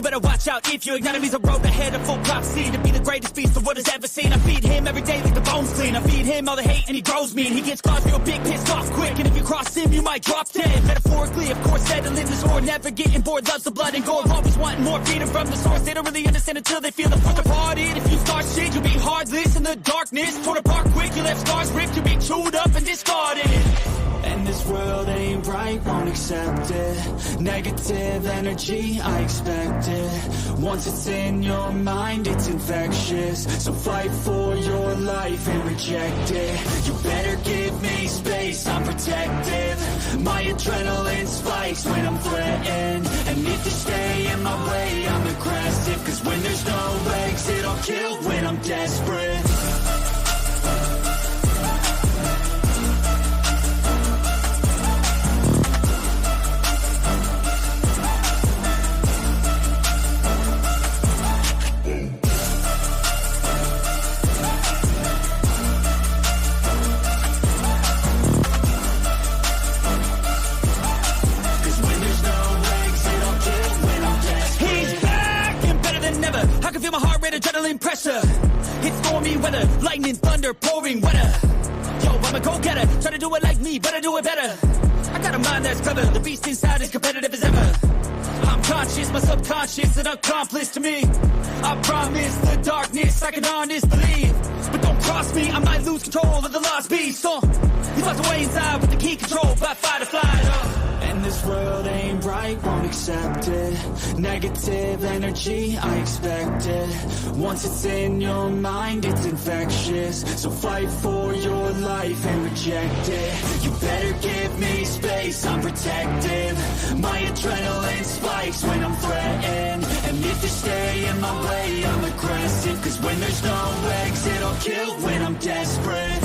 You better watch out if your enemy's a road ahead of full prophecy to be the greatest beast the world has ever seen. I feed him every day like the bones clean. I feed him all the hate and he grows me. And he gets claws real big, pissed off quick. And if you cross him, you might drop dead. Metaphorically, of course, settling this war, never getting bored, loves the blood and gore. Always wanting more freedom from the source. They don't really understand until they feel the force apart. If you start shit, you'll be heartless in the darkness. Torn apart quick, you left scars ripped. You'll be chewed up and discarded. And this world ain't right, won't accept it. Negative energy, I expect it. Once it's in your mind, it's infectious. So fight for your life and reject it. You better give me space, I'm protective. My adrenaline spikes when I'm threatened. And if you stay in my way, I'm aggressive. Cause when there's no exit, I'll kill when I'm desperate. Adrenaline pressure, it's stormy weather, lightning, thunder, pouring weather. Yo, I'm a go-getter, try to do it like me, but I do it better. I got a mind that's clever, the beast inside is competitive as ever. I'm conscious, my subconscious, an accomplice to me. I promise the darkness, I can honest believe. But don't cross me, I might lose control of the lost beast. He's locked away inside with the key control by fight or flight. And this world ain't right, won't accept it. Negative energy, I expect it. Once it's in your mind, it's infectious. So fight for your life and reject it. You better give me space, I'm protective. My adrenaline spikes when I'm threatened. And if you stay in my way, I'm aggressive. Cause when there's no exit, I'll kill when I'm desperate.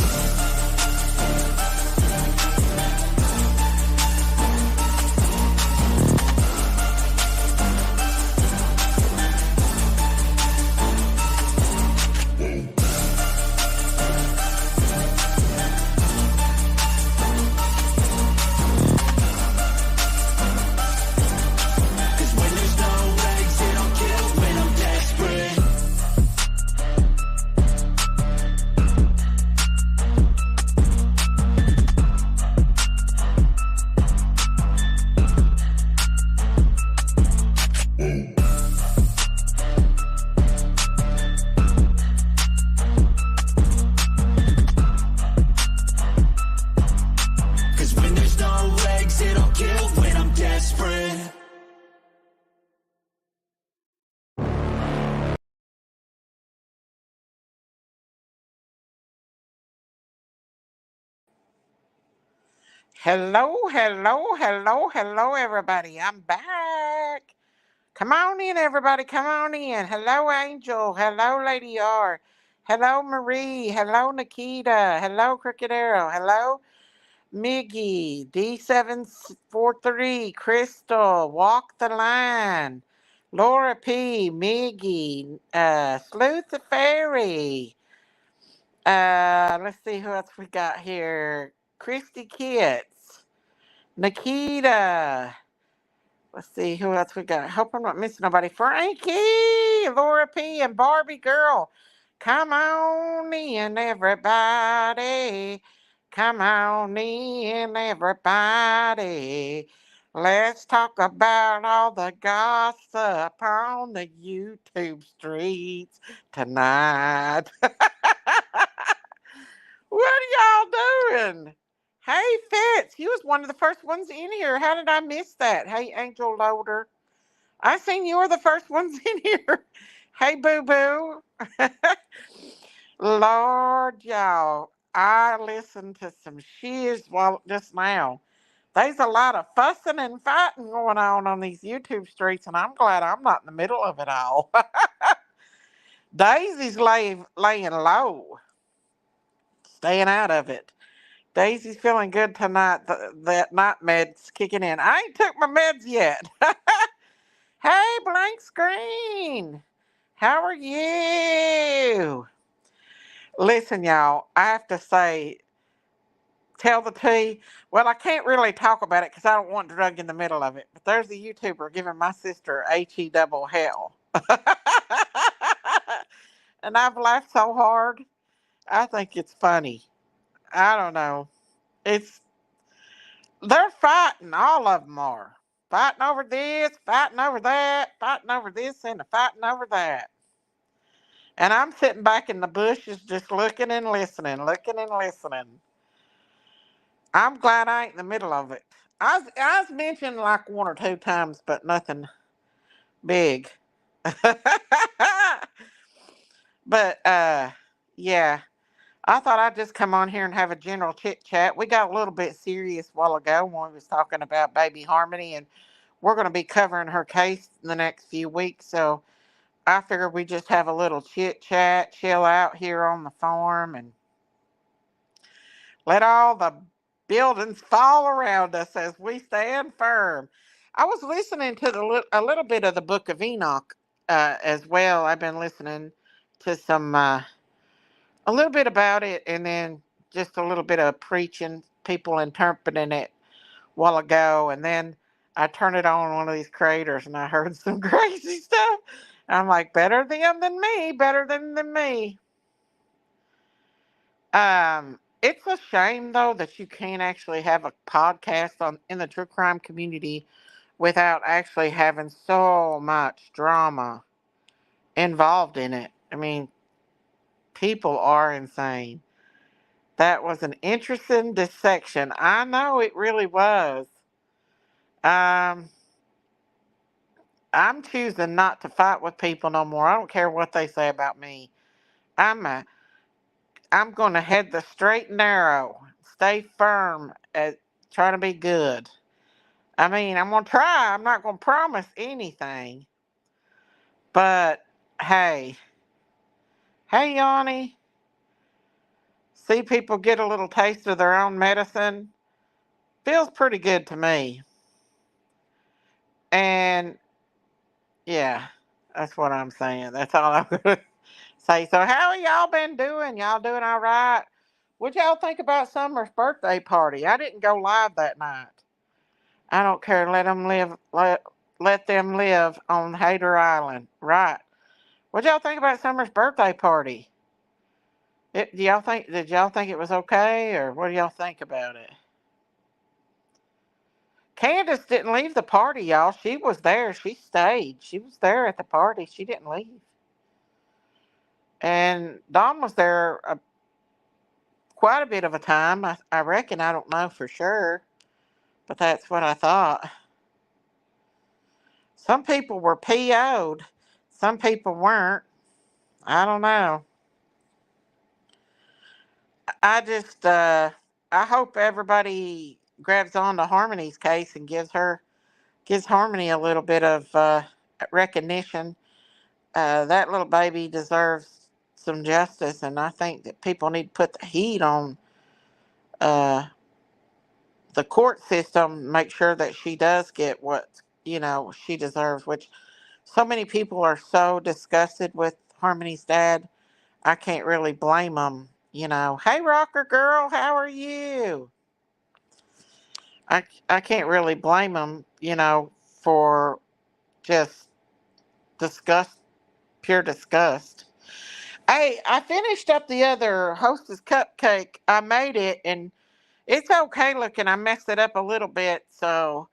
Hello, everybody. I'm back. Come on in, everybody. Come on in. Hello, Angel. Hello, Lady R. Hello, Marie. Hello, Nikita. Hello, Cricket Arrow. Hello, Miggy. D743. Crystal. Walk the Line. Laura P. Miggy. Sleuth the Fairy. Let's see who else we got here. Christy Kitts. Nikita. Let's see who else we got. I hope I'm not missing nobody. Frankie, Laura P, and Barbie Girl. Come on in, everybody. Come on in, everybody. Let's talk about all the gossip on the YouTube streets tonight. What are y'all doing? Hey, Fitz, you was one of the first ones in here. How did I miss that? Hey, Angel Loader. I seen you were the first ones in here. Hey, boo-boo. Lord, y'all, I listened to some shiz just now. There's a lot of fussing and fighting going on these YouTube streets, and I'm glad I'm not in the middle of it all. Daisy's laying low, staying out of it. Daisy's feeling good tonight. That night med's kicking in. I ain't took my meds yet. Hey, Blank Screen. How are you? Listen, y'all, I have to say, tell the tea. Well, I can't really talk about it because I don't want drug in the middle of it. But there's a YouTuber giving my sister HE double hell. And I've laughed so hard. I think it's funny. I don't know. It's they're fighting. All of them are fighting over this, fighting over that, fighting over this, and fighting over that. And I'm sitting back in the bushes, just looking and listening, looking and listening. I'm glad I ain't in the middle of it. I was mentioned like one or two times, but nothing big. But yeah. I thought I'd just come on here and have a general chit chat. We got a little bit serious a while ago when we was talking about baby Harmony, and we're going to be covering her case in the next few weeks. So I figured we just have a little chit chat, chill out here on the farm, and let all the buildings fall around us as we stand firm. I was listening to a little bit of the Book of Enoch as well. I've been listening to some. A little bit about it, and then just a little bit of preaching, people interpreting it a while ago, and then I turned it on one of these creators, and I heard some crazy stuff. I'm like, better them than me, better than me. It's a shame though that you can't actually have a podcast on in the true crime community without actually having so much drama involved in it. I mean, people are insane. That was an interesting dissection. I know it really was. Um, I'm choosing not to fight with people no more. I don't care what they say about me. I'm a, I'm going to head the straight and narrow. Stay firm at trying to be good. I mean, I'm going to try. I'm not going to promise anything. But hey, hey, Yanni, see people get a little taste of their own medicine. Feels pretty good to me. And yeah, that's what I'm saying. That's all I'm gonna say. So how y'all been doing? Y'all doing all right? What y'all think about Summer's birthday party? I didn't go live that night. I don't care. Let them live. Let them live on Hater Island. Right. What y'all think about Summer's birthday party? Do y'all think? Did y'all think it was okay, or what do y'all think about it? Candace didn't leave the party, y'all. She was there. She stayed. She was there at the party. She didn't leave. And Don was there quite a bit of a time. I reckon. I don't know for sure, but that's what I thought. Some people were PO'd. Some people weren't. I don't know. I just, I hope everybody grabs on to Harmony's case and gives Harmony a little bit of recognition. That little baby deserves some justice, and I think that people need to put the heat on uh, the court system, make sure that she does get what she deserves. Which so many people are so disgusted with Harmony's dad. I can't really blame them. Hey rocker girl, how are you? I can't really blame them. For just disgust, pure disgust. Hey, I finished up the other Hostess cupcake. I made it, and it's okay looking. I messed it up a little bit, so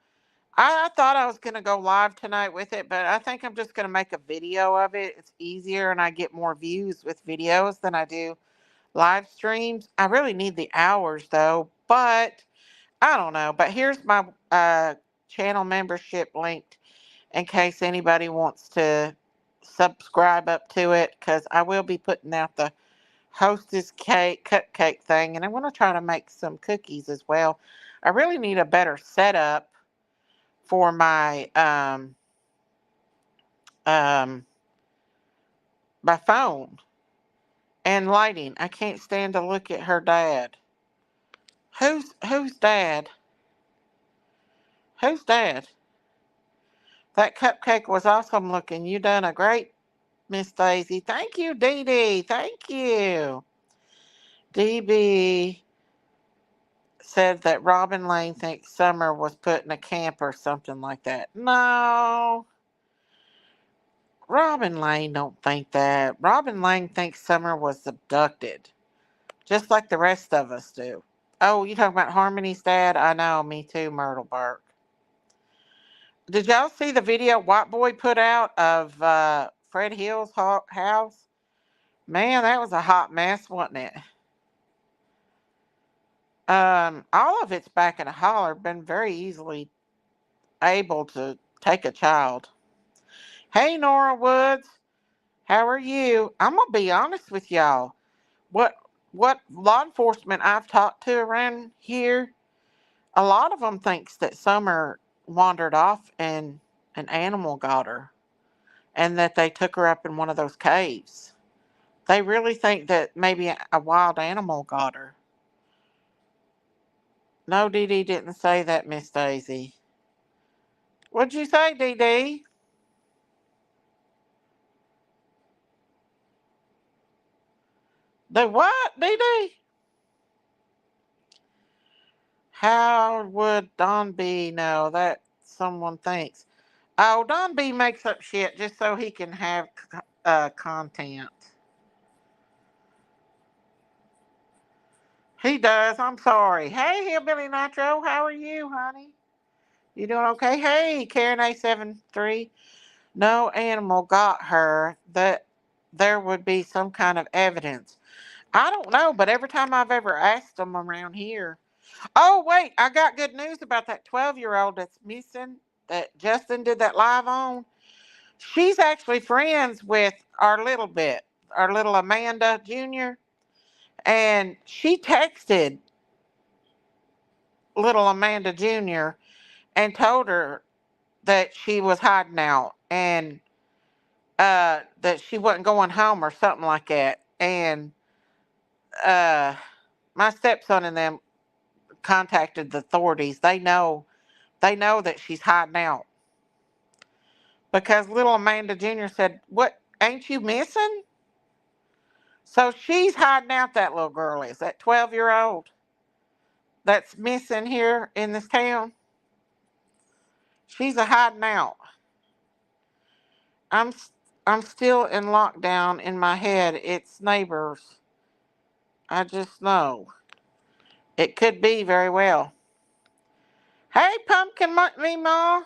I thought I was going to go live tonight with it, but I think I'm just going to make a video of it. It's easier, and I get more views with videos than I do live streams. I really need the hours, though, but I don't know. But here's my channel membership linked in case anybody wants to subscribe up to it, because I will be putting out the Hostess cake cupcake thing, and I want to try to make some cookies as well. I really need a better setup for my um my phone and lighting. I can't stand to look at her dad. Who's dad? Who's dad? That cupcake was awesome looking. You done a great, Miss Daisy. Thank you, Dee Dee. Thank you. DB said that Robin Lane thinks Summer was put in a camp or something like that. No, Robin Lane don't think that. Robin Lane thinks Summer was abducted, just like the rest of us do. Oh, you talking about Harmony's dad? I know, me too, Myrtle Burke. Did y'all see the video White Boy put out of Fred Hill's house? Man, that was a hot mess, wasn't it? All of it's back in a holler, been very easily able to take a child. Hey, Nora Woods, how are you? I'm gonna be honest with y'all. What what law enforcement I've talked to around here, a lot of them thinks that Summer wandered off and an animal got her, and that they took her up in one of those caves. They really think that maybe a wild animal got her. No, Dee Dee didn't say that, Miss Daisy. What'd you say, Dee Dee? The what, Dee Dee? How would Don B know that someone thinks? Oh, Don B makes up shit just so he can have content. He does. I'm sorry. Hey, Hillbilly Nitro, how are you, honey? You doing okay? Hey, Karen A73. No animal got her. That there would be some kind of evidence. I don't know, but every time I've ever asked them around here. Oh, wait, I got good news about that 12-year-old that's missing that Justin did that live on. She's actually friends with our little Amanda Jr. And she texted little Amanda Jr. and told her that she was hiding out and that she wasn't going home or something like that. And uh, my stepson and them contacted the authorities. They know that she's hiding out because little Amanda Jr. said, "What? Ain't you missing?" So she's hiding out. That little girl is that 12-year-old that's missing here in this town. She's a hiding out. I'm I'm still in lockdown in my head. It's neighbors. I just know it could be very well. Hey, pumpkin me ma.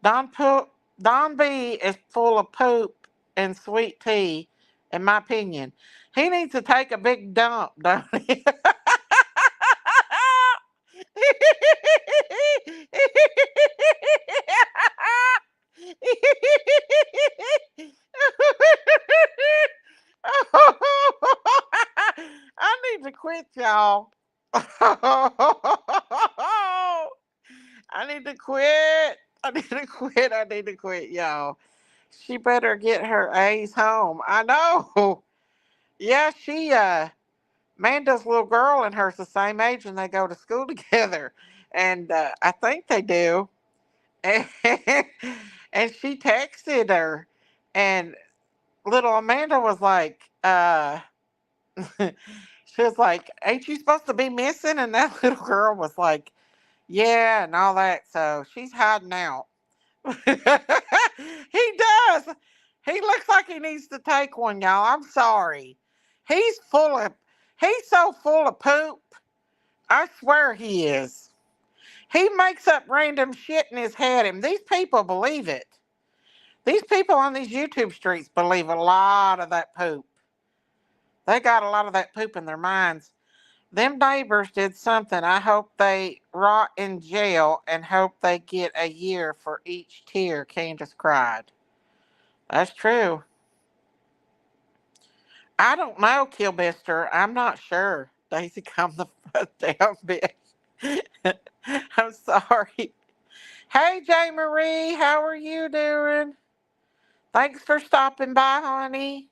Don poop. Don B is full of poop and sweet tea, in my opinion. He needs to take a big dump, don't he? I need to quit, y'all. I need to quit. I need to quit. I need to quit, y'all. She better get her A's home. I know. Yeah, Amanda's little girl and her's the same age and they go to school together. And I think they do. And, and she texted her and little Amanda was like, she was like, "Ain't you supposed to be missing?" And that little girl was like, "Yeah," and all that. So she's hiding out. He does. He looks like he needs to take one, y'all. I'm sorry. He's full of, he's so full of poop. I swear he is. He makes up random shit in his head, and these people believe it. These people on these YouTube streets believe a lot of that poop. They got a lot of that poop in their minds. Them neighbors did something. I hope they rot in jail and hope they get a year for each tear, Candace cried. That's true. I don't know, Killbister. I'm not sure. Daisy, calm the fuck down, bitch. I'm sorry. Hey, J. Marie, how are you doing? Thanks for stopping by, honey.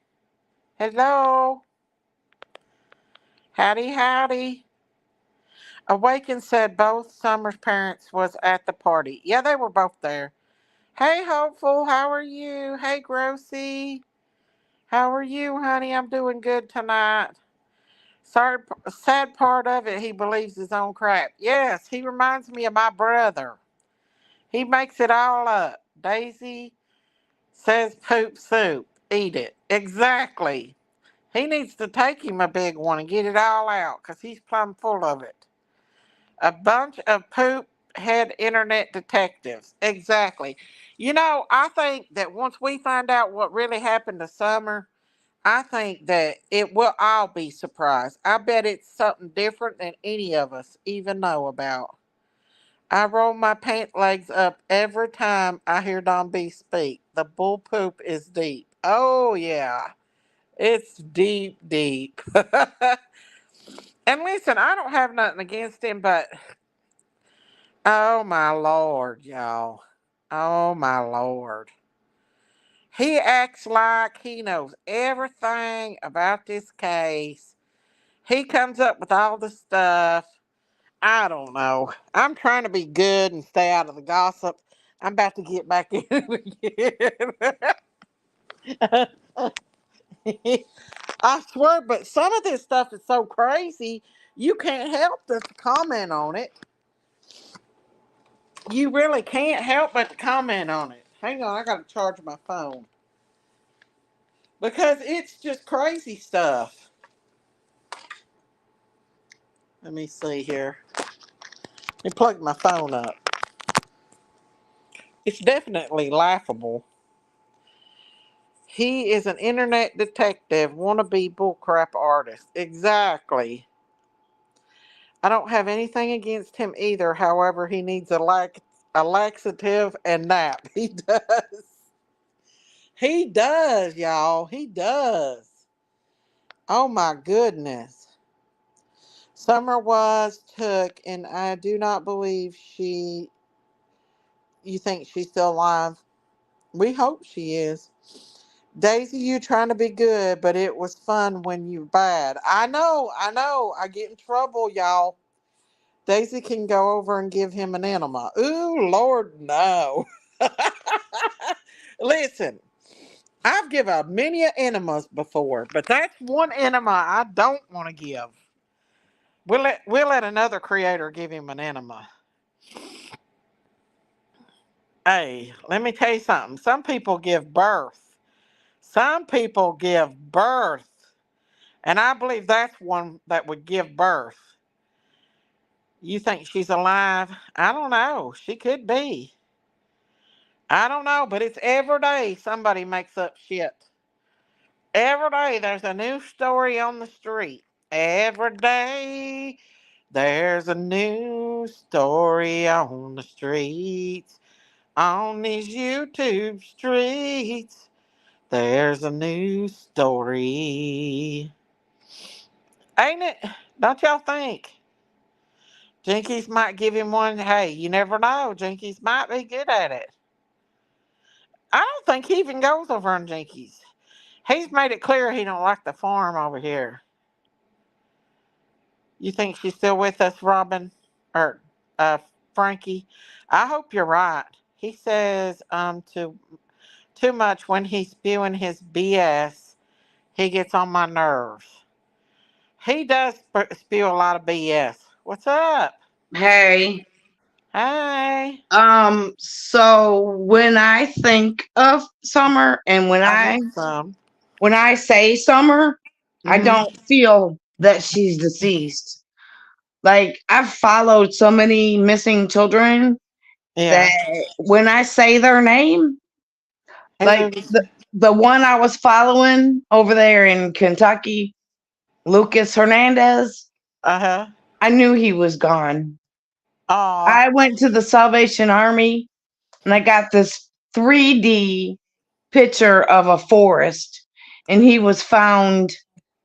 Hello. Howdy, howdy. Awaken said both Summer's parents was at the party. Yeah, they were both there. Hey, Hopeful, how are you? Hey, Grossy. How are you, honey? I'm doing good tonight. Sad part of it, he believes his own crap. Yes, he reminds me of my brother. He makes it all up. Daisy says poop soup. Eat it. Exactly. He needs to take him a big one and get it all out because he's plumb full of it. A bunch of poop head internet detectives. Exactly. I think that once we find out what really happened to Summer, I think that it will all be surprised. I bet it's something different than any of us even know about. I roll my pant legs up every time I hear Don B speak. The bull poop is deep. Oh, yeah. It's deep, deep. And listen, I don't have nothing against him, but oh, my Lord, y'all. Oh, my Lord. He acts like he knows everything about this case. He comes up with all the stuff. I don't know. I'm trying to be good and stay out of the gossip. I'm about to get back in it again. I swear, but some of this stuff is so crazy, you can't help but to comment on it. You really can't help but to comment on it. Hang on, I gotta charge my phone. Because it's just crazy stuff. Let me see here. Let me plug my phone up. It's definitely laughable. He is an internet detective, wannabe bullcrap artist. Exactly. I don't have anything against him either. However, he needs a laxative and nap. He does. He does, y'all. He does. Oh my goodness. Summer was took, and I do not believe she. You think she's still alive? We hope she is. Daisy, you trying to be good, but it was fun when you're bad. I know. I get in trouble, y'all. Daisy can go over and give him an enema. Ooh, Lord, no. Listen, I've given many enemas before, but that's one enema I don't want to give. We'll let another creator give him an enema. Hey, let me tell you something. Some people give birth. Some people give birth. And I believe that's one that would give birth. You think she's alive? I don't know. She could be. I don't know, but it's every day somebody makes up shit. Every day there's a new story on the street. Every day there's a new story on the streets. On these YouTube streets, there's a new story. Ain't it? Don't y'all think? Jinkies might give him one. Hey, you never know. Jinkies might be good at it. I don't think he even goes over on Jinkies. He's made it clear he don't like the farm over here. You think she's still with us, Robin? Or Frankie? I hope you're right. He says too much when he's spewing his BS. He gets on my nerves. He does spew a lot of BS. What's up? Hey, Hey. so when I think of summer and when I need I some. when I say summer, I Mm-hmm. don't feel that she's deceased. Like I've followed so many missing children that Yeah. when I say their name, like Who's? the one I was following over there in Kentucky, Lucas Hernandez, Uh-huh. I knew he was gone. Aw. I went to the Salvation Army and I got this 3D picture of a forest, and he was found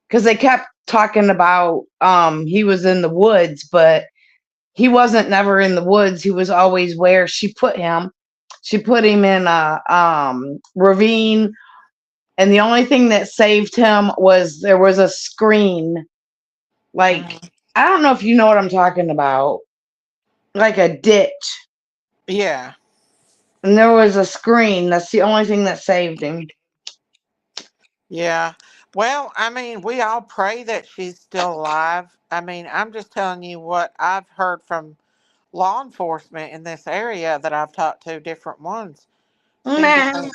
because they kept talking about he was in the woods, but he wasn't never in the woods. He was always where she put him. She put him in a ravine, and the only thing that saved him was there was a screen. Like, Mhm. I don't know if you know what I'm talking about, like a ditch. Yeah. And there was a screen. That's the only thing that saved him. Yeah. Well, I mean, we all pray that she's still alive. I mean, I'm just telling you what I've heard from law enforcement in this area that I've talked to, different ones seem to Man, think,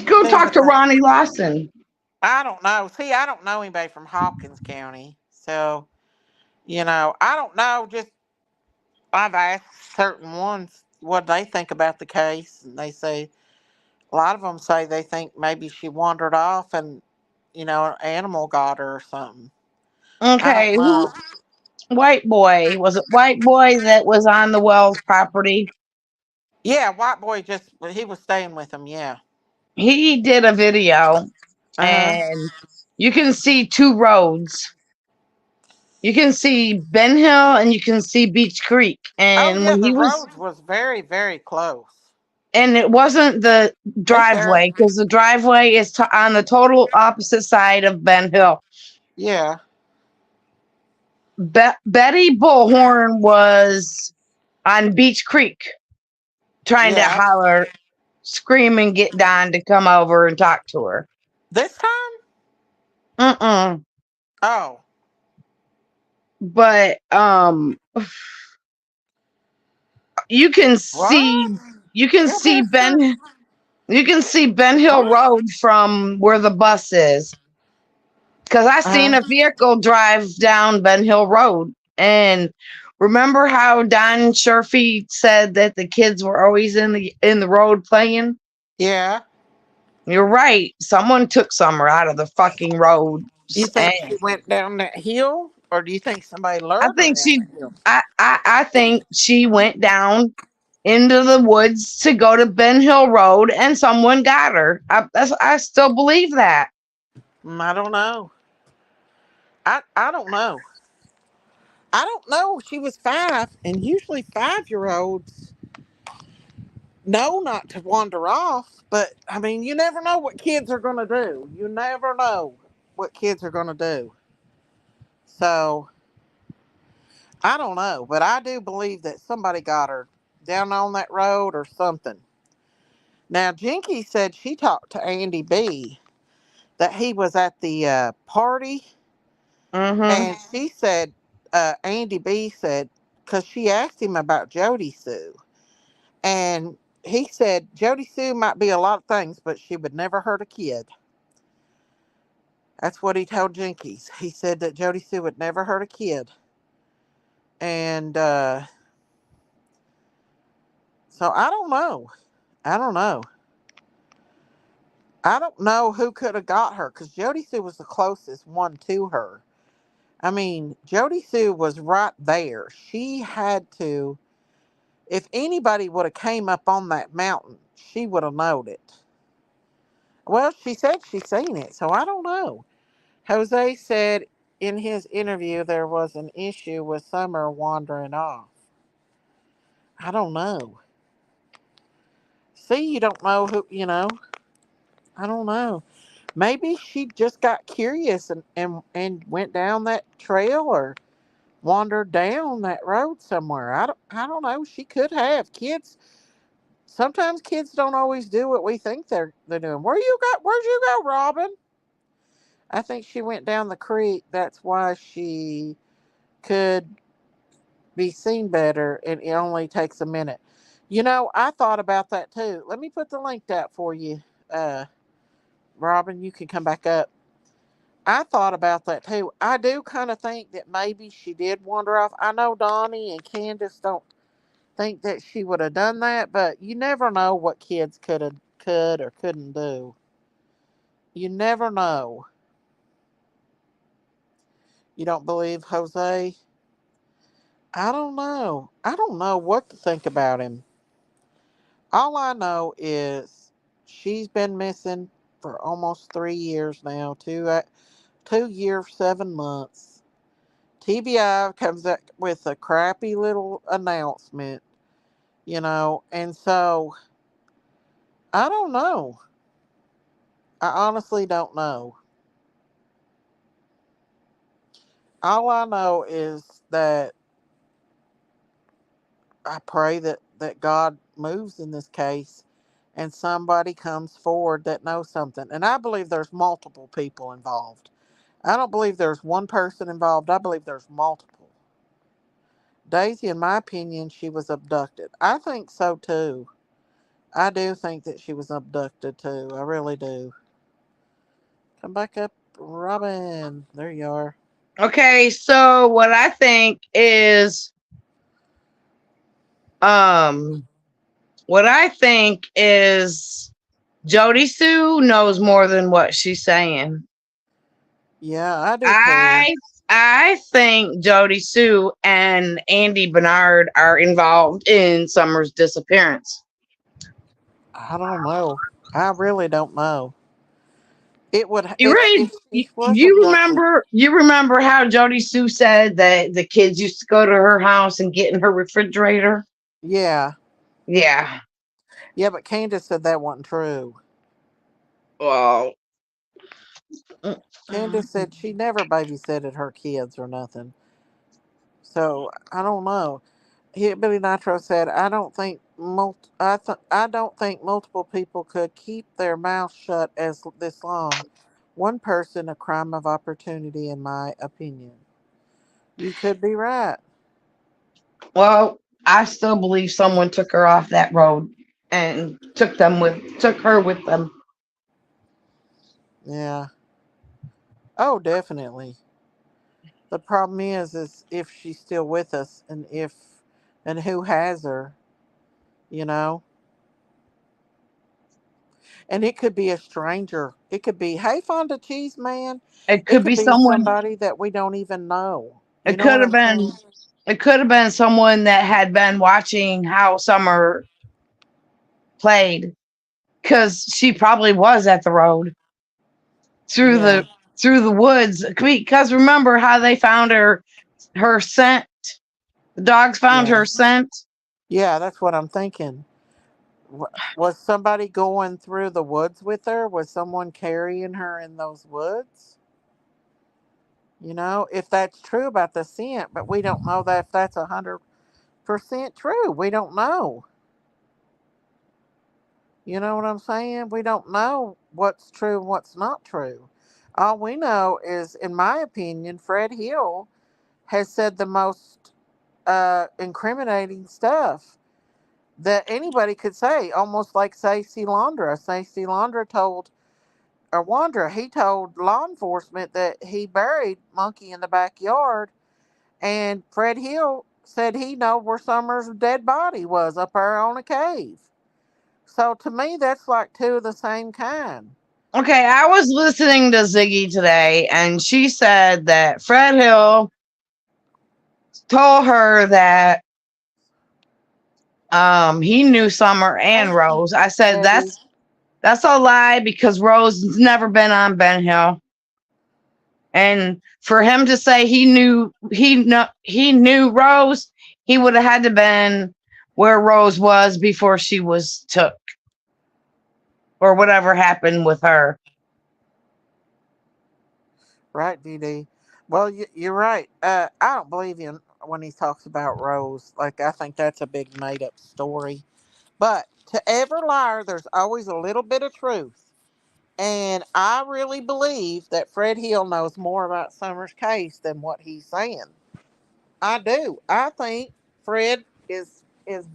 go seem talk to to think. Ronnie Lawson. I don't know. See, I don't know anybody from Hawkins County, so I don't know. Just I've asked certain ones what they think about the case, and they say a lot of them say they think maybe she wandered off and an animal got her or something. I don't Okay, who? know. White boy. Was it white boy that was on the Wells property? Yeah, white boy just he was staying with him. Yeah. He did a video, Uh huh. and you can see two roads. You can see Ben Hill and you can see Beach Creek. Oh And yeah, when the he was, roads was very very close. and it wasn't the Hey Sarah. driveway, because the driveway is on the total opposite side of Ben Hill. Yeah. Betty Bullhorn was on Beach Creek trying to Yeah. holler, scream, and get Don to come over and talk to her. This time. Mm-mm. Oh. But you can see What? you can Yeah, see mister. Ben you can see Ben Hill What? Road from where the bus is. Because I seen Uh-huh. a vehicle drive down Ben Hill Road. And remember how Don Sherfy said that the kids were always in the road playing? Yeah. You're right. Someone took Summer out of the fucking road. You And think she went down that hill, or do you think somebody I lured her think down she that hill? I think she went down into the woods to go to Ben Hill Road and someone got her. I still believe that. I don't know. I don't know. I don't know. She was 5, and usually 5-year olds know not to wander off. But I mean, you never know what kids are going to do. You never know what kids are going to do. So I don't know, but I do believe that somebody got her down on that road or something. Now, Jinky said she talked to Andy B, that he was at the party, Mm-hmm. and she said, Andy B said, because she asked him about Jody Sue, and he said Jody Sue might be a lot of things, but she would never hurt a kid. That's what he told Jinkies. He said that Jody Sue would never hurt a kid. And so I don't know. I don't know. I don't know who could have got her because Jody Sue was the closest one to her. I mean, Jody Sue was right there. She had to. If anybody would have came up on that mountain, she would have known it. Well, she said she seen it, so I don't know. Jose said in his interview there was an issue with Summer wandering off. I don't know. See, you don't know who. I don't know. Maybe she just got curious and went down that trail or wandered down that road somewhere. I don't know. She could have. Kids, sometimes kids don't always do what we think they're doing. Where'd you go, Robin? I think she went down the creek. That's why she could be seen better, and it only takes a minute. I thought about that too. Let me put the link out for you, uh, Robin. You can come back up. I thought about that too. I do kind of think that maybe she did wander off. I know Donnie and Candace don't think that she would have done that, but you never know what kids could or couldn't do. You never know. You don't believe Jose? I don't know. I don't know what to think about him. All I know is she's been missing for almost 3 years now. 2 years, 7 months. TBI comes up with a crappy little announcement, and so I don't know. I honestly don't know. All I know is that I pray that God moves in this case and somebody comes forward that knows something. And I believe there's multiple people involved. I don't believe there's one person involved. I believe there's multiple. Daisy, in my opinion, she was abducted. I think so too. I do think that she was abducted too. I really do. Come back up, Robin. There you are. Okay, so um what I think is Jody Sue knows more than what she's saying. Yeah, I do too. I I think Jody Sue and Andy Bernard are involved in Summer's disappearance. I don't know. I really don't know. It would You right. if she was abducted. You remember how Jody Sue said that the kids used to go to her house and get in her refrigerator? Yeah, Yeah. yeah, but Candace said that wasn't true. Well, Candace said she never babysitted her kids or nothing. So I don't know. Billy Nitro said, I don't think multiple people could keep their mouth shut as this long. One person, a crime of opportunity, in my opinion. You could be right. well, I still believe someone took her off that road and took her with them. Yeah. Oh, definitely. The problem is if she's still with us, and who has her, you know. And it could be a stranger. It could be, hey, Fonda Cheese Man. It It could could be be someone. somebody that we don't even know. You It know could what have I'm been. saying? It could have been someone that had been watching how Summer played, because she probably was at the road through Yeah. the woods. Because remember how they found her scent. The dogs found Yeah. her scent. Yeah, that's what I'm thinking. Was somebody going through the woods with her? Was someone carrying her in those woods? You know, if that's true about the scent, but we don't know that if that's 100% true. We don't know. You know what I'm saying? We don't know what's true and what's not true. All we know is, in my opinion, Fred Hill has said the most incriminating stuff that anybody could say, almost like Stacey Laundra. Stacey Laundra told, or Wandra, he told law enforcement that he buried Monkey in the backyard, and Fred Hill said he know where Summer's dead body was up there on a cave. So to me, that's like two of the same kind. Okay, I was listening to Ziggy today, and she said that Fred Hill told her that he knew Summer and Thank you, Rose. I said Debbie. that's a lie because Rose has never been on Ben Hill. And for him to say he knew Rose, he would have had to been where Rose was before she was took or whatever happened with her. Right, DD. Well, you're right. I don't believe him when he talks about Rose. Like, I think that's a big made up story. But to every liar, there's always a little bit of truth. And I really believe that Fred Hill knows more about Summer's case than what he's saying. I do. I think Fred is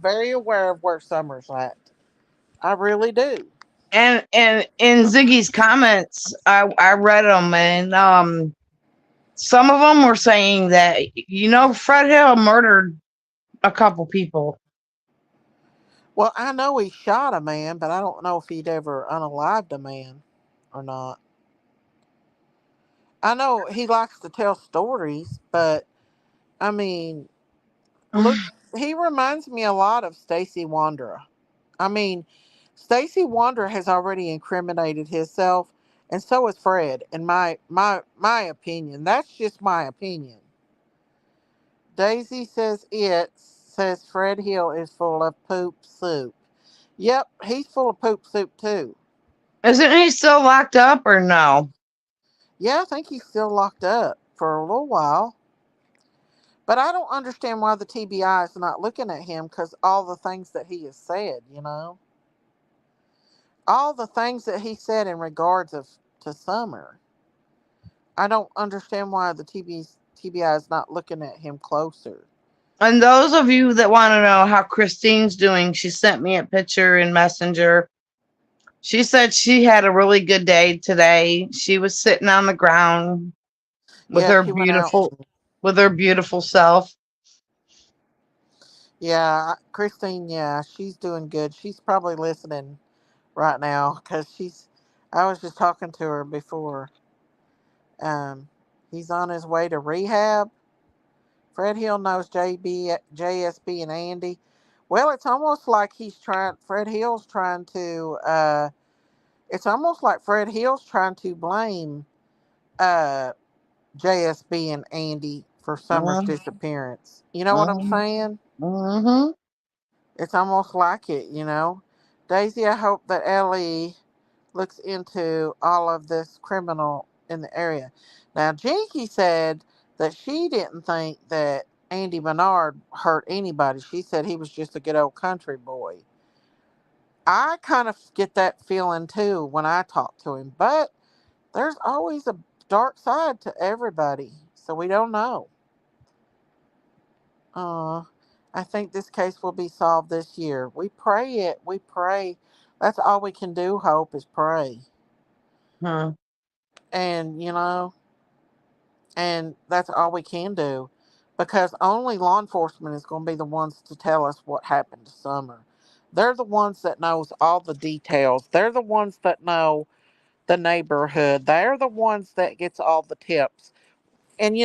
very aware of where Summer's at. I really do. And in Ziggy's comments, I read them, and some of them were saying that Fred Hill murdered a couple people. Well, I know he shot a man, but I don't know if he'd ever unalived a man or not. I know he likes to tell stories, but I mean, look, he reminds me a lot of Stacy Wanderer. I mean, Stacy Wanderer has already incriminated himself, and so has Fred. In my opinion, that's just my opinion. Daisy says Fred Hill is full of poop soup. Yep, he's full of poop soup too. Isn't he still locked up or no? Yeah, I think he's still locked up for a little while. But I don't understand why the TBI is not looking at him because all the things that he has said. all the things that he said in regards of to Summer. I don't understand why the TBI is not looking at him closer. And those of you that want to know how Christine's doing, she sent me a picture in Messenger. She said she had a really good day today. She was sitting on the ground with Yeah, her she went out. beautiful self. Yeah, Christine. Yeah, she's doing good. She's probably listening right now because she's. I was just talking to her before. Um, he's on his way to rehab. Fred Hill knows JSB, and Andy. Well, it's almost like he's trying. Fred Hill's trying to. It's almost like Fred Hill's trying to blame uh, JSB and Andy for Summer's Mm, disappearance. You know what I'm mm, saying? mhm. It's almost like it. Daisy, I hope that Ellie looks into all of this criminal in the area. Now, Jinky said that she didn't think that Andy Bernard hurt anybody. She said he was just a good old country boy. I kind of get that feeling too when I talk to him, but there's always a dark side to everybody, so we don't know. Uh, I think this case will be solved this year. We pray it. We pray. That's all we can do, Hope, is pray. Hmm. And, and that's all we can do because only law enforcement is going to be the ones to tell us what happened to Summer. They're the ones that knows all the details. They're the ones that know the neighborhood. They're the ones that gets all the tips. And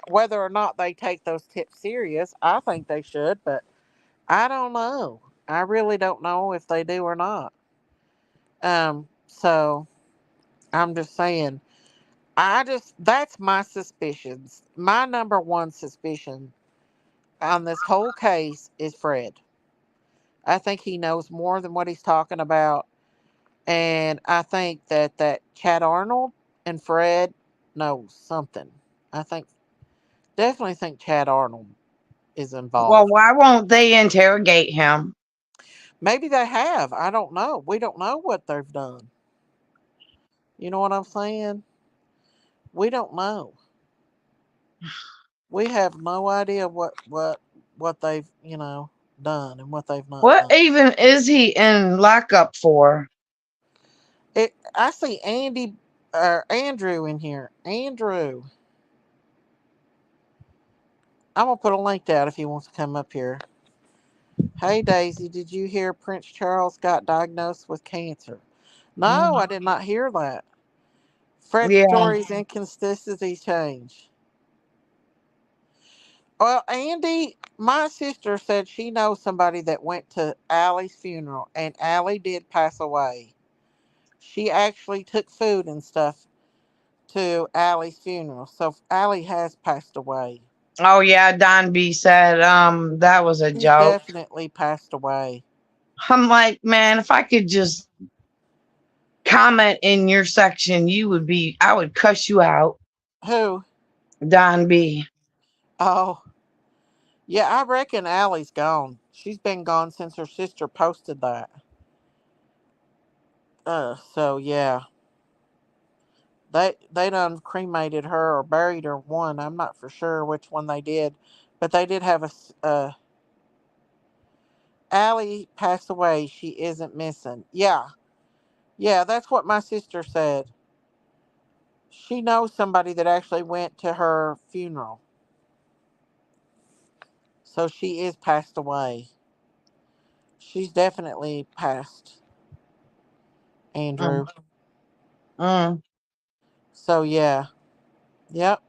whether or not they take those tips serious, I think they should, but I don't know. I really don't know if they do or not. So I'm just saying, that's my suspicions. My number one suspicion on this whole case is Fred. I think he knows more than what he's talking about. And I think that Chad Arnold and Fred knows something. I definitely think Chad Arnold is Well, involved. why won't they interrogate him? Maybe they have. I don't know. We don't know what they've done. You know what I'm saying? We don't know. We have no idea what they've done and what they've not What done. even is he in lockup for? I see Andrew in here. Andrew, I'm gonna put a link out if he wants to come up here. Hey Daisy, did you hear Prince Charles got diagnosed with cancer? No, Mm, I did not hear that. Fred's yeah. stories inconsistencies change. Well, Andy, my sister said she knows somebody that went to Allie's funeral, and Allie did pass away. She actually took food and stuff to Allie's funeral, so Allie has passed away. Oh yeah, Don B said that was a She's joke. definitely passed away. I'm like, man, if I could just comment in your section, I would cuss you out, Who? Don B. Oh, yeah, I reckon Allie's gone. She's been gone since her sister posted that. So yeah, they done cremated her or buried her. One, I'm not for sure which one they did, but they did have Allie passed away. She isn't missing. Yeah, yeah, that's what my sister said. She knows somebody that actually went to her funeral, so she is passed away. She's definitely passed, Mm, Andrew. mm. So yeah, yep.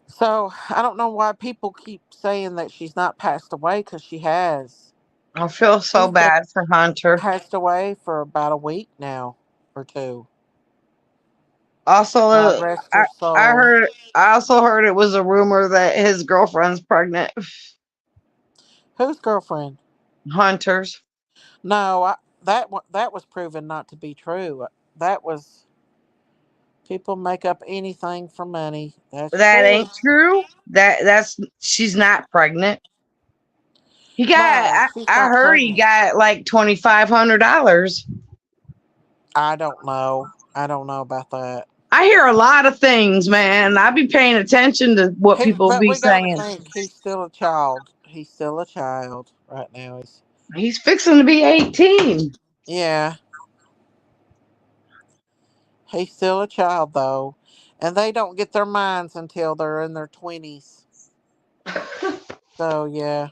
So I don't know why people keep saying that she's not passed away because she has. I feel so She's been bad for Hunter. passed away for about a week now or two. Also, God rest her I soul. heard. I also heard it was a rumor that his girlfriend's pregnant. Whose girlfriend? Hunter's. No, that was proven not to be true. That was people make up anything for money. That's That true. ain't true. That's she's not pregnant. He got. No, she's I not heard he pregnant. got like $2,500. I don't know. I don't know about that. I hear a lot of things, man. I be paying attention to what people But be we got to saying. think he's still a child. He's still a child right now. He's fixing to be 18. Yeah, he's still a child though, and they don't get their minds until they're in their 20s. So yeah,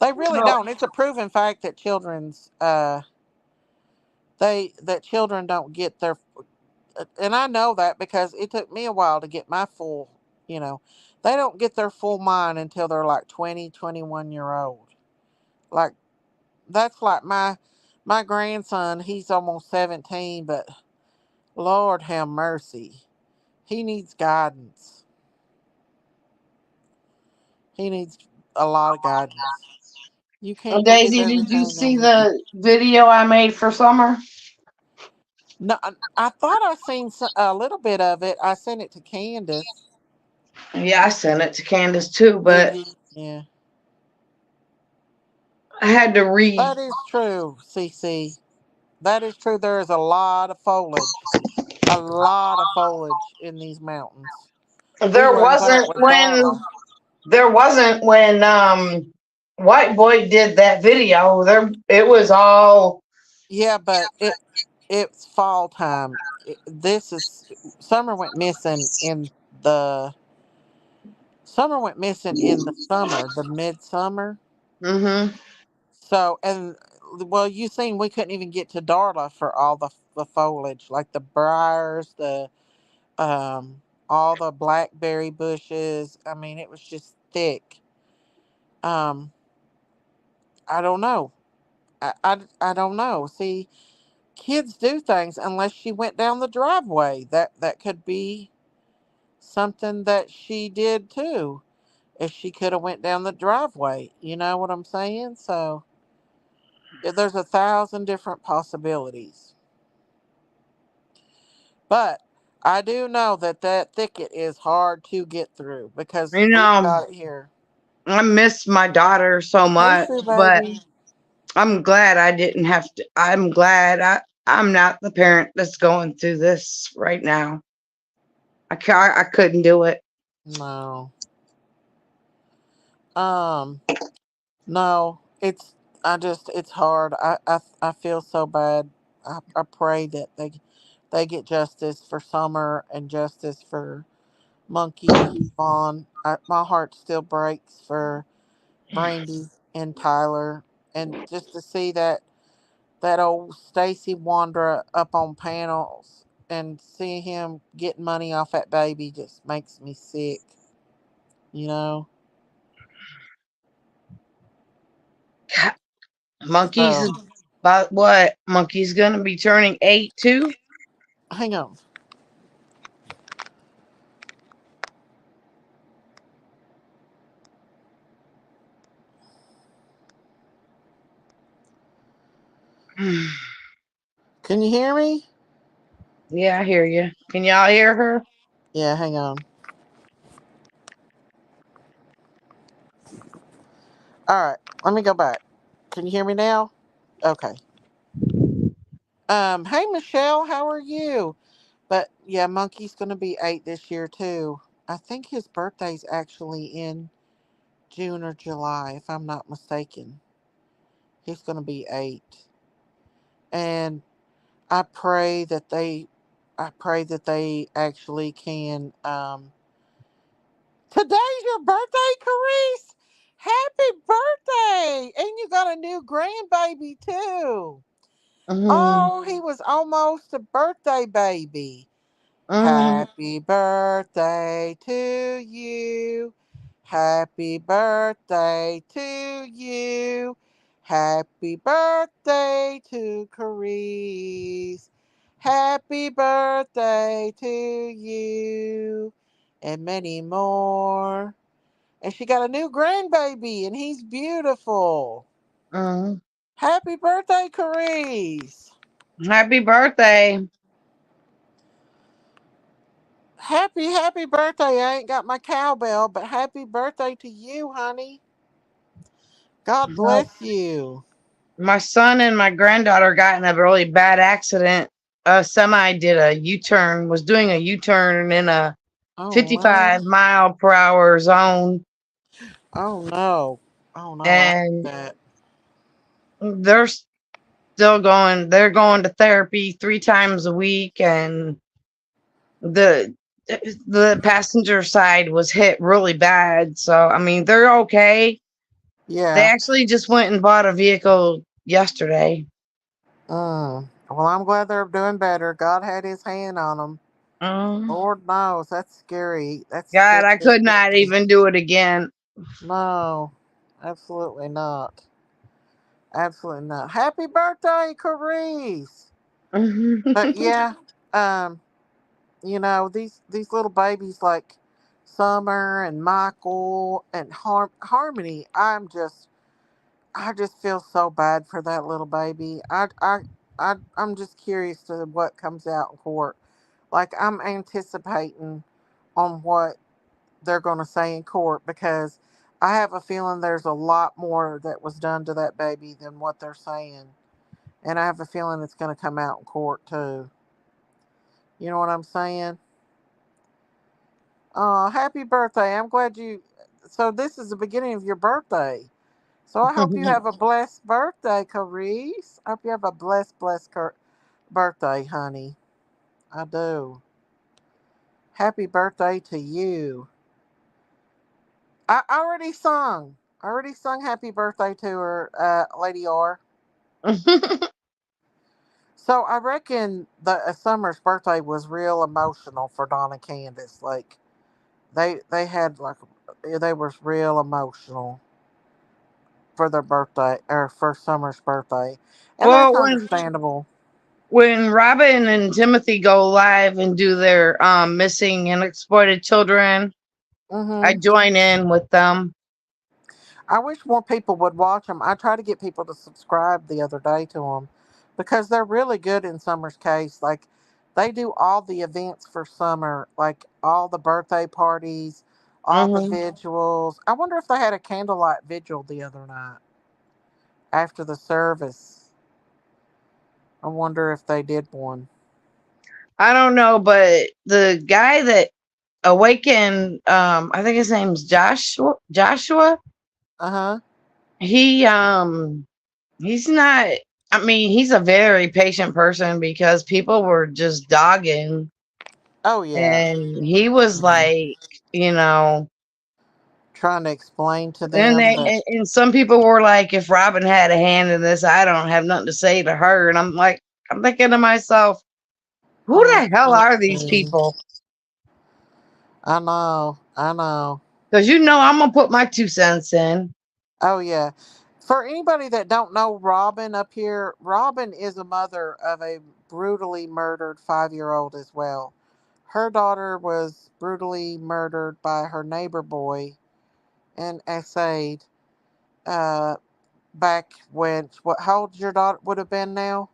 they really Oh, don't. It's a proven fact that children don't get their, and I know that because it took me a while to get my full, you know, they don't get their full mind until they're like 20, 21-year old. Like that's like my grandson, he's almost 17, but Lord have mercy. He needs guidance. He needs a lot of guidance. You can't give Daisy, did you everything see on YouTube. the video I made for summer? No, I thought I seen a little bit of it. I sent it to Candace. Yeah, I sent it to Candace too, Did but you? Yeah. I had to read. That is true, CC. That is true. There is a lot of foliage. A lot of foliage in these mountains. We There were in that wasn't with when Darla. there wasn't when White Boy did that video. There it was all. Yeah, but it's fall time. This is summer went missing in the summer went missing in the summer, the midsummer. Mm-hmm. So and well, you seen we couldn't even get to Darla for all the foliage, like the briars, the um, all the blackberry bushes. I mean, it was just thick. Um, I don't know. I don't know. See, kids do things unless she went down the driveway. That could be something that she did too. If she could have went down the driveway, you know what I'm saying? So there's 1,000 different possibilities. But I do know that that thicket is hard to get through because You we've know, got it here. I miss my daughter so Hey, much, Sue but baby. I'm glad I didn't have to. I'm glad I'm not the parent that's going through this right now. I couldn't do it. No. Um. No. It's hard. I feel so bad. I pray that they get justice for Summer and justice for Monkey Vaughn. My heart still breaks for Brandy and Tyler, and just to see that old Stacy Wanderer up on panels and see him getting money off that baby just makes me sick. You know. Monkeys So is about what? Monkey's gonna be turning 8 too. hang on. Can you hear me? Yeah, I hear you. Can y'all hear her? Yeah, hang on. All right, let me go back. Can you hear me now? Okay. Hey Michelle, how are you? But yeah, Monkey's gonna be 8 this year too. I think his birthday's actually in June or July, if I'm not mistaken. He's gonna be 8, and I pray that they actually can. Today's your birthday, Carice. Happy birthday! And you got a new grandbaby too. Mm-hmm. Oh, he was almost a birthday baby. Mm-hmm. Happy birthday to you. Happy birthday to you. Happy birthday to Carice. Happy birthday to you. And many more. And she got a new grandbaby, and he's beautiful. Mm-hmm. Happy birthday, Carice. Happy birthday. Happy birthday. I ain't got my cowbell, but happy birthday to you, honey. God No, bless you. my son and my granddaughter got in a really bad accident. A semi did a U-turn, was doing a U-turn in a Oh, wow. 55-mile-per-hour zone, Oh, no. Oh, no. I hate and that. they're still going. They're going to therapy 3 times a week, and the the passenger side was hit really bad. So I mean, they're okay. They Yeah. actually just went and bought a vehicle yesterday. Well, I'm glad they're doing better. God had his hand on them. Mm. Lord knows. That's scary. That's God, scary, I could not scary. even do it again. No, absolutely not. Absolutely not. Happy birthday, Carice. But yeah, um, these little babies like Summer and Michael and Harmony. I just feel so bad for that little baby. I'm just curious to what comes out in court. Like I'm anticipating on what they're going to say in court because I have a feeling there's a lot more that was done to that baby than what they're saying. And I have a feeling it's going to come out in court too. You know what I'm saying? Oh, happy birthday. I'm glad you. So, this is the beginning of your birthday. So, I hope you have a blessed birthday, Carice. I hope you have a blessed birthday, honey. I do. Happy birthday to you. I already sung. I already sung happy birthday to her, Lady R. So I reckon the Summer's birthday was real emotional for Donna Candace. Like they had like they was real emotional for their birthday or for Summer's birthday, and that's Well, when understandable. when Robin and Timothy go live and do their missing and exploited children, I Hmm. join in with them. I wish more people would watch them. I tried to get people to subscribe the other day to them because they're really good in Summer's case. Like they do all the events for Summer, like all the birthday parties, all the Hmm. vigils. I wonder if they had a candlelight vigil the other night after the service. I wonder if they did one. I don't know, but the guy that awakened, I think his name's Joshua. Joshua. Uh huh. He he's not. I mean, he's a very patient person because people were just dogging, Oh yeah. and he was Mhm. like, you know, Trying to explain to and them they that. and some people were like, if Robin had a hand in this, I don't have nothing to say to her. And I'm like, I'm thinking to myself, who Oh, the hell poor are these thing. people? I know. I know. Because I'm gonna put my 2 cents in. Oh yeah. For anybody that don't know Robin up here, Robin is a mother of a brutally murdered 5-year-old as well. Her daughter was brutally murdered by her neighbor boy and essayed uh back when what how old your daughter would have been now?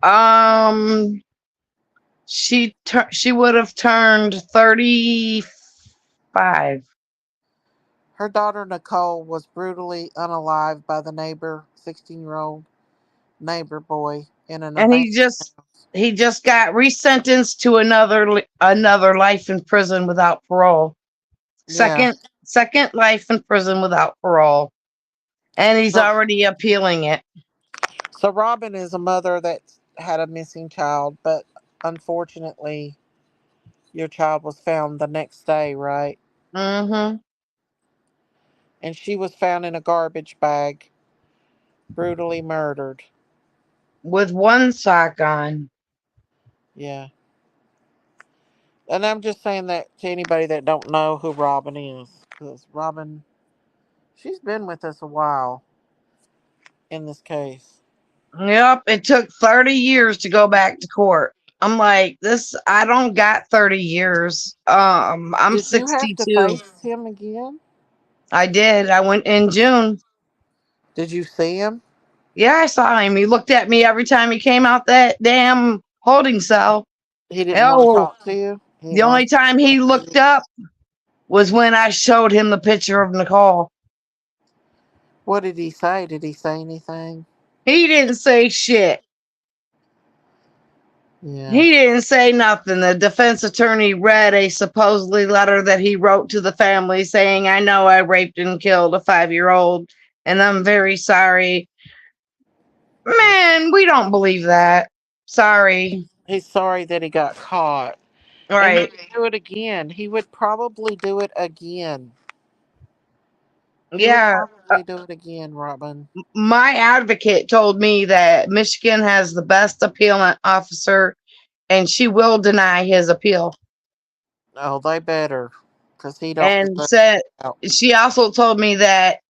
Um, she would have turned 35, Her daughter Nicole was brutally unalived by the neighbor 16-year-old neighbor boy in an and abandoned house. he just got resentenced to another life in prison without parole. Yeah. Second life in prison without parole, and he's So already appealing it. So Robin is a mother that had a missing child, but unfortunately, your child was found the next day, right? Hmm. And she was found in a garbage bag, brutally murdered. With one sock on. Yeah. And I'm just saying that to anybody that don't know who Robin is, because Robin, she's been with us a while in this case. Yep, it took 30 years to go back to court. I'm like, this, I don't got 30 years. I'm Did you have to 62. face him again? I did. I went in June. Did you see him? Yeah, I saw him. He looked at me every time he came out that damn holding cell. He didn't want to Oh, talk to you. He the didn't only want to time he talk to looked you. up was when I showed him the picture of Nicole. What did he say? Did he say anything? He didn't say shit. Yeah. He didn't say nothing. The defense attorney read a supposedly letter that he wrote to the family saying, I know I raped and killed a 5-year-old, and I'm very sorry. Man, we don't believe that. Sorry. He's sorry that he got caught. All And he right. would do it again. He would probably do it again. He would Yeah. probably do it again, Robin. My advocate told me that Michigan has the best appealant officer and she will deny his appeal. Oh, they better. Because he don't And deserve said out. she also told me that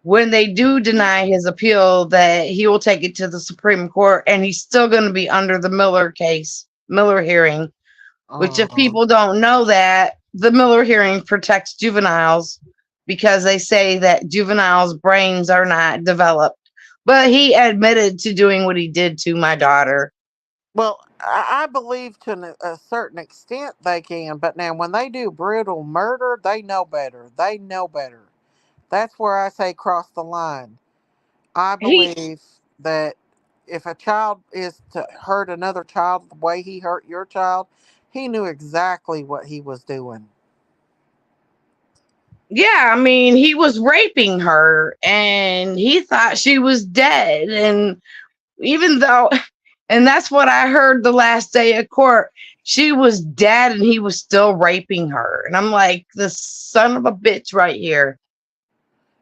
when they do deny his appeal, that he will take it to the Supreme Court and he's still going to be under the Miller hearing, which if Oh. people don't know that, the Miller hearing protects juveniles because they say that juveniles' brains are not developed. But he admitted to doing what he did to my daughter. Well, I believe to a certain extent they can, but now when they do brutal murder, they know better. They know better. That's where I say cross the line. I He, believe that if a child is to hurt another child the way he hurt your child, he knew exactly what he was doing. yeah, I mean, he was raping her and he thought she was dead. And even though, and that's what I heard the last day of court, she was dead and he was still raping her. And I'm like, the son of a bitch right here.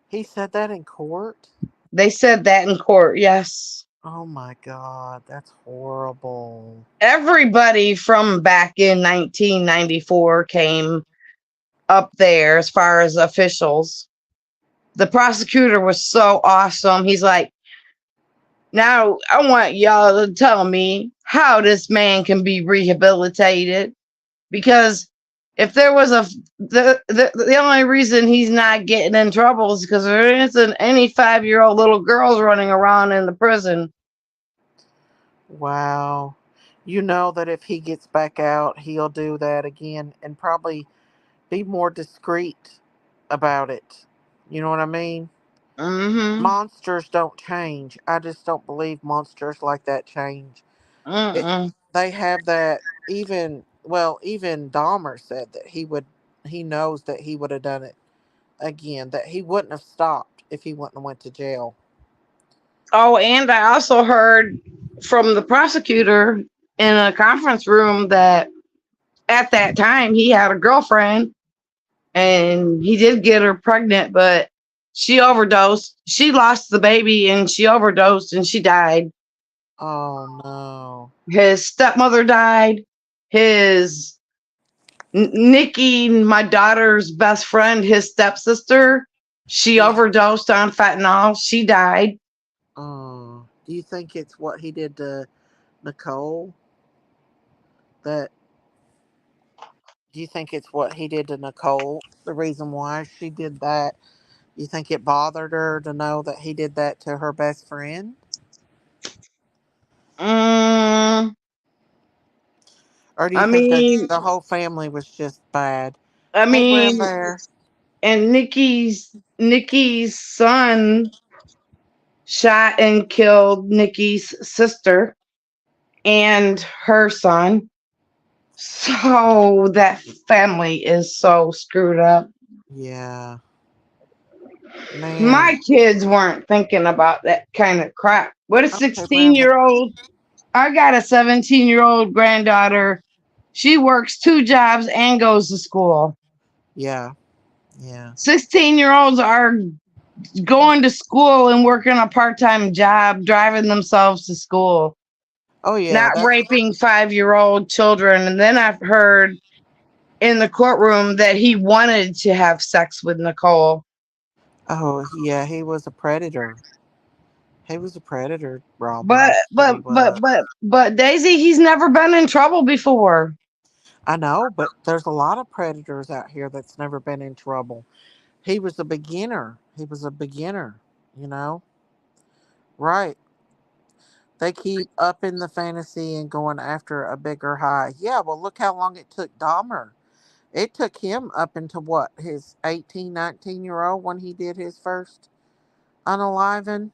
He said that in court? They said that in court, yes. Oh my God, that's horrible. Everybody from back in 1994 came up there as far as officials. The prosecutor was so awesome. He's like, now I want y'all to tell me how this man can be rehabilitated. Because if there was the only reason he's not getting in trouble is because there isn't any 5-year-old little girls running around in the prison. Wow. You know that if he gets back out, he'll do that again and probably be more discreet about it. You know what I mean? Mm-hmm. Monsters don't change. I just don't believe monsters like that change. It, Mm-mm. they have that even Dahmer said that he knows that he would have done it again, that he wouldn't have stopped if he wouldn't have went to jail. Oh, and I also heard from the prosecutor in a conference room that at that time he had a girlfriend and he did get her pregnant, but she overdosed. She lost the baby and she overdosed and she died. Oh no. His stepmother died. His Nikki, my daughter's best friend, his stepsister, she Yeah. overdosed on fentanyl. She died. Do you think it's what he did to Nicole? That Do you think it's what he did to Nicole? The reason why she did that? You think it bothered her to know that he did that to her best friend? Mm, Or do you I think that mean, the whole family was just bad? I Hey, Grand mean, Bear. and Nikki's son shot and killed Nikki's sister and her son. So that family is so screwed up. Yeah, man. My kids weren't thinking about that kind of crap. What a Okay, 16 Brown Bear. year old. I got a 17-year-old granddaughter. She works 2 jobs and goes to school. Yeah, yeah. 16-year-olds are going to school and working a part-time job, driving themselves to school, Oh, yeah. not raping 5-year-old children. And then I've heard in the courtroom that he wanted to have sex with Nicole. Oh, yeah. He was a predator. He was a predator, Robin. But That's what but he but was. but but Daisy, he's never been in trouble before. I know, but there's a lot of predators out here that's never been in trouble. He was a beginner. He was a beginner, you know? Right. They keep up in the fantasy and going after a bigger high. Yeah, well, look how long it took Dahmer. It took him up into what, his 18, 19-year old when he did his first? unaliven.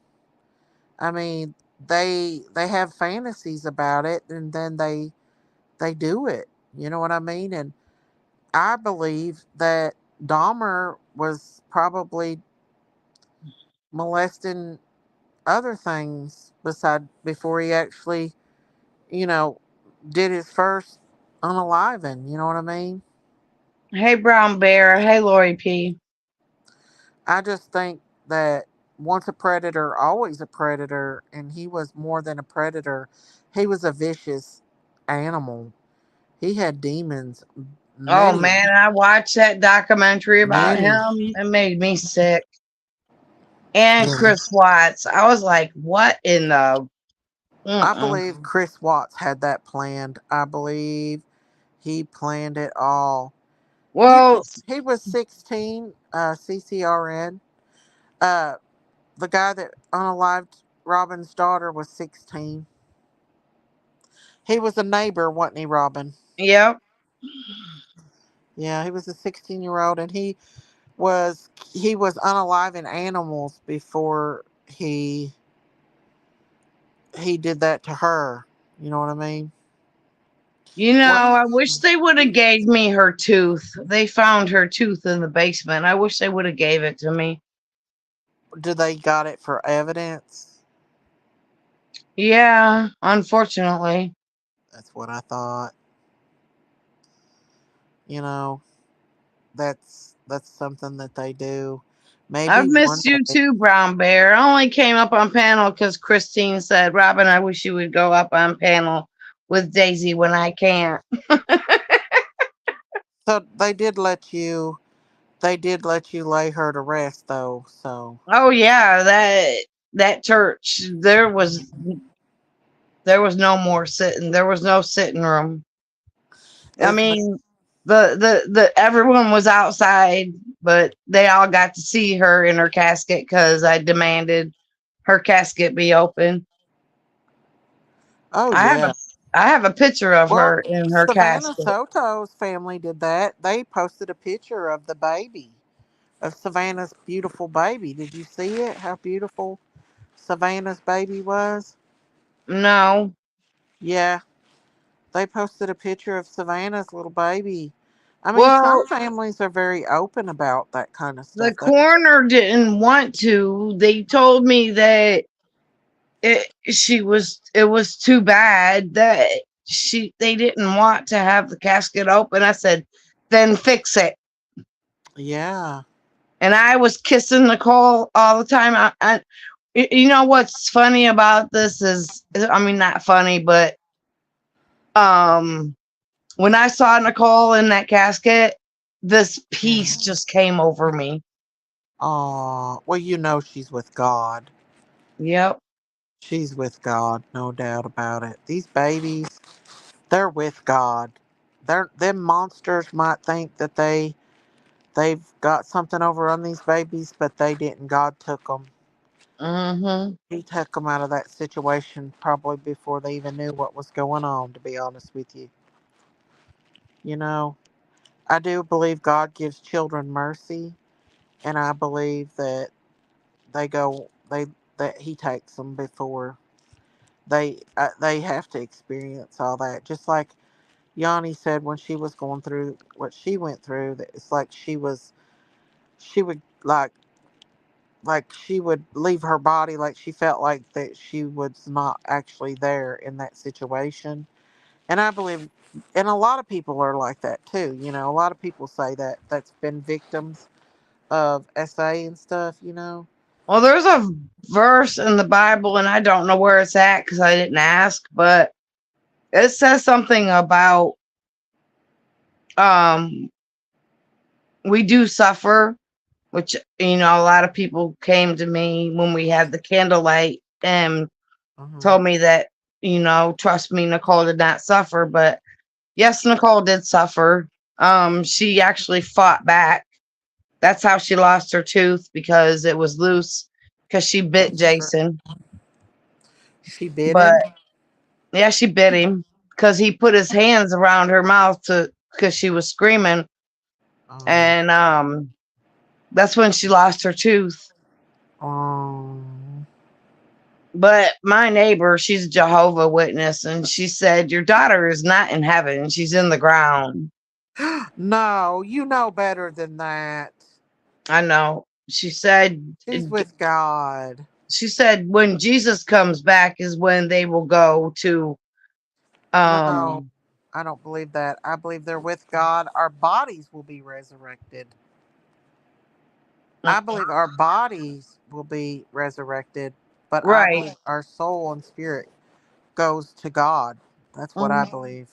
I mean, they have fantasies about it, and then they do it. You know what I mean? And I believe that Dahmer was probably molesting other things beside before he actually, you know, did his first unaliving. You know what I mean? Hey, Brown Bear. Hey, Lori P. I just think that once a predator, always a predator, and he was more than a predator. He was a vicious animal. He had demons, Oh, many, man. I watched that documentary about many. him. It made me sick. And Yeah. Chris Watts. I was like, what in the. I Mm-mm. believe Chris Watts had that planned. I believe he planned it all. Well, He was 16, CCRN. Uh, the guy that unalived Robin's daughter was 16. He was a neighbor, wasn't he, Robin? yep. Yeah, he was a 16-year-old, and he was unaliving animals before he did that to her. You know what I mean? You know, What I wish they would have gave me her tooth. They found her tooth in the basement. I wish they would have gave it to me. do they got it for evidence? Yeah, unfortunately. That's what I thought. You know, that's something that they do. Maybe I've one missed you day. too, Brown Bear. I only came up on panel because Christine said, Robin, I wish you would go up on panel with Daisy when I can't. So they did let you lay her to rest though. So Oh yeah, that church, there was no more sitting. There was no sitting room. I it's mean, the everyone was outside, but they all got to see her in her casket because I demanded her casket be open. oh I have a yeah. I have a picture of Well, her in her Savannah casket. Soto's family did that. They posted a picture of the baby, of Savannah's beautiful baby. Did you see it? How beautiful Savannah's baby was? No, Yeah, they posted a picture of Savannah's little baby. I mean, well, some families are very open about that kind of the stuff. coroner didn't want to. They told me that it was too bad that they didn't want to have the casket open. I said, then fix it. Yeah. And I was kissing Nicole all the time. You know what's funny about this is, I mean, not funny, but um, when I saw Nicole in that casket, this peace just came over me. Oh, well, you know she's with God. Yep. She's with God, no doubt about it. These babies, they're with God. Them monsters might think that they've got something over on these babies, but they didn't. God took them. Mm-hmm. He took them out of that situation probably before they even knew what was going on. To be honest with you, you know, I do believe God gives children mercy, and I believe that they go they that He takes them before they have to experience all that. Just like Yanni said when she was going through what she went through, that it's like she would like she would leave her body, like she felt like that she was not actually there in that situation. And I believe, and a lot of people are like that too. You know, a lot of people say that that's been victims of SA and stuff. You know. Well, there's a verse in the Bible, and I don't know where it's at because I didn't ask, but it says something about um we do suffer, which a lot of people came to me when we had the candlelight and Hmm. told me that trust me, Nicole did not suffer, but yes, Nicole did suffer. She actually fought back. That's how she lost her tooth, because it was loose because she bit Jason. She bit him. But yeah, she bit him because he put his hands around her mouth to because she was screaming, Oh. and that's when she lost her tooth. Oh. But my neighbor, she's a Jehovah Witness, and she said, your daughter is not in heaven. She's in the ground. No, you know better than that. I know. She's with God. She said when Jesus comes back is when they will go to No, um I don't believe that. I believe they're with God. Our bodies will be resurrected. I believe our bodies will be resurrected, but I right. believe our soul and spirit goes to God. That's what I Mhm. believe.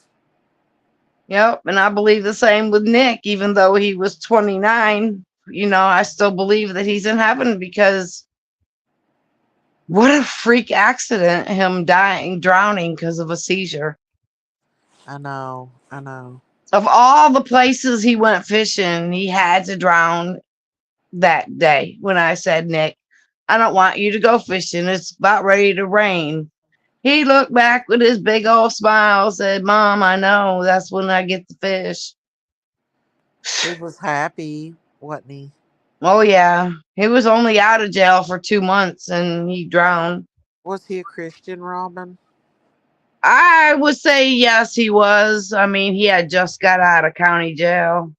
Yep, and I believe the same with Nick, even though he was 29. I still believe that he's in heaven because what a freak accident, him dying, drowning because of a seizure. I know. I know. Of all the places he went fishing, he had to drown that day when I said, Nick, I don't want you to go fishing. It's about ready to rain. He looked back with his big old smile, said, Mom, I know. That's when I get the fish. He was happy, wasn't he? Oh, yeah. He was only out of jail for 2 months and he drowned. Was he a Christian, Robin? I would say yes, he was. I mean, he had just got out of county jail.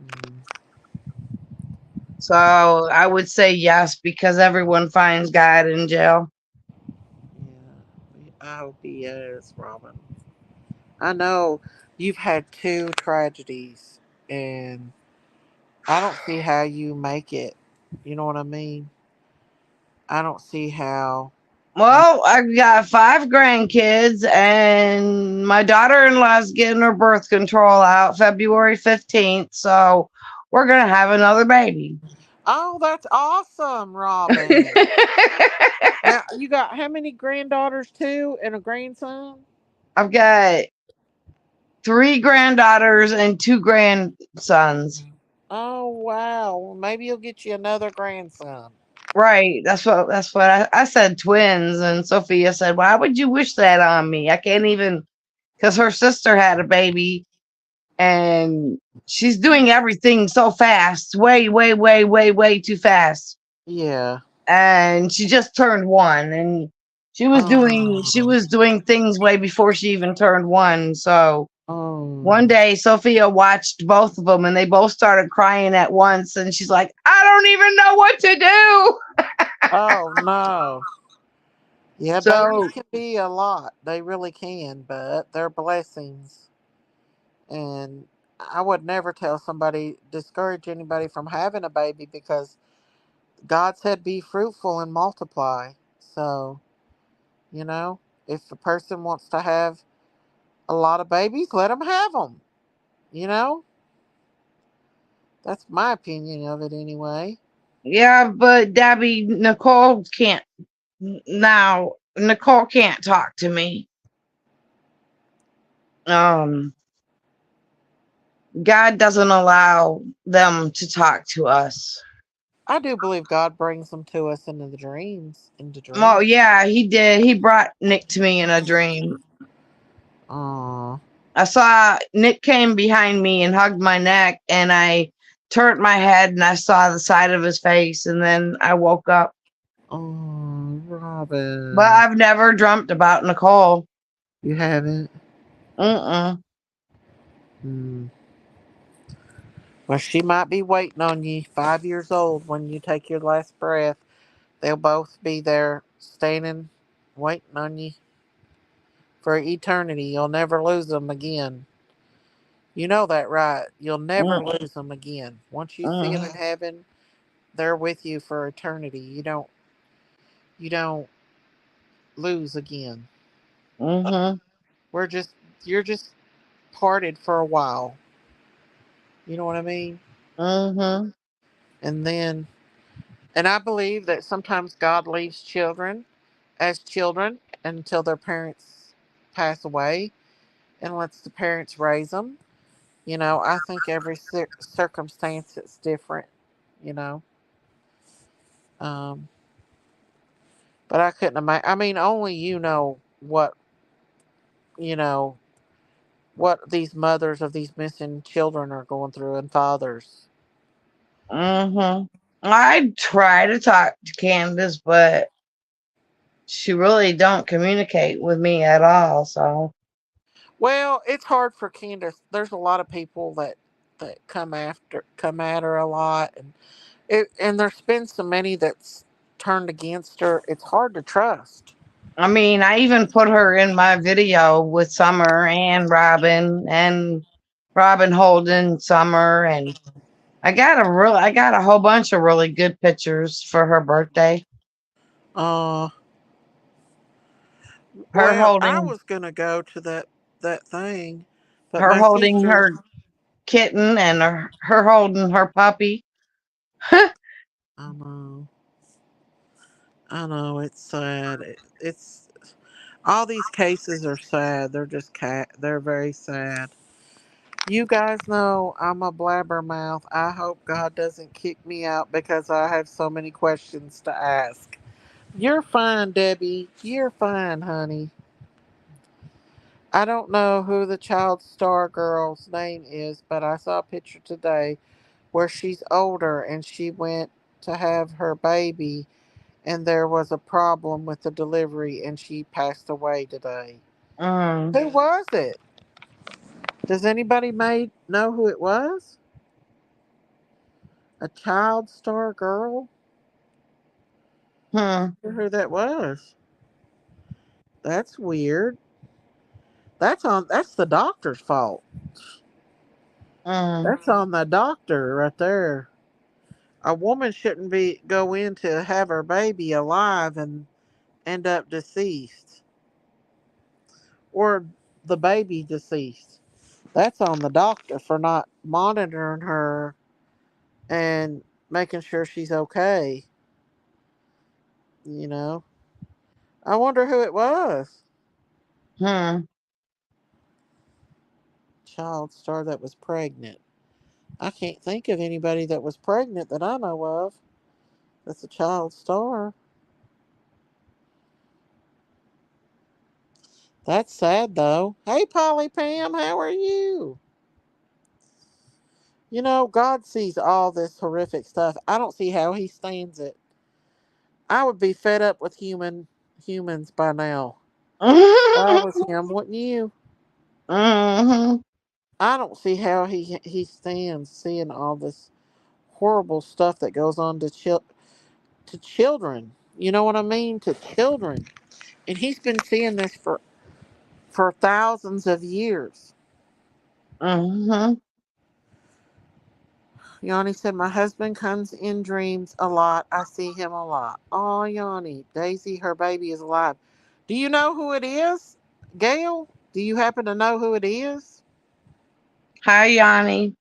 Mm, So I would say yes because everyone finds God in jail. yeah. I hope he is, Robin. I know you've had two tragedies, and I don't see how you make it. You know what I mean? I don't see how you. Well, I've got 5 grandkids, and my daughter in law's getting her birth control out February 15th. So we're going to have another baby. Oh, that's awesome, Robin. Now you got how many granddaughters too, and a grandson? I've got 3 granddaughters and 2 grandsons. Oh wow. Well, maybe you'll get you another grandson. Right. That's what I said twins. And Sophia said, why would you wish that on me? I can't even, because her sister had a baby and she's doing everything so fast, way, way, way, way, way too fast. Yeah. And she just turned 1, and she Oh. was doing things way before she even turned 1. So one Oh. day Sophia watched both of them and they both started crying at once, and she's like, I don't even know what to do. Oh no. Yeah, babies So can be a lot. They really can, but they're blessings. And I would never tell somebody, discourage anybody from having a baby because God said be fruitful and multiply. So, you know, if a person wants to have a lot of babies, let them have them. You know, that's my opinion of it anyway. yeah, but Debbie, Nicole can't talk to me. Um God doesn't allow them to talk to us. I do believe God brings them to us into the dreams, into Oh dreams. yeah, he did. He brought Nick to me in a dream. Aw. I saw Nick came behind me and hugged my neck, and I turned my head and I saw the side of his face, and then I woke up. Oh, But Robin. I've never dreamt about Nicole. You haven't? Mm-mm. Hmm. Well, she might be waiting on you, 5 years old, when you take your last breath. They'll both be there, standing, waiting on you for eternity. You'll never lose them again. You know that, right? You'll never Mm-mm. lose them again. Once you see them in heaven, they're with you for eternity. You don't lose again. Mm-hmm. We're just you're just parted for a while. You know what I mean? Mm-hmm. And then, and I believe that sometimes God leaves children as children until their parents pass away and lets the parents raise them. You know, I think every circumstance is different. You know, um, but I couldn't imagine. I mean, only you know you know what these mothers of these missing children are going through and fathers. Mm-hmm. I try to talk to Candace, but she really don't communicate with me at all. So Well, it's hard for Candace. There's a lot of people that come at her a lot, and there's been so many that's turned against her. It's hard to trust. I mean, I even put her in my video with Summer and Robin Holden Summer, and I got a whole bunch of really good pictures for her birthday. Uh, Her well, I holding was gonna go to that thing, but her my holding sister. her kitten and her holding her puppy. I know, I know. It's sad. It's all these cases are sad. They're just They're very sad. You guys know I'm a blabbermouth. I hope God doesn't kick me out because I have so many questions to ask. You're fine, Debbie. You're fine, honey. I don't know who the child star girl's name is, but I saw a picture today where she's older and she went to have her baby and there was a problem with the delivery and she passed away today. Mm, Who was it? Does anybody know who it was? A child star girl? hmm, Who that was? That's weird. That's the doctor's fault. mm, That's on the doctor right there. A woman shouldn't be go in to have her baby alive and end up deceased or the baby deceased. That's on the doctor for not monitoring her and making sure she's okay. You know, I wonder who it was. hmm. Child star that was pregnant. I can't think of anybody that was pregnant that I know of. That's a child star. That's sad though. Hey, Polly Pam, how are you? You know, God sees all this horrific stuff. I don't see how He stands it. I would be fed up with humans by now. If I was Him, wouldn't you? Hmm. I don't see how he stands seeing all this horrible stuff that goes on to children. You know what I mean? To children, and He's been seeing this for thousands of years. Hmm. Yanni said, "My husband comes in dreams a lot. I see him a lot." Oh, Yanni, Daisy, her baby is alive. Do you know who it is, Gail? Do you happen to know who it is? Hi, Yanni.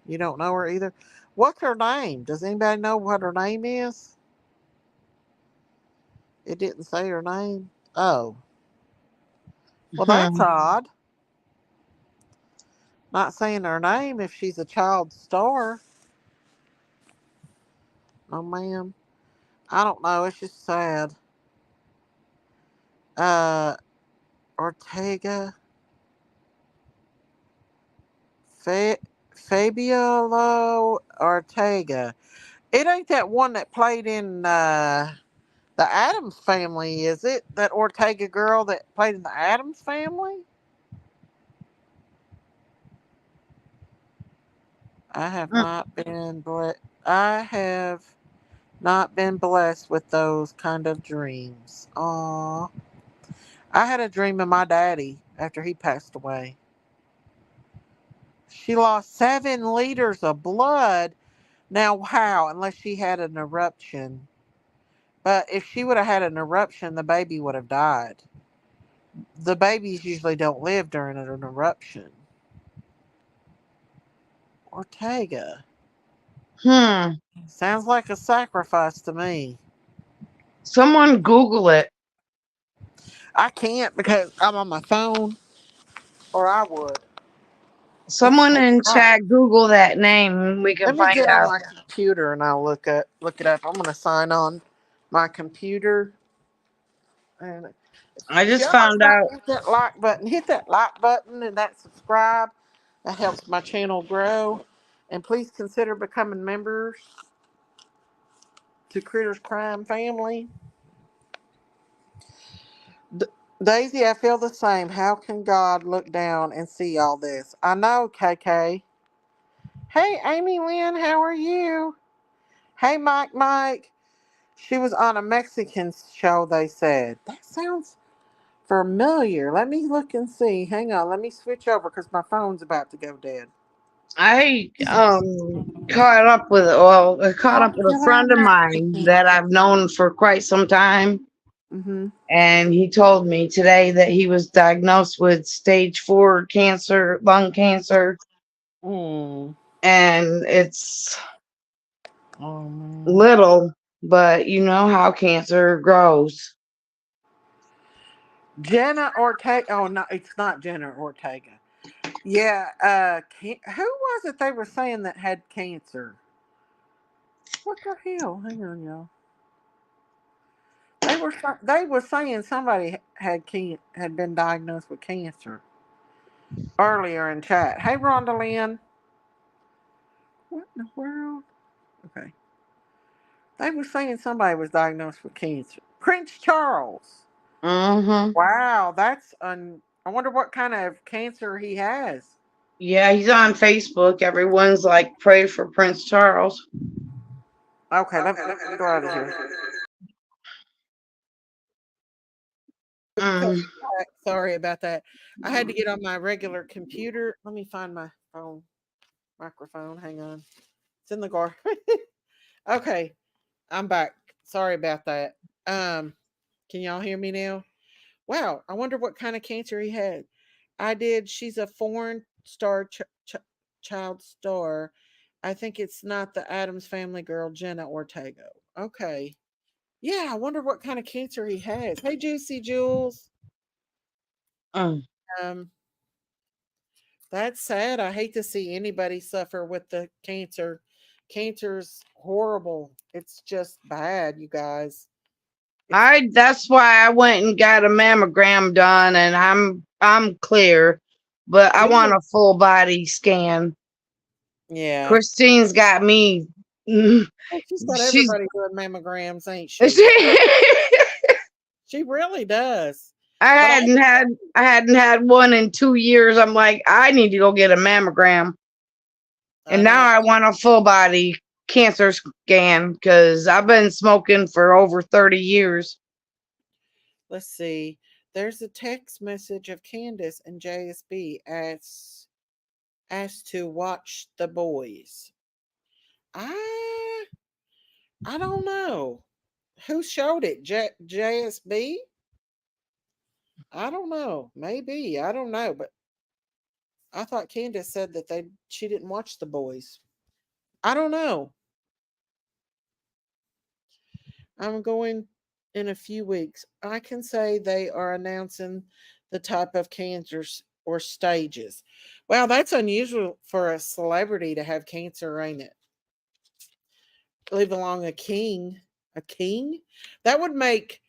You don't know her either. What's her name? Does anybody know what her name is? It didn't say her name. Oh, well, that's Hmm. odd. Not saying her name if she's a child star. Oh, ma'am. I don't know. It's just sad. Uh, Ortega. Fa- Fabiola Ortega. It ain't that one that played in the Adams Family, is it? That Ortega girl that played in the Adams Family? I have not been I have not been blessed with those kind of dreams. Aw. I had a dream of my daddy after he passed away. She lost 7 liters of blood. Now, how? Unless she had an eruption. But if she would have had an eruption, the baby would have died. The babies usually don't live during an eruption. Ortega. Hmm. Sounds like a sacrifice to me. Someone Google it. I can't because I'm on my phone, or I would. It's Someone so in hot. chat Google that name and we can Let me find get on out. my computer and I'll look it up. I'm gonna sign on my computer. And I if just y'all found don't out. hit that like button, hit that like button and that subscribe. That helps my channel grow. And please consider becoming members to Critters Crime Family. Daisy, I feel the same. How can God look down and see all this? I know, KK. Hey, Amy Lynn, how are you? Hey, Mike. She was on a Mexican show, they said. That sounds familiar. Let me look and see. Hang on, let me switch over because my phone's about to go dead. I caught up with a Popular friend of mine Mexican. that I've known for quite some time, Mm-hmm. and he told me today that he was diagnosed with stage 4 cancer, lung cancer, Mm. and it's Oh, man. little, but you know how cancer grows. Jenna Ortega. Oh, no, it's not Jenna Ortega. Yeah, who was it they were saying that had cancer? What the hell? Hang on, y'all. They were saying somebody had been diagnosed with cancer earlier in chat. Hey, Rhonda Lynn. What in the world? Okay. They were saying somebody was diagnosed with cancer. Prince Charles. Mm-hmm. Wow, I wonder what kind of cancer he has. Yeah, he's on Facebook. Everyone's like, pray for Prince Charles. Okay, let me go out of here. Mm. Sorry about that. I had to get on my regular computer. Let me find my microphone. Hang on. It's in the car. Okay, I'm back. Sorry about that. Can y'all hear me now? Wow, I wonder what kind of cancer he had. I did. She's a foreign star child star. I think it's not the Adams Family girl, Jenna Ortega. Okay. Yeah, I wonder what kind of cancer he has. Hey, Juicy Jules. Mm. Um, that's sad. I hate to see anybody suffer with the cancer. Cancer's horrible. It's just bad, you guys. That's why I went and got a mammogram done, and I'm clear, but I want Good. a full body scan. Yeah. Christine's got me. She's got She's everybody doing mammograms, ain't she? I She really does. But hadn't had one in 2 years. I'm like, I need to go get a mammogram, I and now know. I want a full body cancer scan because I've been smoking for over 30 years. Let's see. There's a text message of Candace and JSB asked to watch the boys. I I don't know. Who showed it? JSB? I don't know. Maybe. I don't know. But I thought Candace said that she didn't watch the boys. I don't know. I'm going in a few weeks. I can say they are announcing the type of cancers or stages. Wow, that's unusual for a celebrity to have cancer, ain't it? Leave along a king. A king? That would make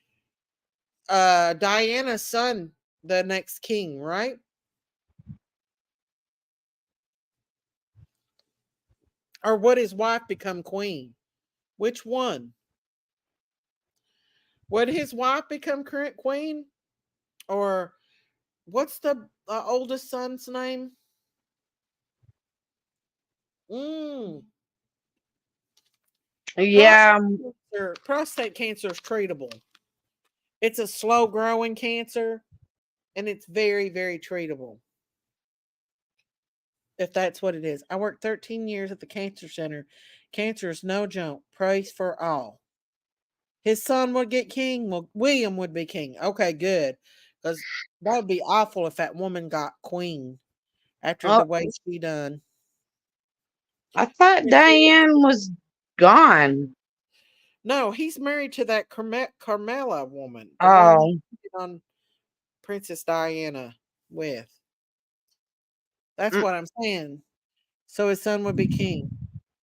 Diana's son the next king, right? Or would his wife become queen? Which one? Would his wife become current queen? Or what's the oldest son's name? Mm. Yeah, Prostate cancer is treatable. It's a slow growing cancer and it's very, very treatable. If that's what it is. I worked 13 years at the cancer center. Cancer is no joke. Praise for all. His son would get king. Well, William would be king. Okay, good. Because that would be awful if that woman got queen after oh, the way she done. I thought Diane was gone. No, he's married to that Carmela woman, the one Oh, on Princess Diana with. That's mm, what I'm saying. So his son would be king.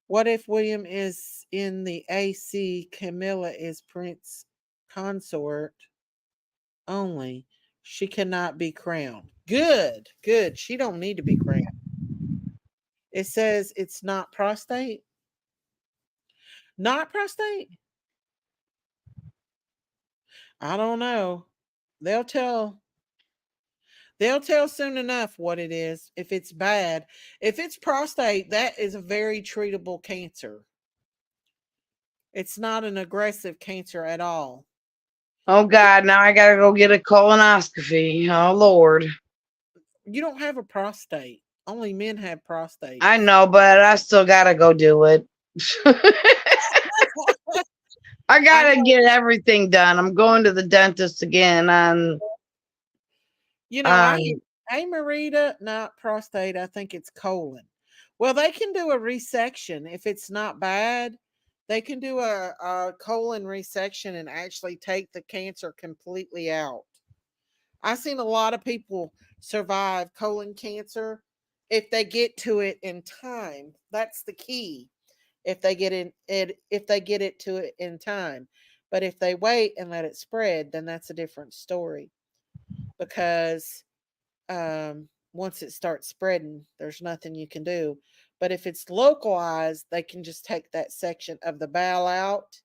What if William is in the AC? Camilla is Prince consort only. She cannot be crowned. Good, good. She don't need to be crowned. It says it's not prostate. Not prostate. I don't know. They'll tell they'll tell soon enough what it is if it's bad. If it's prostate, that is a very treatable cancer. It's not an aggressive cancer at all. Oh God, now I gotta go get a colonoscopy. Oh Lord. You don't have a prostate. Only men have prostates. I know, but I still gotta go do it. I I gotta know, get everything done. I'm going to the dentist again on I on hey Marita, not prostate, I think it's colon. Well, they can do a resection if it's not bad. They can do a colon resection and actually take the cancer completely out. I've seen a lot of people survive colon cancer if they get to it in time. That's the key. If they get it to it in time. But if they wait and let it spread, then that's a different story. Because once it starts spreading, there's nothing you can do. But if it's localized, they can just take that section of the bowel out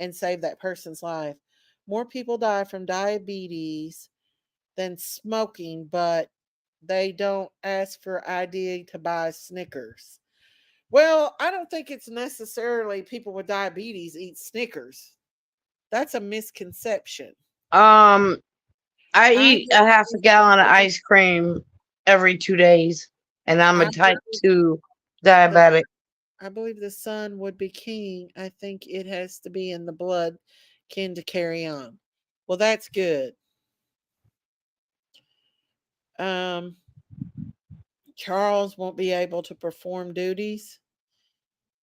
and save that person's life. More people die from diabetes than smoking, but they don't ask for ID to buy Snickers. Well, I don't think it's necessarily people with diabetes eat Snickers. That's a misconception. um I I eat a half a gallon of ice cream every 2 days, and I'm I a type believe 2 the diabetic. I believe the son would be king. I think it has to be in the blood kin to carry on. Well, that's good. Um, Charles won't be able to perform duties.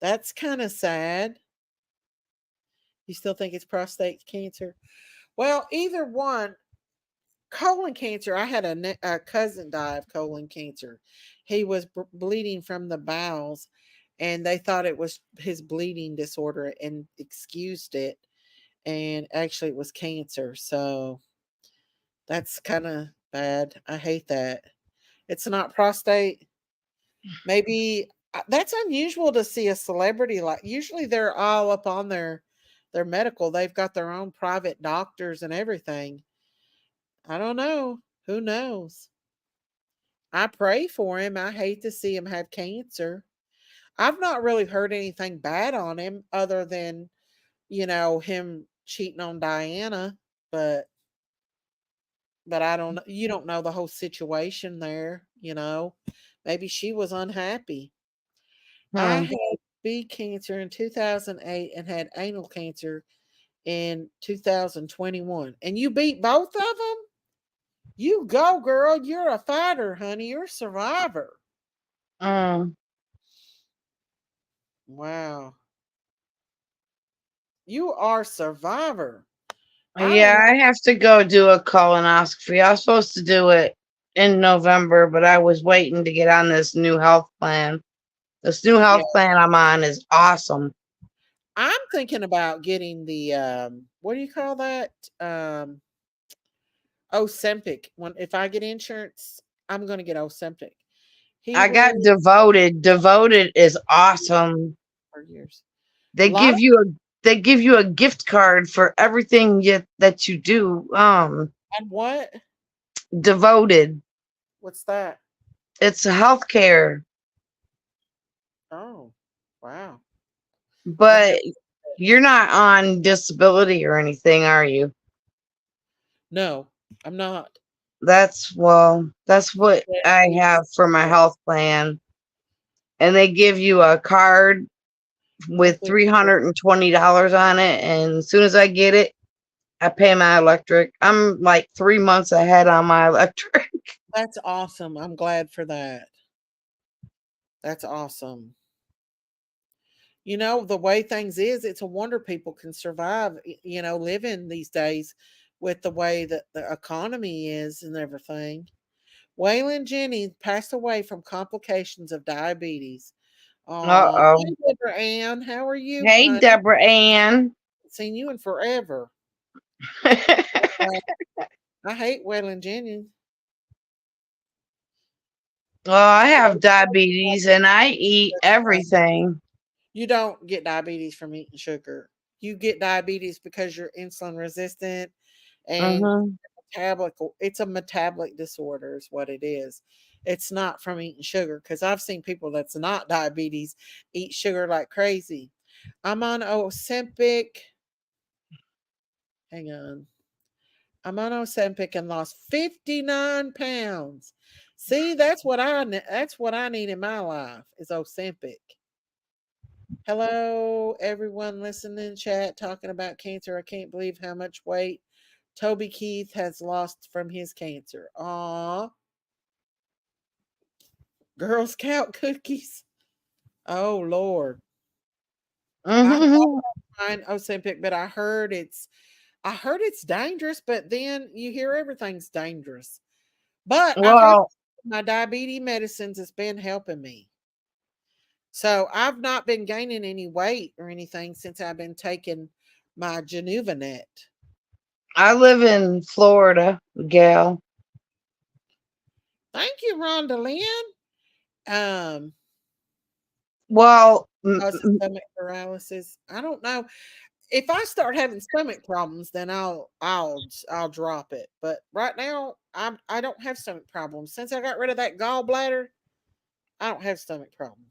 That's kind of sad. You still think it's prostate cancer? Well, either one. Colon cancer. I had a cousin die of colon cancer. He was bleeding from the bowels, and they thought it was his bleeding disorder and excused it. And actually, it was cancer. So that's kind of bad. I hate that. It's not prostate. Maybe that's unusual to see a celebrity like. Usually, they're all up on their medical. They've got their own private doctors and everything. I don't know. Who knows? I pray for him. I hate to see him have cancer. I've not really heard anything bad on him other than, him cheating on Diana, but I don't know. You don't know the whole situation there. Maybe she was unhappy. I Hmm. had B cancer in 2008 and had anal cancer in 2021. And you beat both of them? You go, girl. You're a fighter, honey. You're a survivor. Mm. Wow. You are a survivor. I don't Yeah, know. I have to go do a colonoscopy. I was supposed to do it in November, but I was waiting to get on this new health plan. This new Yeah. health plan I'm on is awesome. I'm thinking about getting the what do you call that? Ozempic. When if I get insurance, I'm gonna get Ozempic. He I got will devoted. Devoted is awesome. for years. A They lot of give you a they give you a gift card for everything that you do. and what? Devoted. What's that? It's healthcare, Oh, wow. I've never but you're not on disability or anything, are you? no, I'm not. That's what Yeah, I we have for my health plan. And they give you a card with monthly. $320 on it. And as soon as I get it, I pay my electric. I'm like 3 months ahead on my electric. That's awesome. I'm glad for that. That's awesome. The way things is, it's a wonder people can survive, living these days with the way that the economy is and everything. Waylon Jennings passed away from complications of diabetes. Uh Oh, oh. hey, Deborah Ann, how are you, Hey, honey? Deborah Ann. Seen you in forever. Uh, I hate Waylon Jennings. Well, I have diabetes and I eat everything. You don't get diabetes from eating sugar. You get diabetes because you're insulin resistant and Hmm. it's a metabolic disorder is what it is. It's not from eating sugar because I've seen people that's not diabetes eat sugar like crazy. I'm on Ozempic. Hang on. I'm on Ozempic and lost 59 pounds. See, that's what I need in my life is Ozempic. Hello, everyone listening in chat talking about cancer. I can't believe how much weight Toby Keith has lost from his cancer. Aw. Girl Scout cookies. Oh Lord. I Mhm. find Ozempic, but I heard it's dangerous, but then you hear everything's dangerous. But I heard Well, my diabetes medicines has been helping me. So I've not been gaining any weight or anything since I've been taking my Genuvinet. I live in Florida, gal. Thank you, Rhonda Lynn. Um, Well, cause of stomach paralysis. I don't know. If I start having stomach problems, then I'll drop it. But right now, I don't have stomach problems. Since I got rid of that gallbladder, I don't have stomach problems.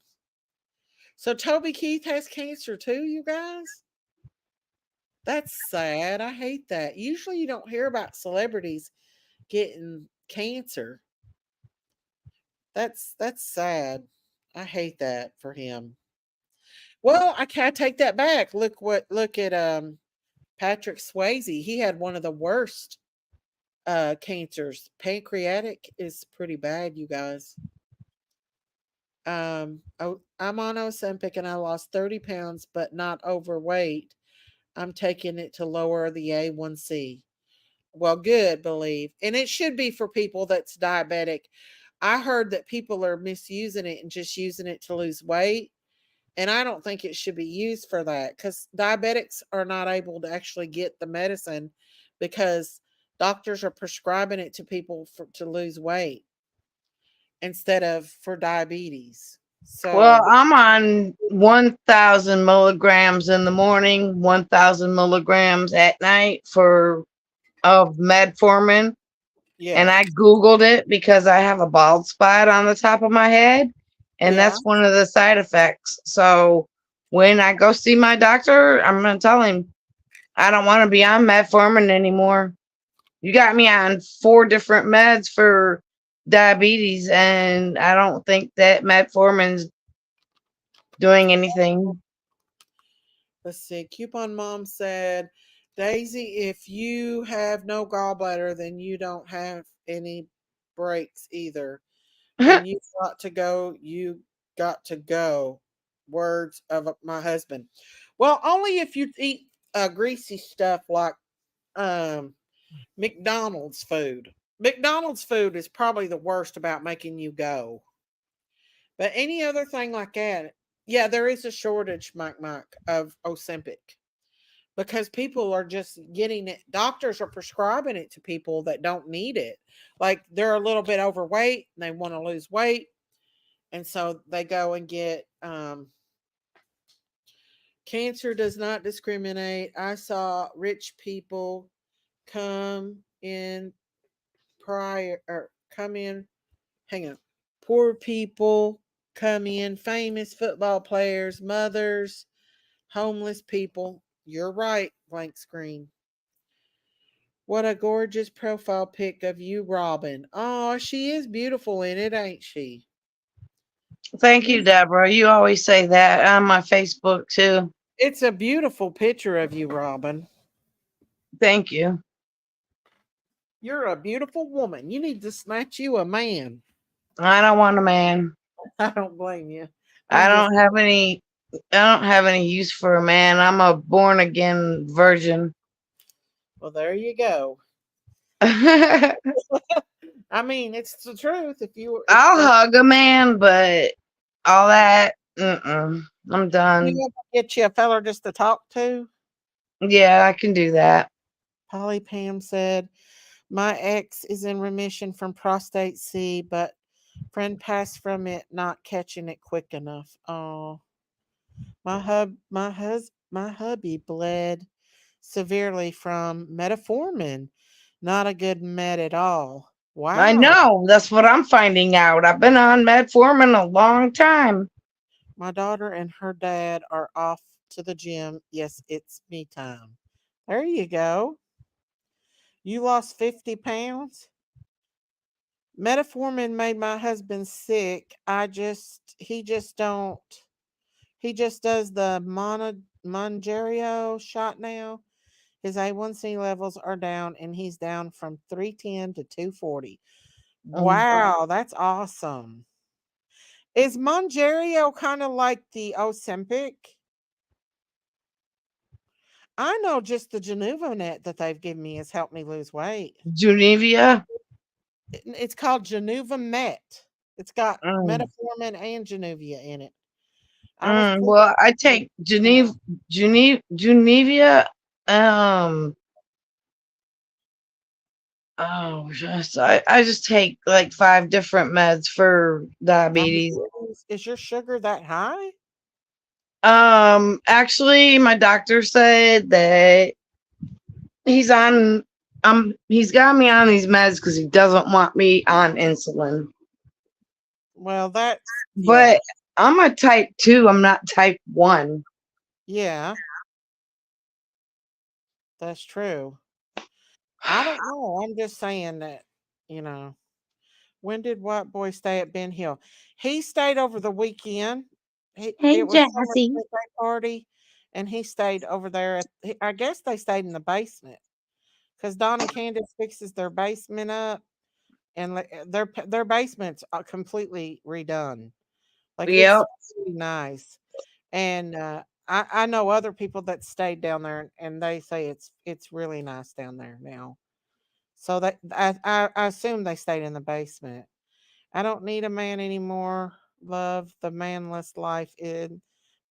So Toby Keith has cancer too, you guys? That's sad. I hate that. Usually you don't hear about celebrities getting cancer. That's sad. I hate that for him. Well, I can't take that back. Look at Patrick Swayze. He had one of the worst cancers. Pancreatic is pretty bad, you guys. I'm on Ozempic and I lost 30 pounds, but not overweight. I'm taking it to lower the A1C. Well, good, believe. And it should be for people that's diabetic. I heard that people are misusing it and just using it to lose weight. And I don't think it should be used for that because diabetics are not able to actually get the medicine because doctors are prescribing it to people to lose weight instead of for diabetes. well, So, I'm on 1,000 milligrams in the morning, 1,000 milligrams at night for of metformin. And yeah. I Googled it because I have a bald spot on the top of my head. And Yeah. that's one of the side effects. So when I go see my doctor, I'm going to tell him I don't want to be on metformin anymore. You got me on 4 different meds for diabetes, and I don't think that metformin's doing anything. Let's see. Coupon Mom said, Daisy, if you have no gallbladder, then you don't have any breaks either. Then you got to go. You got to go. Words of my husband. Well, only if you eat greasy stuff like um, McDonald's food. McDonald's food is probably the worst about making you go. But any other thing like that, yeah, there is a shortage, Mike, of Ozempic because people are just getting it. Doctors are prescribing it to people that don't need it. Like they're a little bit overweight and they want to lose weight. And so they go and get cancer does not discriminate. I saw rich people come in prior or come in, hang on. Poor people come in, famous football players, mothers, homeless people. You're right, blank screen. What a gorgeous profile pic of you, Robin. Oh, she is beautiful in it, ain't she? Thank you, Deborah. You always say that on my Facebook too. It's a beautiful picture of you, Robin. Thank you. You're a beautiful woman. You need to snatch you a man. I don't want a man. I don't blame you. I I'm just, don't have any I don't have any use for a man. I'm a born again virgin. well, there you go. I'll I mean, it's the truth. If you, if hug a man, but all that, I'm done. you ever get you a feller just to talk to, Yeah, I can do that. Polly Pam said, my ex is in remission from prostate C, but friend passed from it not catching it quick enough. Oh, my hubby bled severely from metformin. Not a good med at all. I Wow. know. That's what I'm finding out. I've been on metformin a long time. My daughter and her dad are off to the gym. Yes, it's me time. There you go. You lost 50 pounds? Metformin made my husband sick. He just does the Mongerio shot now. His A1C levels are down and he's down from 310 to 240. Um, Wow, that's awesome. Is Mongerio kind of like the Ozempic? I know just the Genuvanet that they've given me has helped me lose weight. Junevia. It's called Genuva Met. It's got Mm. metformin and Genuvia in it. I was put Well, I take Genevia. Um, oh, I just take like 5 different meds for diabetes. diabetes. Is your sugar that high? Actually, my doctor said that he's on. He's got me on these meds because he doesn't want me on insulin. Well, that's yeah, But I'm a type 2. I'm not type 1. yeah, that's true. I don't know. I'm just saying that, you know. When did White Boy stay at Ben Hill? He stayed over the weekend. Hey, It was Summer's Jazzy. birthday party, and he stayed over there. I guess they stayed in the basement because Don and Candace fixes their basement up, and their basement's completely redone. Like it's Yep. really nice. And I know other people that stayed down there, and they say it's really nice down there now. So that I assume they stayed in the basement. I don't need a man anymore. Love the manless life in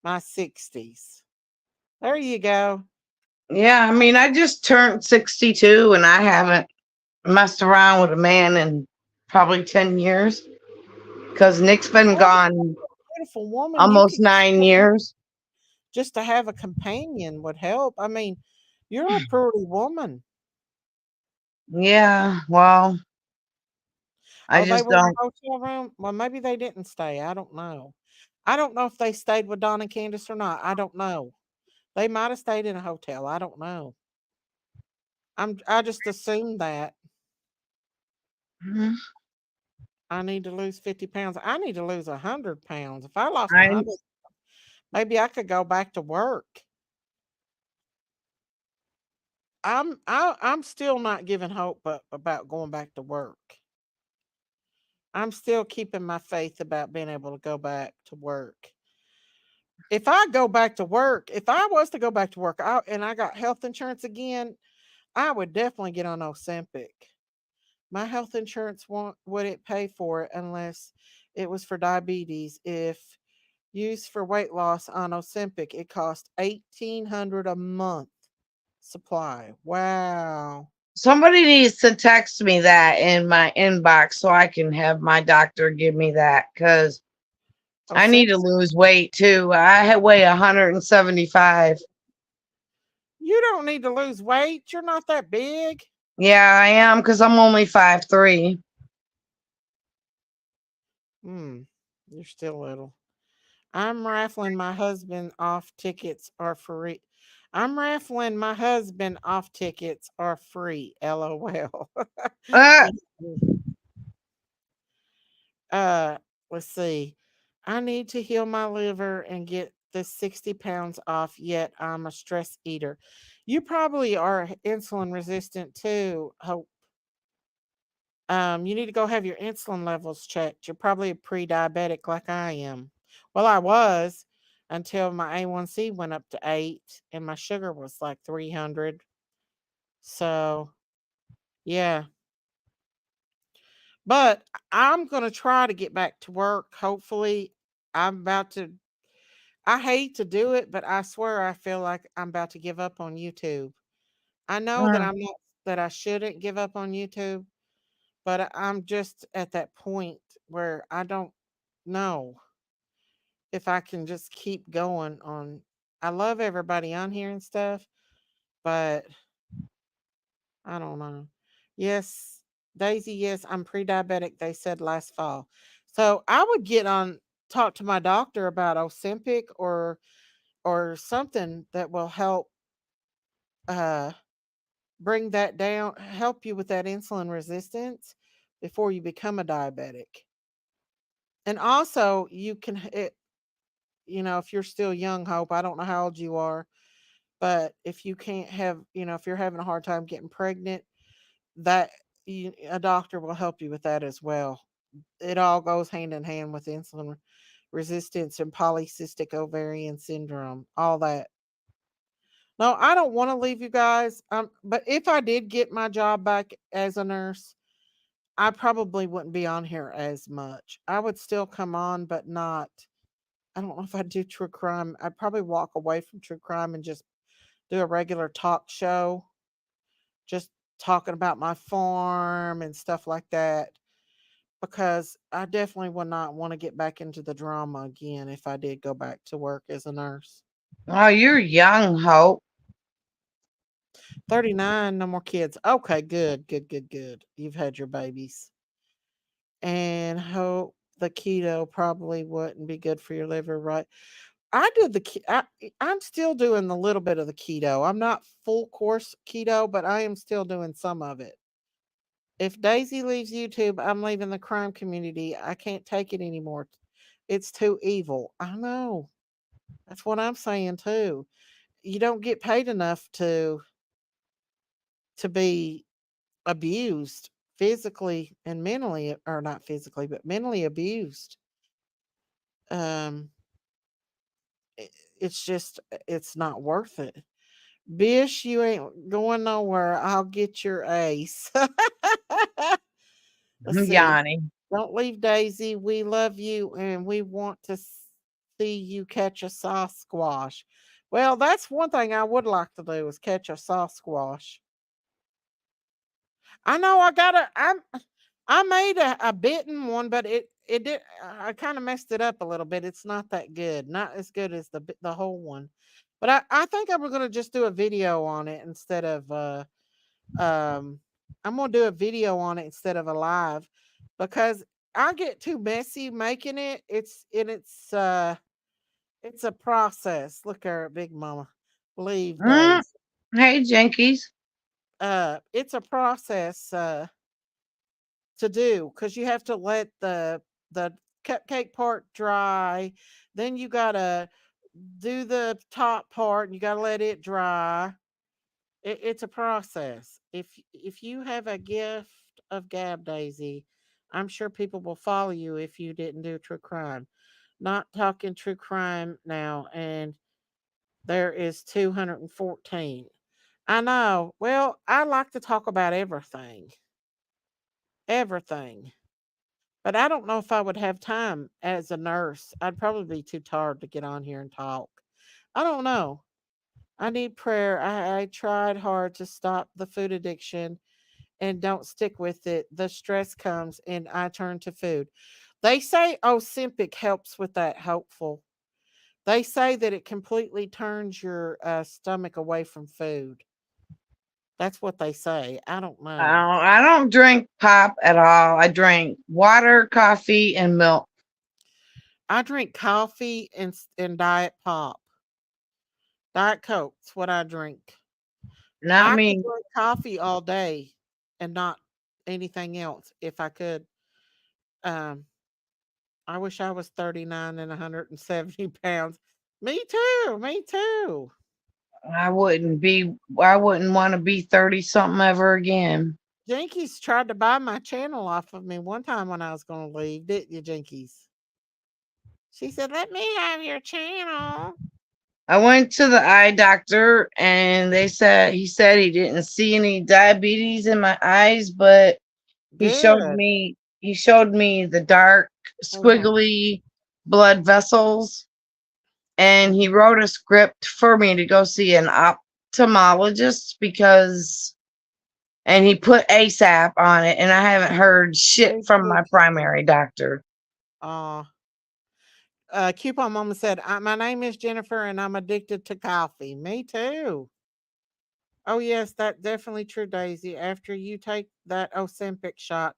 my 60s. There you go. Yeah, I mean, I just turned 62 and I haven't messed around with a man in probably 10 years because Nick's been Well, gone beautiful woman, you almost could 9 years. just to have a companion would help. I mean, you're a pretty woman. Yeah, well, I Oh, they just were in the don't. hotel room? Well, maybe they didn't stay. I don't know. I don't know if they stayed with Don and Candace or not. I don't know. They might have stayed in a hotel. I don't know. I just assumed that. Mhm. I need to lose 50 pounds. I need to lose 100 pounds. If I lost I 100, maybe I could go back to work. I'm still not giving hope about going back to work. I'm still keeping my faith about being able to go back to work. If I go back to work, if I was to go back to work and I got health insurance again, I would definitely get on Ozempic. My health insurance wouldn't pay for it unless it was for diabetes. If used for weight loss on Ozempic, it cost 1,800 a month supply. Wow. Somebody needs to text me that in my inbox so I can have my doctor give me that because I need to Ozempic, lose weight too. Weigh 175. you don't need to lose weight. You're not that big. Yeah, I am because I'm only 5'3". Hmm. You're still little. I'm raffling my husband off tickets are free. I'm raffling my husband off tickets are free. LOL. Uh, uh, let's see. I need to heal my liver and get the 60 pounds off, yet I'm a stress eater. You probably are insulin resistant too. Hope. You need to go have your insulin levels checked. You're probably a pre-diabetic like I am. Well, I was until my A1C went up to 8 and my sugar was like 300. So, yeah. But I'm going to try to get back to work. Hopefully, I'm about to I hate to do it, but I swear I feel like I'm about to give up on YouTube. I know that mm. I'm not that I shouldn't give up on YouTube, but I'm just at that point where I don't know if I can just keep going on. I love everybody on here and stuff, but I don't know. Yes, Daisy, yes, I'm pre-diabetic, they said last fall. So I would talk to my doctor about Ozempic or something that will help uh bring that down, help you with that insulin resistance before you become a diabetic. And also you can if you're still young, Hope, I don't know how old you are, but if you can't have, if you're having a hard time getting pregnant, that a doctor will help you with that as well. It all goes hand in hand with insulin resistance and polycystic ovarian syndrome, all that. No, I don't want to leave you guys. But if I did get my job back as a nurse, I probably wouldn't be on here as much. I would still come on, but not. I don't know if I'd do true crime. I'd probably walk away from true crime and just do a regular talk show, just talking about my farm and stuff like that. Because I definitely would not want to get back into the drama again if I did go back to work as a nurse. Oh, you're young, Hope. 39, no more kids. Okay, good, good, good, good. You've had your babies. And Hope, the keto probably wouldn't be good for your liver, right? I did I'm still doing a little bit of the keto. I'm not full course keto, but I am still doing some of it. If Daisy leaves YouTube, I'm leaving the crime community. I can't take it anymore. It's too evil. I know. That's what I'm saying too. You don't get paid enough to be abused physically and mentally, or not physically, but mentally abused. Um i- it's just it's not worth it. Bish, you ain't going nowhere. I'll get your ace. Let's see. Yanni. Don't leave, Daisy. We love you and we want to see you catch a Sasquatch. Well, that's one thing I would like to do is catch a Sasquatch. I know I made a bitten one, but it did I kind of messed it up a little bit. It's not that good. Not as good as the whole one. But I think I'm gonna just do a video on it instead of um I'm gonna do a video on it instead of a live because I get too messy making it. It's a process. Look at her, Big Mama. Leave Mm. days. Hey, Jinkies. It's a process to do because you have to let the cupcake part dry. Then you gotta do the top part and you gotta let it dry. It's a process. If you have a gift of gab, Daisy, I'm sure people will follow you if you didn't do true crime. Not talking true crime now, and there is 214. I know. Well, I like to talk about everything. Everything. But I don't know if I would have time as a nurse. I'd probably be too tired to get on here and talk. I don't know. I need prayer. I tried hard to stop the food addiction and don't stick with it. The stress comes and I turn to food. They say Ozempic helps with that, hopeful. They say that it completely turns your stomach away from food. That's what they say. I don't know. I don't drink pop at all. I drink water, coffee, and milk. I drink coffee and diet pop. Diet Coke's what I drink. Not I could me. drink coffee all day and not anything else if I could. Um, I wish I was 39 and 170 pounds. Me too. Me too. I wouldn't want to be 30 something ever again. Jinkies tried to buy my channel off of me one time when I was going to leave, didn't you, Jinkies? She said, "Let me have your channel." I went to the eye doctor and he said he didn't see any diabetes in my eyes, but Good. he showed me the dark Hold on. squiggly blood vessels, and he Mhm. wrote a script for me to go see an ophthalmologist because and he put ASAP on it, and I haven't heard shit Very from good. my primary doctor. Uh, Coupon Mama said, My name is Jennifer and I'm addicted to coffee." Me too. Oh, yes, that's definitely true, Daisy. After you take that Ozempic shot,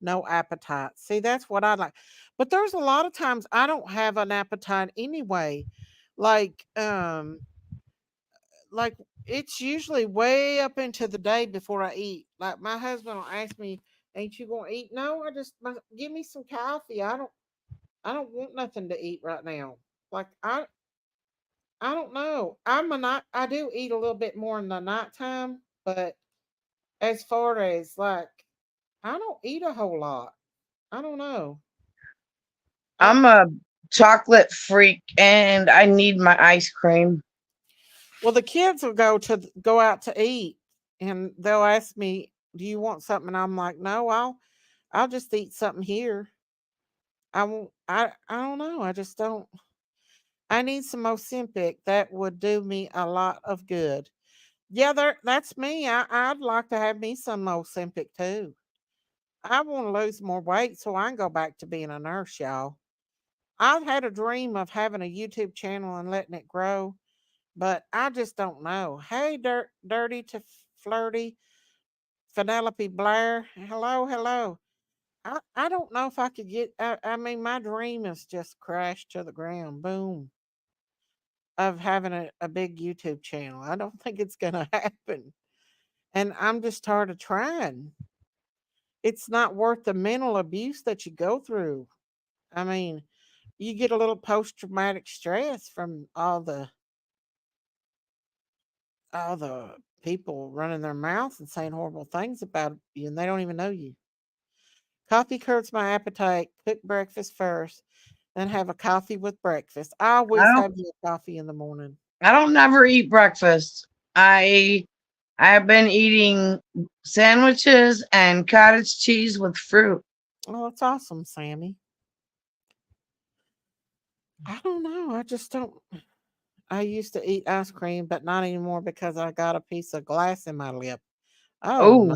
no appetite. See, that's what I like. But there's a lot of times I don't have an appetite anyway. Like, like it's usually way up into the day before I eat. Like my husband will ask me, "Ain't you gonna eat?" No, give me some coffee. I don't want nothing to eat right now. Like I don't know. I'm a night. I do eat a little bit more in the nighttime, but as far as like, I don't eat a whole lot. I don't know. I I'm a chocolate freak and I need my ice cream. Well, the kids will go out to eat, and they'll ask me, "Do you want something?" And I'm like, "No, I'll just eat something here. I won't. I don't know. I just don't. I need some Ozempic. That would do me a lot of good. Yeah, that's me. I'd like to have me some Ozempic too. I want to lose more weight so I can go back to being a nurse, y'all. I've had a dream of having a YouTube channel and letting it grow, but I just don't know. Hey, dirty to flirty, Penelope Blair. Hello, hello. I don't know if I could get. I mean, my dream has just crashed to the ground. Boom. Of having a big YouTube channel. I don't think it's going to happen. And I'm just tired of trying. It's not worth the mental abuse that you go through. I mean, you get a little post traumatic stress from all the people running their mouths and saying horrible things about you, and they don't even know you. Coffee curbs my appetite. Cook breakfast first, then have a coffee with breakfast. I I always don't have me a coffee in the morning. I don't never eat breakfast. I've been eating sandwiches and cottage cheese with fruit. Oh, that's awesome, Sammy. I don't know. I just don't. I used to eat ice cream, but not anymore because I got a piece of glass in my lip. Oh no.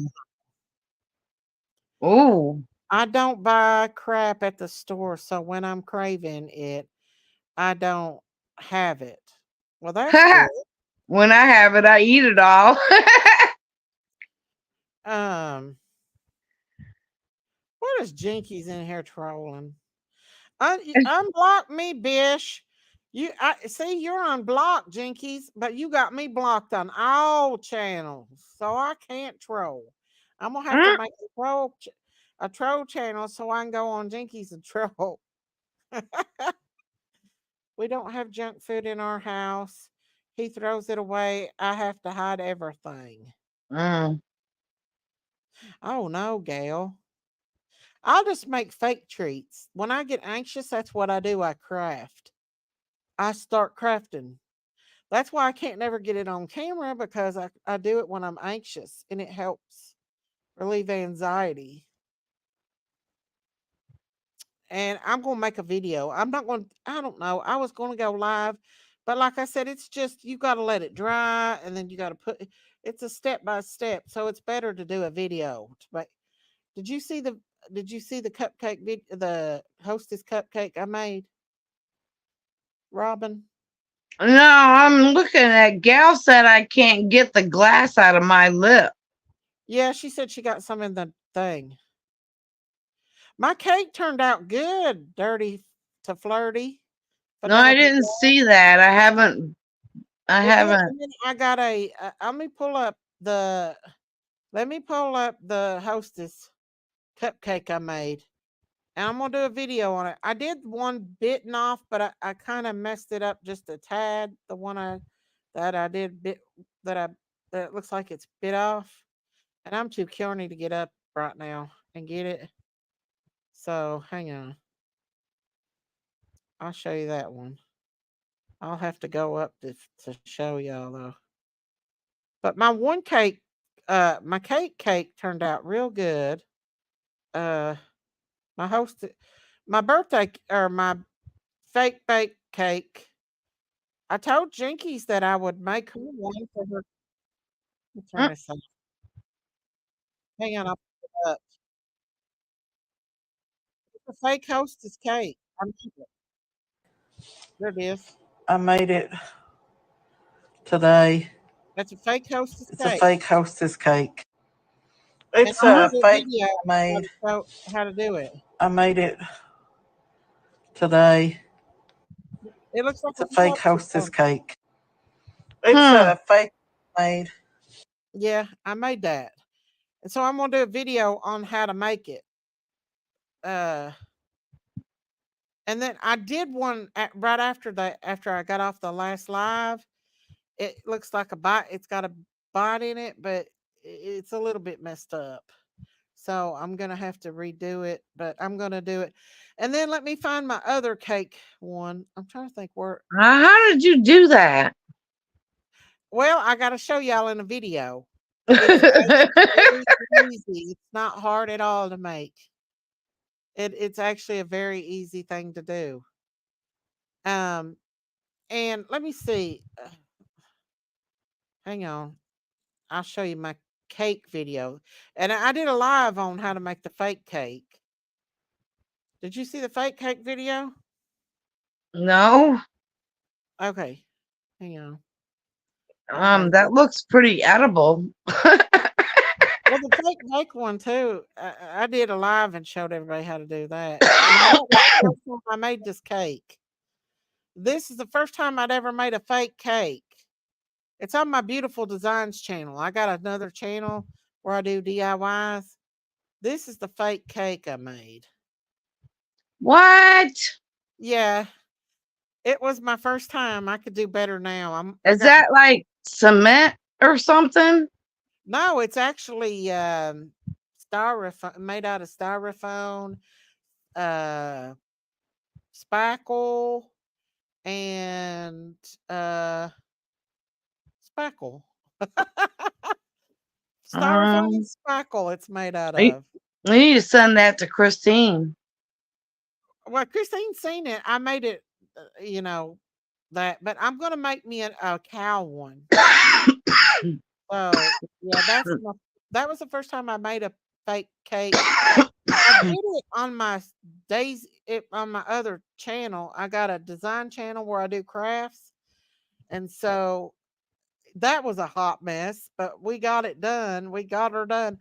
Oh, oh. I don't buy crap at the store, so when I'm craving it, I don't have it. Well, that's good. When I have it, I eat it all. Um, what is Jinkies in here trolling? Unblock me, bish. I see you're unblocked, Jinkies, but you got me blocked on all channels, so I can't troll. I'm gonna have to make a troll channel so I can go on Jinkies and troll. We don't have junk food in our house. He throws it away. I have to hide everything. Mm. Oh no, Gail. I'll just make fake treats. When I get anxious, that's what I do. I craft. I start crafting. That's why I can't never get it on camera because I do it when I'm anxious and it helps relieve anxiety. And I'm going to make a video. I'm not going to, I don't know. I was going to go live, but like I said, it's just, you got to let it dry and then you got to it's a step by step. So it's better to do a video. Did you see the cupcake, the hostess cupcake I made, Robin? No, I'm looking at Gal said I can't get the glass out of my lip. Yeah, she said she got some in the thing. My cake turned out good, dirty to flirty. No, I Penelope. didn't see that. I It did. haven't. And then I got let me pull up the hostess cupcake I made. And I'm gonna do a video on it. I did one bitten off, but I kind of messed it up just a tad. The one that I did bit that I that it looks like it's bit off. And I'm too corny to get up right now and get it. So hang on. I'll show you that one. I'll have to go up to show y'all though. But my cake turned out real good. Uh, my host, my birthday or my fake bake cake. I told Jinkies that I would make her one for her. Let me turn Mm. this on. Hang on, I'll put it up. It's a fake hostess cake. I made it. There it is. I made it today. That's a fake hostess It's a cake. fake hostess cake. And It's I'm a gonna do a fake video I made. how to do it. I made it today. It looks like It's a a fake popsicle. hostess cake. It's a fake I made. Yeah, I made that. And so I'm gonna do a video on how to make it. And then I did one right after that. After I got off the last live, it looks like a bite. It's got a bite in it, but it's a little bit messed up. So I'm gonna have to redo it, but I'm gonna do it. And then let me find my other cake one. I'm trying to think where. How did you do that? Well, I got to show y'all in a video. It's very easy. It's not hard at all to make. It's actually a very easy thing to do. And let me see. Hang on. I'll show you my cake video. And I did a live on how to make the fake cake. Did you see the fake cake video? No. Okay. Hang on. Okay. That looks pretty edible. Well, the fake bake one too. I did a live and showed everybody how to do that. That was the first time I made this cake. This is the first time I'd ever made a fake cake. It's on my Beautiful Designs channel. I got another channel where I do DIYs. This is the fake cake I made. What? Yeah. It was my first time. I could do better now. Is that like cement or something? No, it's actually styrofoam, made out of styrofoam, spackle, and spackle. Styrofoam and spackle it's made out of. We need to send that to Christine. Well, Christine's seen it. I made it, that, but I'm going to make me a cow one. So, yeah, that was the first time I made a fake cake. I did it on my on my other channel. I got a design channel where I do crafts. And so that was a hot mess, but we got it done. We got her done.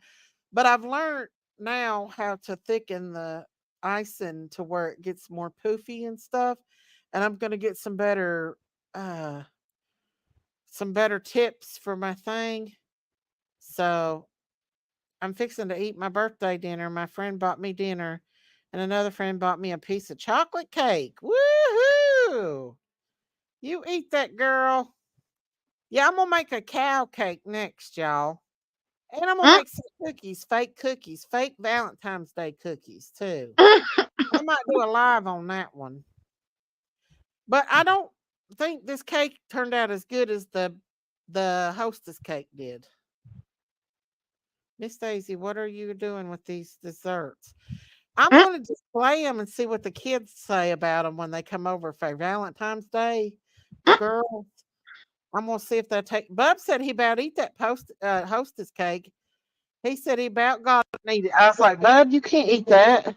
But I've learned now how to thicken the icing to where it gets more poofy and stuff. And I'm going to get some better tips for my thing. So I'm fixing to eat my birthday dinner. My friend bought me dinner, and another friend bought me a piece of chocolate cake. Woohoo! You eat that, girl. Yeah, I'm gonna make a cow cake next, y'all. And I'm gonna make some cookies, fake Valentine's Day cookies too. I might do a live on that one. But I don't think this cake turned out as good as the hostess cake did. Miss Daisy, what are you doing with these desserts? I'm going to display them and see what the kids say about them when they come over for Valentine's Day. The girls, I'm going to see if they take. Bub said he about eat that hostess cake. He said he about got to eat it. I was like, Bub, you can't eat that.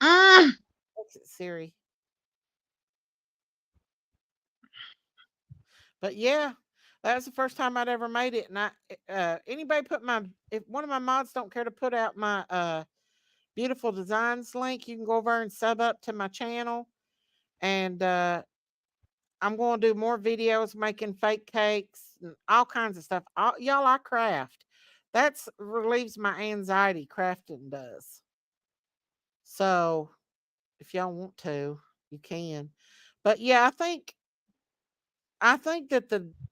Exit Siri. But yeah, that was the first time I'd ever made it. And anybody if one of my mods don't care to put out my Beautiful Designs link, you can go over and sub up to my channel. And I'm going to do more videos making fake cakes and all kinds of stuff. Y'all, I craft. That relieves my anxiety, crafting does. So if y'all want to, you can. But yeah, I think that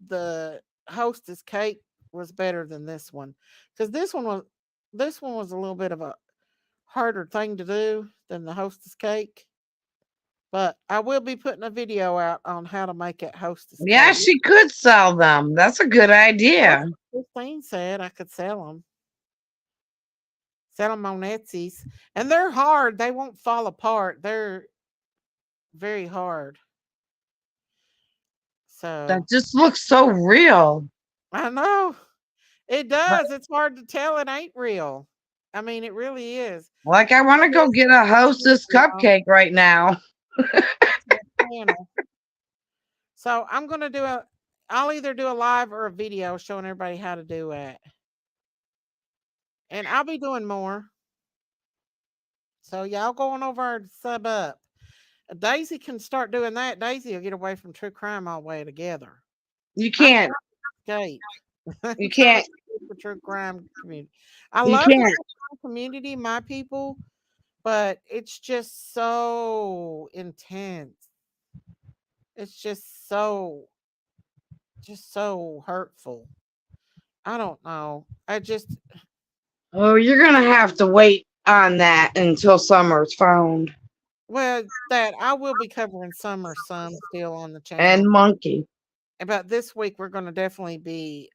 the hostess cake was better than this one, because this one was a little bit of a harder thing to do than the hostess cake. But I will be putting a video out on how to make it hostess cake. Yeah, she could sell them. That's a good idea. Christine said I could sell them. Sell them on Etsy's. And they're hard. They won't fall apart. They're very hard. So that just looks so real. I know. It does. It's hard to tell it ain't real. I mean, it really is. Like, I want to go get a hostess cupcake right now. So I'm going to do I'll either do a live or a video showing everybody how to do it. And I'll be doing more. So y'all going over and sub up. Daisy can start doing that. Daisy will get away from true crime all the way together. You I'm can't. escape. I'm You trying to can't. escape the true crime community. I You love the can't. true crime community, my people, but it's just so intense. It's just so hurtful. I don't know. Oh, you're gonna have to wait on that until summer's found. Well, that I will be covering summer some still on the And channel. monkey. But this week we're going to definitely be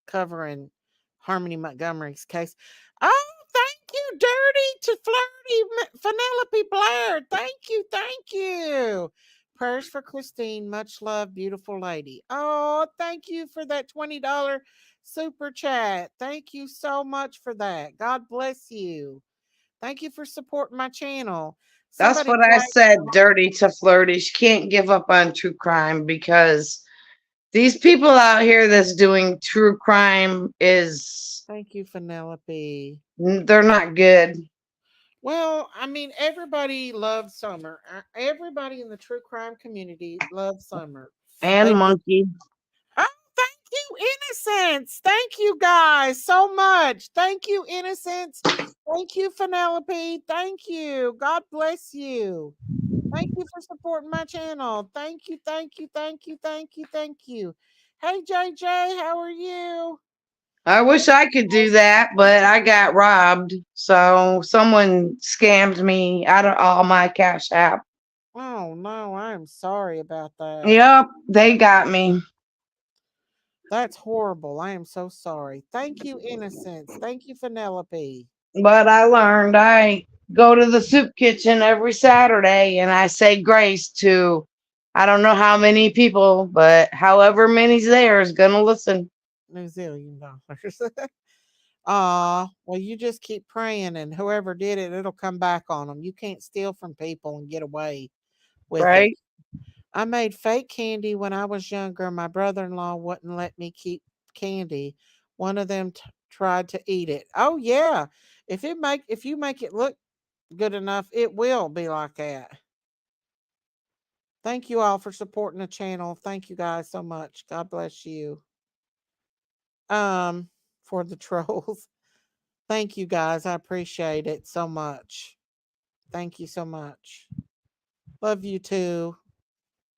covering Harmony Montgomery's case. Oh, thank you, Dirty to Flirty Penelope Blair. Thank you. Prayers for Christine. Much love, beautiful lady. Oh, thank you for that $20 super chat. Thank you so much for that. God bless you. Thank you for supporting my channel. That's Somebody what I flagged. said, dirty to flirty. She can't give up on true crime because these people out here that's doing true crime is Thank you, Penelope. they're not good. Well, I mean, everybody loves summer. Everybody in the true crime community loves summer. And They monkey. Oh, thank you, Innocence. Thank you guys so much. Thank you, Innocence. Thank you, Penelope. Thank you. God bless you. Thank you for supporting my channel. Thank you, thank you, thank you, thank you, thank you. Hey, JJ, how are you? I wish I could do that, but I got robbed. So someone scammed me out of all my cash app. Oh, no, I'm sorry about that. Yep, they got me. That's horrible. I am so sorry. Thank you, Innocence. Thank you, Penelope. But I learned I go to the soup kitchen every Saturday and I say grace to I don't know how many people, but however many's there is gonna listen. New Zealand dollars. Well, you just keep praying, and whoever did it, it'll come back on them. You can't steal from people and get away with it. Right? I made fake candy when I was younger. My brother-in-law wouldn't let me keep candy. One of them tried to eat it. Oh yeah, if you make it look good enough, it will be like that. Thank you all for supporting the channel. Thank you guys so much. God bless you. For the trolls. Thank you guys. I appreciate it so much. Thank you so much. Love you too.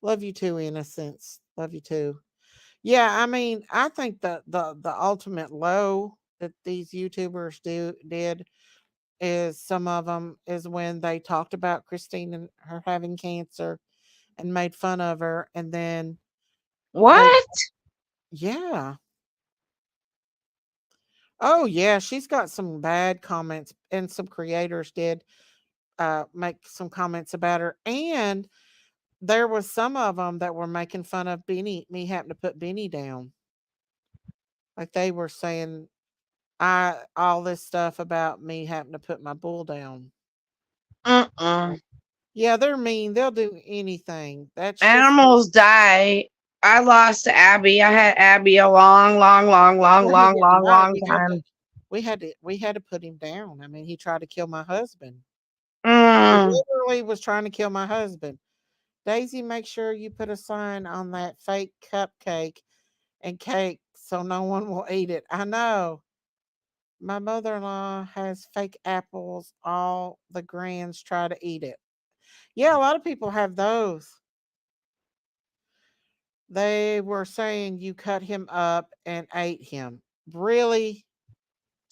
Love you too, Innocence. Love you too. Yeah, I mean, I think the ultimate low that these YouTubers did is some of them is when they talked about Christine and her having cancer and made fun of her, and then they What? yeah. Oh yeah, she's got some bad comments, and some creators did make some comments about her, and there was some of them that were making fun of Benny, me having to put Benny down. Like they were saying all this stuff about me having to put my bull down. Uh-uh. Yeah, they're mean. They'll do anything. That's just Animals die. I lost Abby. I had Abby a long, long, long, long, well, he long, didn't long, die. long time. We had to put him down. I mean, he tried to kill my husband. He Mm. literally was trying to kill my husband. Daisy, make sure you put a sign on that fake cupcake and cake so no one will eat it. I know. My mother in law has fake apples. All the grands try to eat it. Yeah, a lot of people have those. They were saying you cut him up and ate him. Really?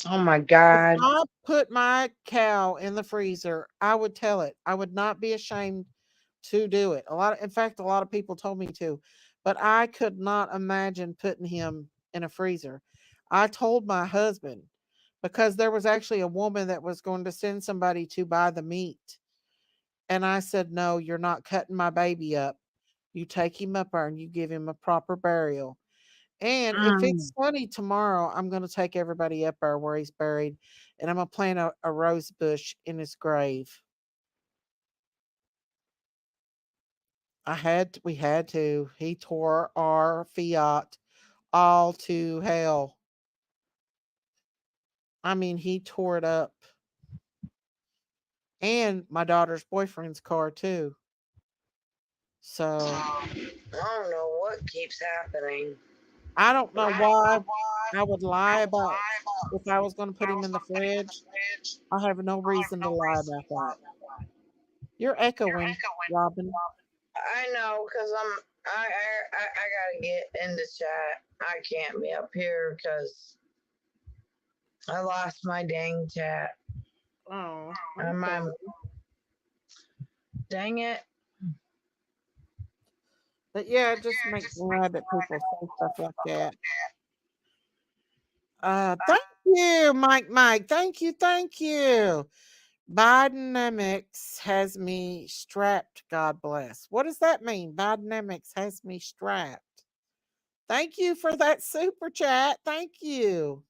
Oh my If God. I put my cow in the freezer, I would tell it. I would not be ashamed to do it. In fact, a lot of people told me to, but I could not imagine putting him in a freezer. I told my husband because there was actually a woman that was going to send somebody to buy the meat. And I said, "No, you're not cutting my baby up. You take him up there and you give him a proper burial. And if Mm. it's sunny tomorrow, I'm going to take everybody up there where he's buried, and I'm going to plant a rose bush in his grave." We had to. He tore our Fiat all to hell. I mean, he tore it up. And my daughter's boyfriend's car too. So I don't know what keeps happening. I don't know why I would lie about if I was going to put him in the fridge. I have no reason to lie about that. You're echoing, Robin. I know, cause I gotta get in the chat. I can't be up here because I lost my dang chat. Oh, I'm dang it. but yeah, it just makes me mad that people say stuff like that. Thank you, Mike. Thank you. Bidenamics has me strapped. God bless. What does that mean? Bidenamics has me strapped. Thank you for that super chat. Thank you.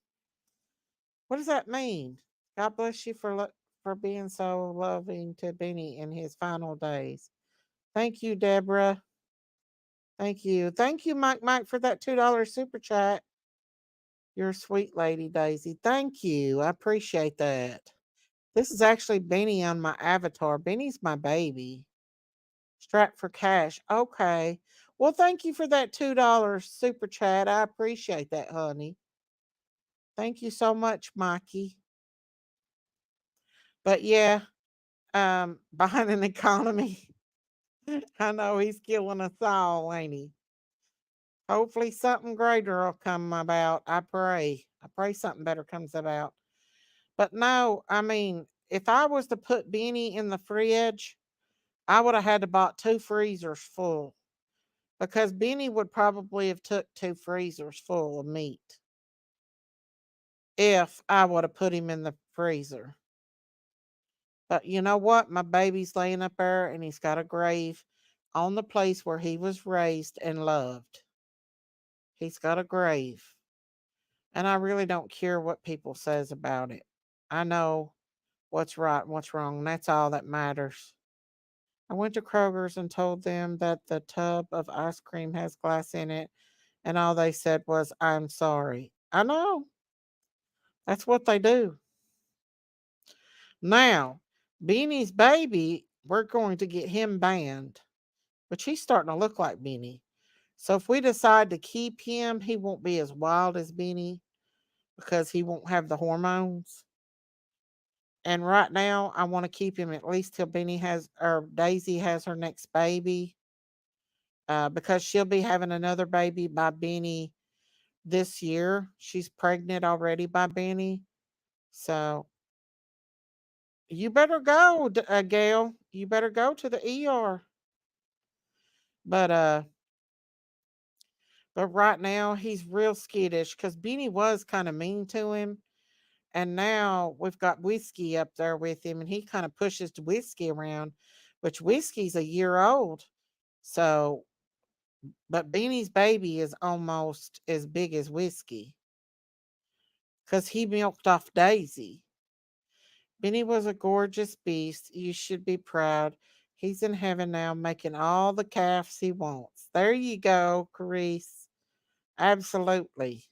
What does that mean? God bless you for being so loving to Benny in his final days. Thank you, Deborah. Thank you. Thank you, Mike, for that $2 super chat. You're a sweet lady, Daisy. Thank you. I appreciate that. This is actually Benny on my avatar. Benny's my baby. Strapped for cash. Okay. Well, thank you for that $2 super chat. I appreciate that, honey. Thank you so much, Mikey. But yeah, behind an economy. I know he's killing us all, ain't he? Hopefully something greater will come about. I pray. I pray something better comes about. But no, I mean, if I was to put Benny in the fridge, I would have had to bought 2 freezers full because Benny would probably have took 2 freezers full of meat if I would have put him in the freezer. But you know what? My baby's laying up there and he's got a grave on the place where he was raised and loved. He's got a grave. And I really don't care what people says about it. I know what's right and what's wrong. And that's all that matters. I went to Kroger's and told them that the tub of ice cream has glass in it, and all they said was, "I'm sorry." I know. That's what they do. Now, Beanie's baby, we're going to get him banned, which he's starting to look like Beanie. So if we decide to keep him, he won't be as wild as Beanie because he won't have the hormones. And right now, I want to keep him at least till Beanie has or Daisy has her next baby, because she'll be having another baby by Beanie this year. She's pregnant already by Beanie, so you better go, Gail. You better go to the ER. But right now he's real skittish because Beanie was kind of mean to him. And now we've got Whiskey up there with him, and he kind of pushes Whiskey around, which Whiskey's a year old. So, but Beanie's baby is almost as big as Whiskey because he milked off Daisy. Beanie was a gorgeous beast. You should be proud. He's in heaven now, making all the calves he wants. There you go, Carice. Absolutely.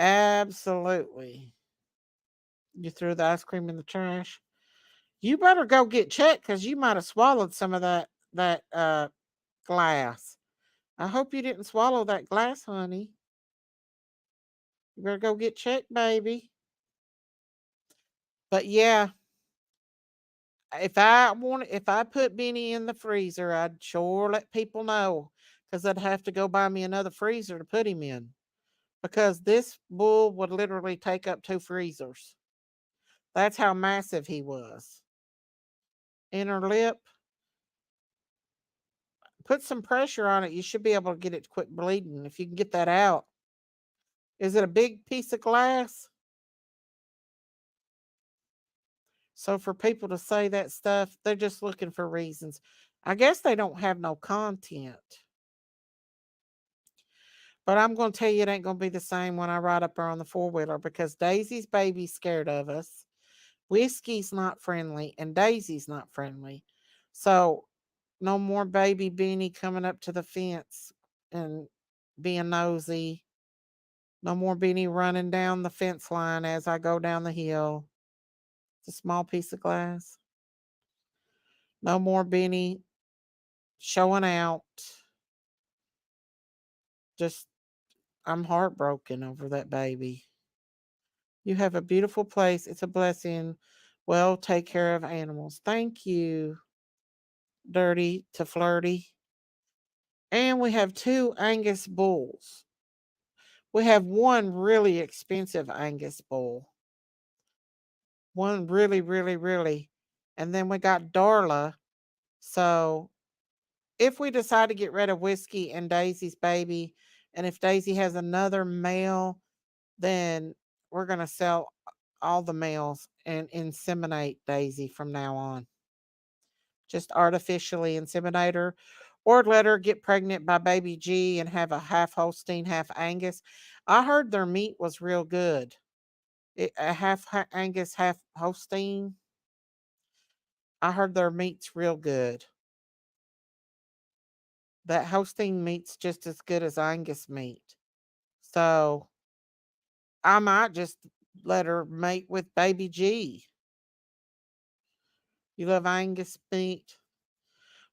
Absolutely. You threw the ice cream in the trash. You better go get checked because you might have swallowed some of that glass. I hope you didn't swallow that glass, honey. You better go get checked, baby. But yeah, if I put Benny in the freezer, I'd sure let people know because I'd have to go buy me another freezer to put him in because this bull would literally take up 2 freezers. That's how massive he was. Inner lip, put some pressure on it. You should be able to get it to quit bleeding if you can get that out. Is it a big piece of glass? So for people to say that stuff, they're just looking for reasons. I guess they don't have no content. But I'm going to tell you it ain't going to be the same when I ride up there on the 4-wheeler because Daisy's baby's scared of us. Whiskey's not friendly and Daisy's not friendly. So no more baby Beanie coming up to the fence and being nosy. No more Beanie running down the fence line as I go down the hill. It's a small piece of glass. No more Beanie showing out. Just, I'm heartbroken over that baby. You have a beautiful place. It's a blessing. Well, take care of animals. Thank you, Dirty to Flirty. And we have 2 Angus bulls. We have one really expensive Angus bull. One really, really, really. And then we got Darla. So if we decide to get rid of Whiskey and Daisy's baby, and if Daisy has another male, then we're going to sell all the males and inseminate Daisy from now on. Just artificially inseminate her, or let her get pregnant by baby G and have a half Holstein, half Angus. I heard their meat was real good. A half Angus, half Holstein. I heard their meat's real good. That Holstein meat's just as good as Angus meat. So I might just let her mate with baby G. You love Angus meat?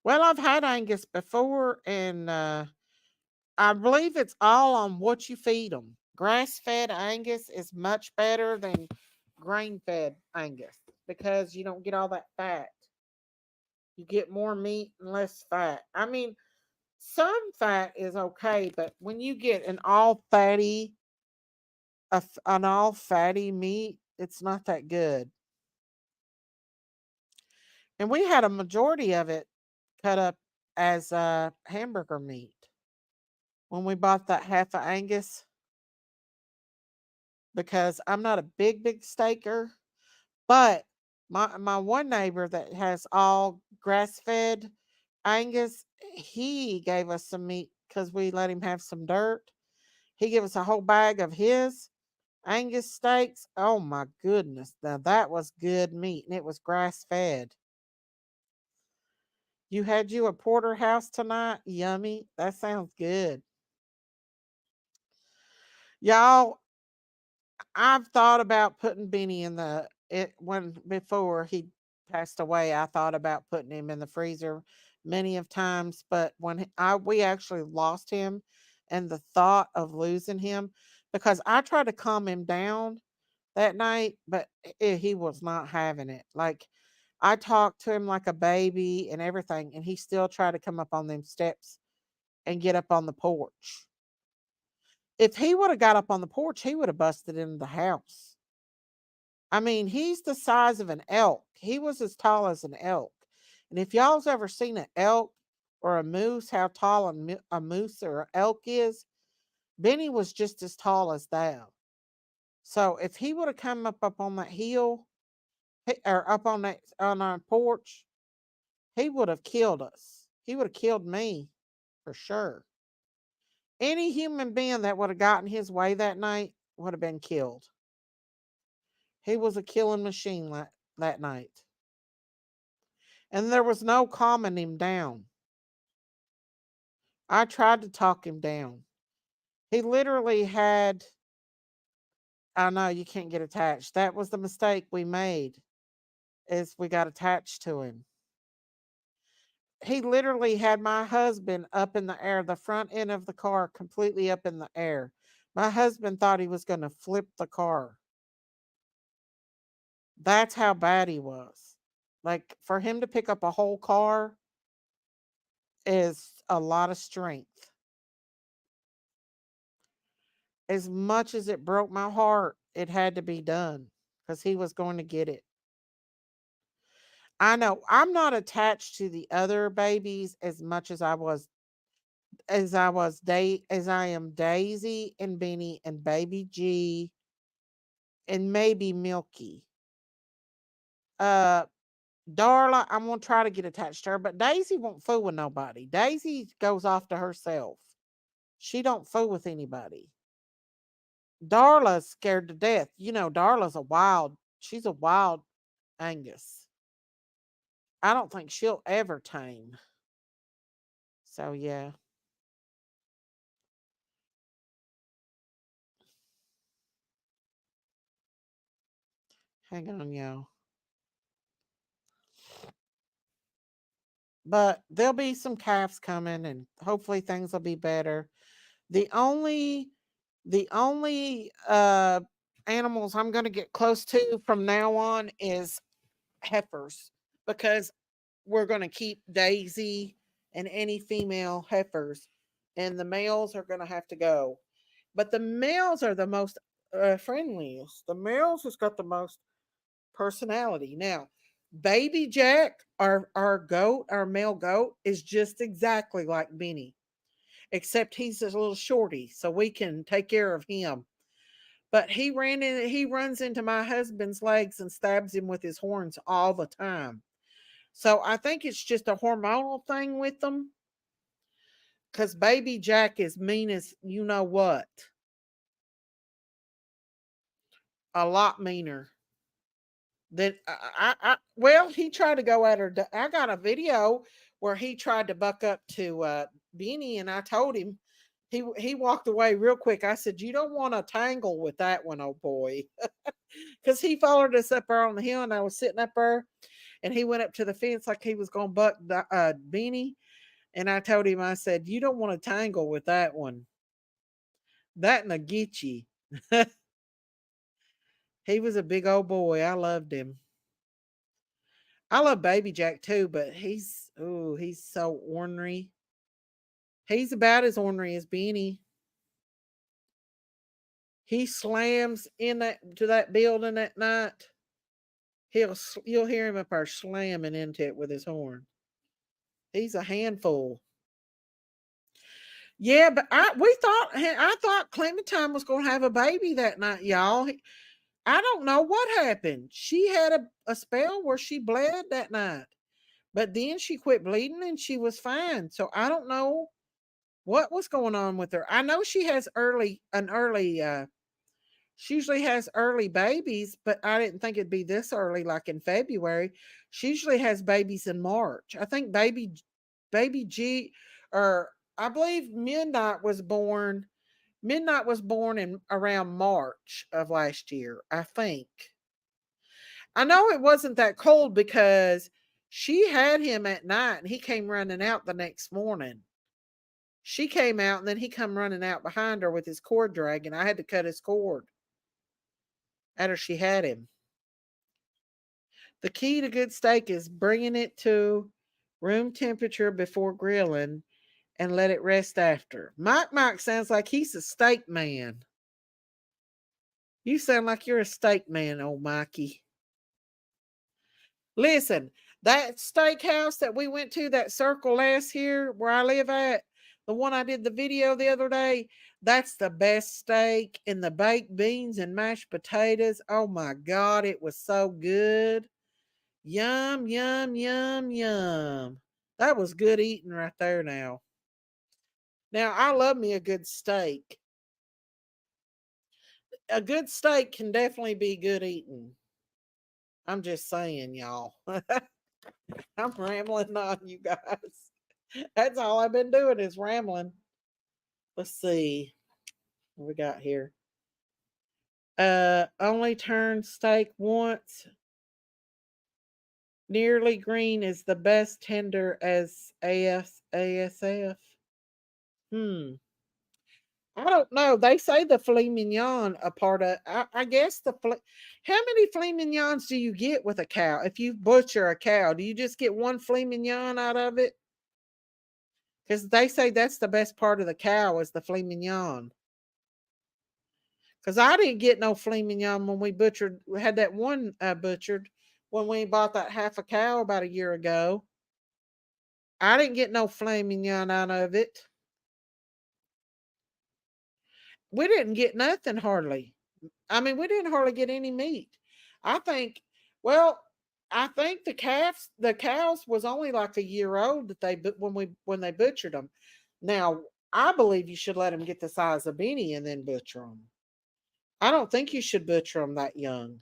Well, I've had Angus before, and I believe it's all on what you feed them. Grass-fed Angus is much better than grain-fed Angus because you don't get all that fat. You get more meat and less fat. I mean, some fat is okay, but when you get an all fatty meat, it's not that good. And we had a majority of it cut up as hamburger meat when we bought that half of Angus, because I'm not a big steaker, but my one neighbor that has all grass fed Angus, he gave us some meat because we let him have some dirt. He gave us a whole bag of his Angus steaks. Oh my goodness. Now that was good meat and it was grass fed. You had you a porterhouse tonight? Yummy. That sounds good. Y'all, I've thought about putting Benny in the it when before he passed away. I thought about putting him in the freezer many of times, but we actually lost him, and the thought of losing him, because I tried to calm him down that night, but he was not having it. Like, I talked to him like a baby and everything, and he still tried to come up on them steps and get up on the porch. If he would have got up on the porch, he would have busted into the house. I mean, he's the size of an elk. He was as tall as an elk. And if y'all's ever seen an elk or a moose, how tall a moose or an elk is, Benny was just as tall as that. So if he would have come up on that hill or up on our porch, he would have killed us. He would have killed me for sure. Any human being that would have gotten his way that night would have been killed. He was a killing machine that night. And there was no calming him down. I tried to talk him down. He literally had, I know you can't get attached. That was the mistake we made, is we got attached to him. He literally had my husband up in the air, the front end of the car completely up in the air. My husband thought he was going to flip the car. That's how bad he was. Like, for him to pick up a whole car is a lot of strength. As much as it broke my heart, it had to be done because he was going to get it. I know I'm not attached to the other babies as much as I am Daisy and Beanie and baby G and maybe Milky. Darla, I'm gonna try to get attached to her, but Daisy won't fool with nobody. Daisy goes off to herself. She don't fool with anybody. Darla's scared to death. You know, Darla's she's a wild Angus. I don't think she'll ever tame. So yeah. Hang on, y'all. But there'll be some calves coming and hopefully things will be better. The only animals I'm going to get close to from now on is heifers, because we're going to keep Daisy and any female heifers, and the males are going to have to go. But the males are the most friendliest. The males has got the most personality. Now, Baby Jack, our goat, our male goat, is just exactly like Benny, except he's a little shorty, so we can take care of him. But he runs into my husband's legs and stabs him with his horns all the time. So I think it's just a hormonal thing with them. Because Baby Jack is mean as you know what. A lot meaner. That well, he tried to go at her. I got a video where he tried to buck up to Beanie, and I told him, he walked away real quick. I said, "You don't want to tangle with that one, oh boy," because he followed us up there on the hill, and I was sitting up there, and he went up to the fence like he was going to buck Beanie, and I told him, I said, "You don't want to tangle with that one. That and a get you." He was a big old boy. I loved him. I love Baby Jack too, but he's so ornery. He's about as ornery as Beanie. He slams in that building at night. You'll hear him up there slamming into it with his horn. He's a handful. Yeah, but I thought Clementine was going to have a baby that night, y'all. I don't know what happened. She had a spell where she bled that night, but then she quit bleeding and she was fine. So I don't know what was going on with her. I know she has she usually has early babies, but I didn't think it'd be this early, like in February. She usually has babies in March. I think baby G, or I believe Midnight was born in around March of last year, I think. I know it wasn't that cold because she had him at night and he came running out the next morning. She came out and then he come running out behind her with his cord dragging. I had to cut his cord after she had him. The key to good steak is bringing it to room temperature before grilling and let it rest after. Mike sounds like he's a steak man. You sound like you're a steak man, old Mikey. Listen, that steakhouse that we went to, that Circle S here where I live at, the one I did the video the other day, that's the best steak, and the baked beans and mashed potatoes. Oh my God, it was so good. Yum, yum, yum, yum. That was good eating right there now. Now, I love me a good steak. A good steak can definitely be good eating. I'm just saying, y'all. I'm rambling on, you guys. That's all I've been doing is rambling. Let's see what we got here. Only turn steak once. Nearly green is the best tender as ASF. I don't know. They say the filet mignon a part of. I guess how many filet mignons do you get with a cow? If you butcher a cow, do you just get one filet mignon out of it? Because they say that's the best part of the cow is the filet mignon. Because I didn't get no filet mignon when we had that one butchered when we bought that half a cow about a year ago. I didn't get no filet mignon out of it. We didn't get nothing hardly. I mean, we didn't hardly get any meat. I think the cows was only like a year old when they butchered them. Now, I believe you should let them get the size of Beanie and then butcher them. I don't think you should butcher them that young.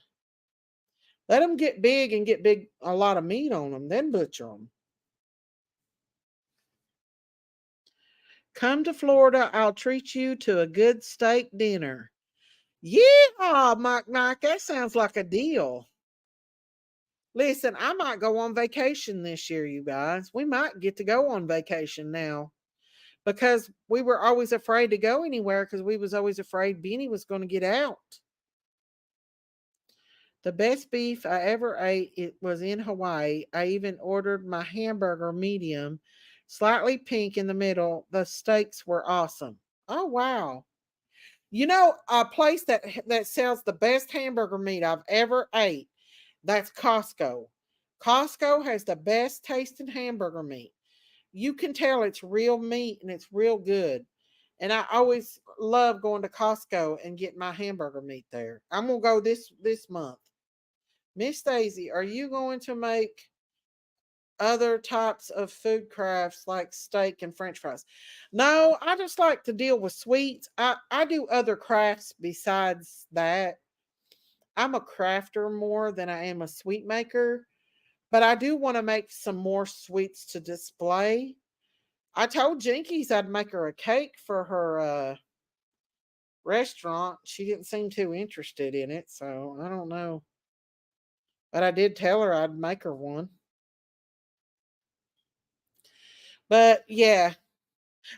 Let them get big and get a lot of meat on them, then butcher them. Come to Florida, I'll treat you to a good steak dinner. Yeah, Mike, that sounds like a deal. Listen, I might go on vacation this year, you guys. We might get to go on vacation now because we were always afraid to go anywhere because we was always afraid Beanie was going to get out. The best beef I ever ate, it was in Hawaii. I even ordered my hamburger medium, slightly pink in the middle. The steaks were awesome. Oh, wow. You know, a place that sells the best hamburger meat I've ever ate, that's Costco. Costco has the best tasting hamburger meat. You can tell it's real meat and it's real good. And I always love going to Costco and get my hamburger meat there. I'm gonna go this month. Miss Daisy, are you going to make other types of food crafts like steak and french fries? No, I just like to deal with sweets. I do other crafts besides that. I'm a crafter more than I am a sweet maker, but I do want to make some more sweets to display. I told Jinkies I'd make her a cake for her restaurant. She didn't seem too interested in it, so I don't know. But I did tell her I'd make her one. But yeah,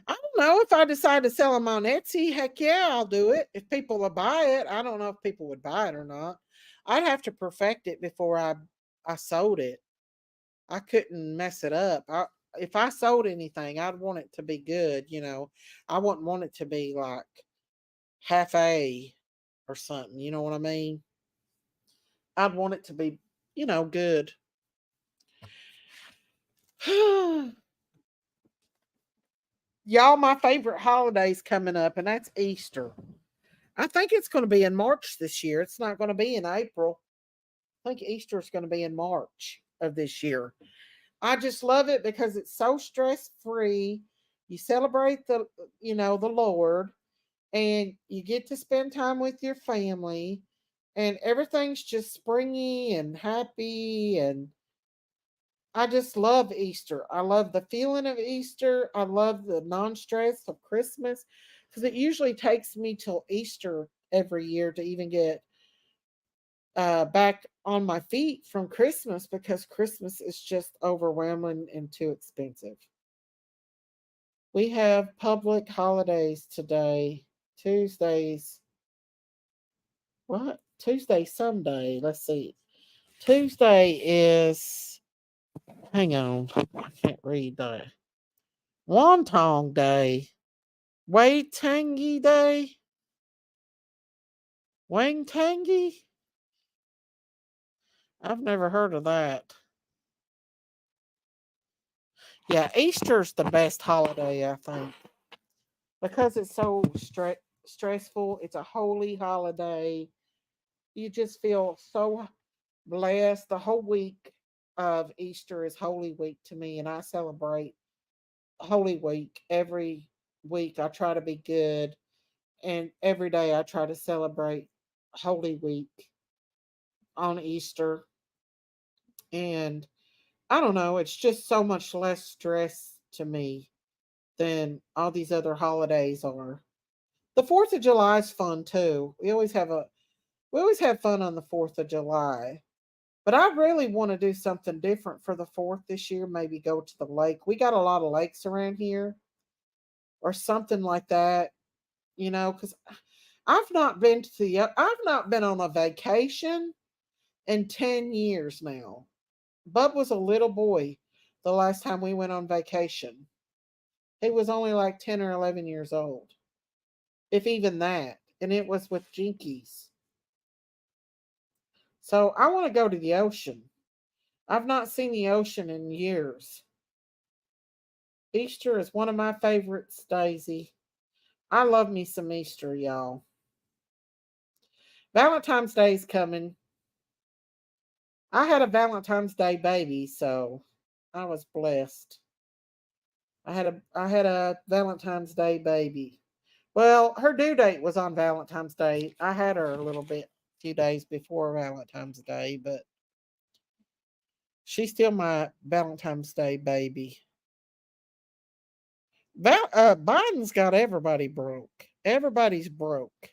I don't know if I decide to sell them on Etsy. Heck yeah, I'll do it. If people will buy it, I don't know if people would buy it or not. I'd have to perfect it before I sold it. I couldn't mess it up. If I sold anything, I'd want it to be good. You know, I wouldn't want it to be like half A or something. You know what I mean? I'd want it to be, good. Y'all, my favorite holiday's coming up, and that's Easter. I think it's going to be in March this year. It's not going to be in April. I think Easter is going to be in March of this year. I just love it because it's so stress free. You celebrate the Lord, and you get to spend time with your family, and everything's just springy and happy, and I just love Easter. I love the feeling of Easter. I love the non-stress of Christmas because it usually takes me till Easter every year to even get back on my feet from Christmas because Christmas is just overwhelming and too expensive. We have public holidays today. Tuesdays. What? Tuesday, Sunday. Let's see. Tuesday is. Hang on. I can't read that. Wonton Day. Waitangi Day. Wangtangi? I've never heard of that. Yeah, Easter's the best holiday, I think. Because it's so stressful. It's a holy holiday. You just feel so blessed. The whole week of Easter is Holy Week to me, and I celebrate Holy Week every week. I try to be good, and every day I try to celebrate Holy Week on Easter. And I don't know, it's just so much less stress to me than all these other holidays are. The 4th of July is fun too. We always have fun on the 4th of July. But I really want to do something different for the 4th this year, maybe go to the lake. We got a lot of lakes around here or something like that, cuz I've not been on a vacation in 10 years now. Bub was a little boy the last time we went on vacation. He was only like 10 or 11 years old, if even that. And it was with Jinkies. So I want to go to the ocean. I've not seen the ocean in years. Easter is one of my favorites, Daisy. I love me some Easter, y'all. Valentine's Day's coming. I had a Valentine's Day baby, so I was blessed. I had a Valentine's Day baby. Well, her due date was on Valentine's Day. I had her a few days before Valentine's Day, but She's still my Valentine's Day baby. Biden's got everybody broke. Everybody's broke.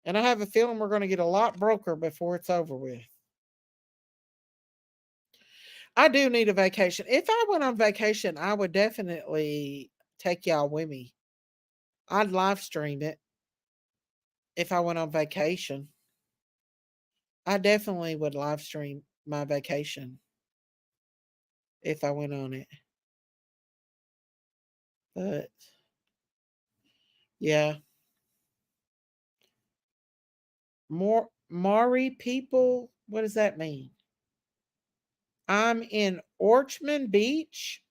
And I have a feeling we're going to get a lot broker before it's over with. I do need a vacation. If I went on vacation, I would definitely take y'all with me. I'd live stream it if I went on vacation. I definitely would live stream my vacation if I went on it. But yeah. Maury people, what does that mean? I'm in Orchmond Beach.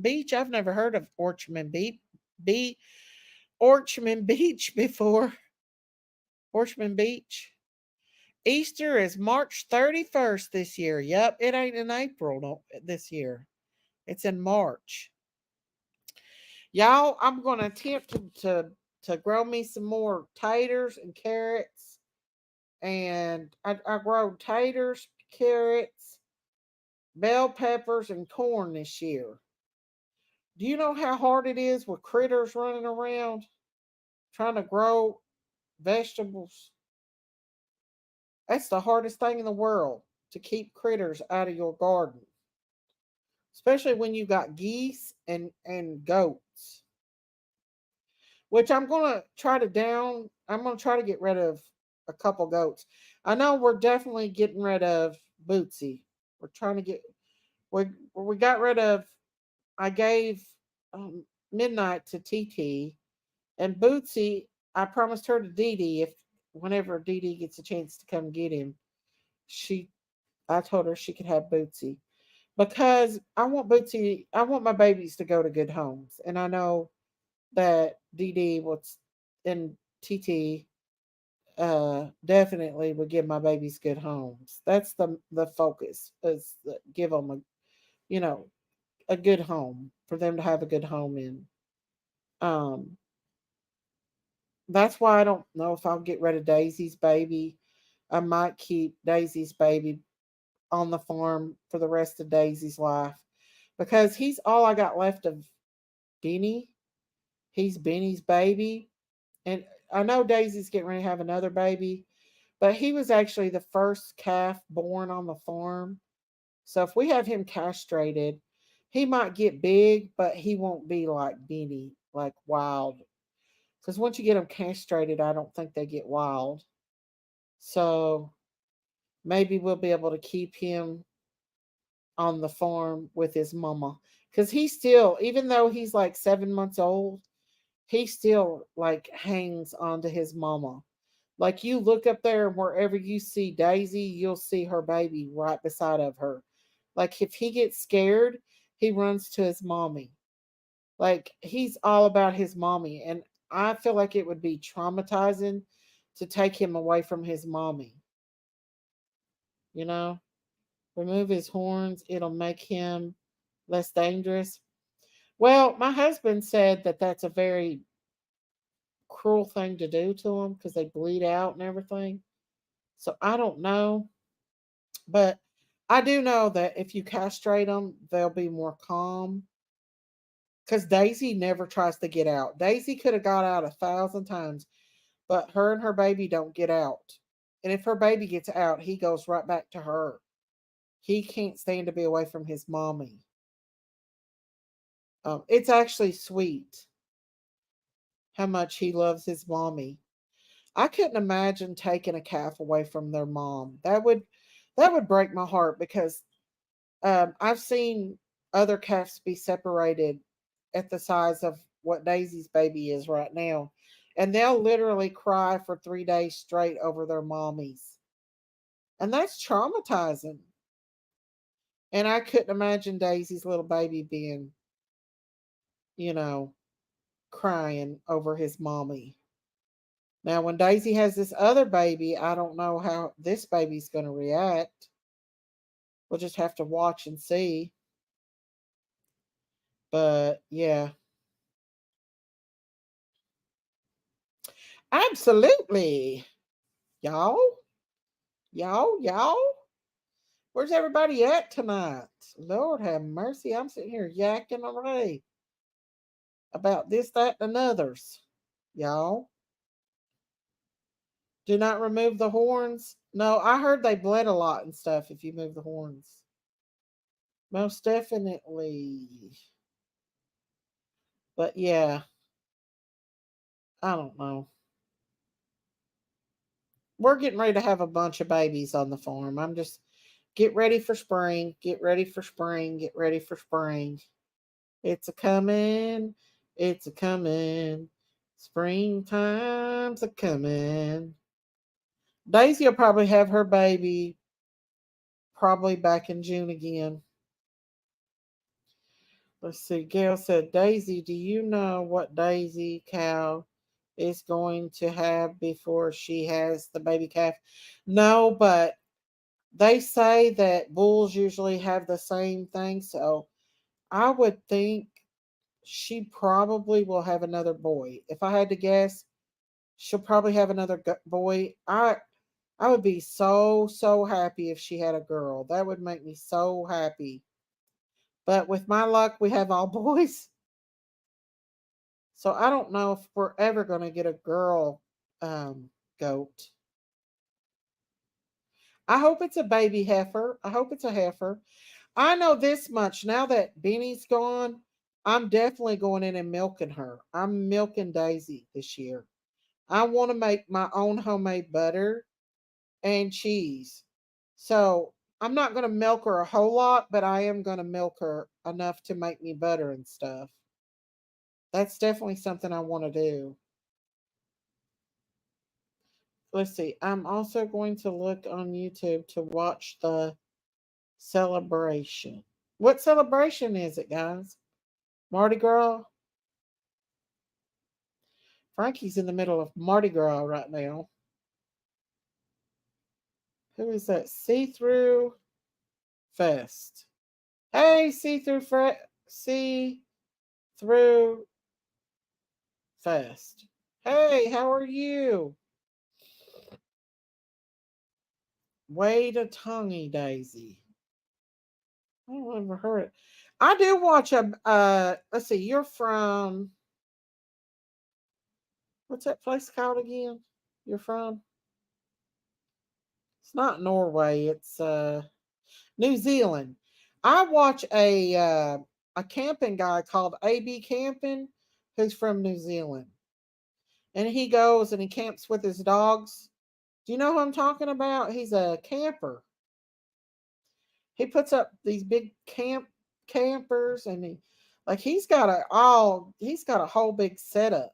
Beach. I've never heard of Orchmond Beach before. Orchmond Beach. Easter is March 31st this year. Yep, it ain't in April this year. It's in March. Y'all, I'm going to attempt to grow me some more taters and carrots. And I grow taters, carrots, bell peppers, and corn this year. Do you know how hard it is with critters running around trying to grow vegetables? That's the hardest thing in the world, to keep critters out of your garden. Especially when you got geese and goats. Which I'm going to try to get rid of a couple goats. I know we're definitely getting rid of Bootsy. We're trying to get, we got rid of, I gave Midnight to TT, and Bootsy, I promised her to Dee Dee whenever Dee Dee gets a chance to come get him, I told her she could have Bootsy. Because I want my babies to go to good homes. And I know that Dee Dee and TT definitely would give my babies good homes. That's the focus, is give them a good home, for them to have a good home in. That's why I don't know if I'll get rid of Daisy's baby. I might keep Daisy's baby on the farm for the rest of Daisy's life, because he's all I got left of Benny. He's Benny's baby. And I know Daisy's getting ready to have another baby, but he was actually the first calf born on the farm. So if we have him castrated, he might get big, but he won't be like Benny, like wild. Because once you get them castrated, I don't think they get wild. So maybe we'll be able to keep him on the farm with his mama. Because he still, even though he's like 7 months old, he still like hangs onto his mama. Like, you look up there and wherever you see Daisy, you'll see her baby right beside of her. Like, if he gets scared, he runs to his mommy. Like, he's all about his mommy. And I feel like it would be traumatizing to take him away from his mommy. You know? Remove his horns, it'll make him less dangerous. Well, my husband said that that's a very cruel thing to do to them because they bleed out and everything. So I don't know. But I do know that if you castrate them, they'll be more calm. Because Daisy never tries to get out. Daisy could have got out 1,000 times, but her and her baby don't get out. And if her baby gets out, he goes right back to her. He can't stand to be away from his mommy. It's actually sweet how much he loves his mommy. I couldn't imagine taking a calf away from their mom. That would break my heart, because I've seen other calves be separated at the size of what Daisy's baby is right now, and they'll literally cry for 3 days straight over their mommies, and that's traumatizing. And I couldn't imagine Daisy's little baby being, crying over his mommy. Now, when Daisy has this other baby, I don't know how this baby's going to react. We'll just have to watch and see. But yeah. Absolutely. Y'all. Where's everybody at tonight? Lord have mercy. I'm sitting here yakking away about this, that, and others. Y'all. Do not remove the horns. No, I heard they bled a lot and stuff if you move the horns. Most definitely. But yeah, I don't know. We're getting ready to have a bunch of babies on the farm. I'm just get ready for spring, get ready for spring, get ready for spring. It's a coming, it's a coming. Springtime's a coming. Daisy will probably have her baby probably back in June again. Let's see. Gail said, Daisy, do you know what Daisy cow is going to have before she has the baby calf? No, but they say that bulls usually have the same thing. So I would think she probably will have another boy. If I had to guess, she'll probably have another boy. I would be so happy if she had a girl. That would make me so happy. But with my luck, we have all boys. So I don't know if we're ever going to get a girl goat. I hope it's a baby heifer. I hope it's a heifer. I know this much. Now that Benny's gone, I'm definitely going in and milking her. I'm milking Daisy this year. I want to make my own homemade butter and cheese. So I'm not going to milk her a whole lot, but I am going to milk her enough to make me butter and stuff. That's definitely something I want to do. Let's see. I'm also going to look on YouTube to watch the celebration. What celebration is it, guys? Mardi Gras? Frankie's in the middle of Mardi Gras right now. Who is that? See Through Fest. Hey, See Through Fest. Hey, how are you? Wade a Tonguey Daisy. I don't ever heard it. I do watch a let's see, you're from what's that place called again? You're from? It's not Norway, it's New Zealand. I watch a camping guy called AB Camping who's from New Zealand. And he goes and he camps with his dogs. Do you know who I'm talking about? He's a camper. He puts up these big campers and he's got a whole big setup.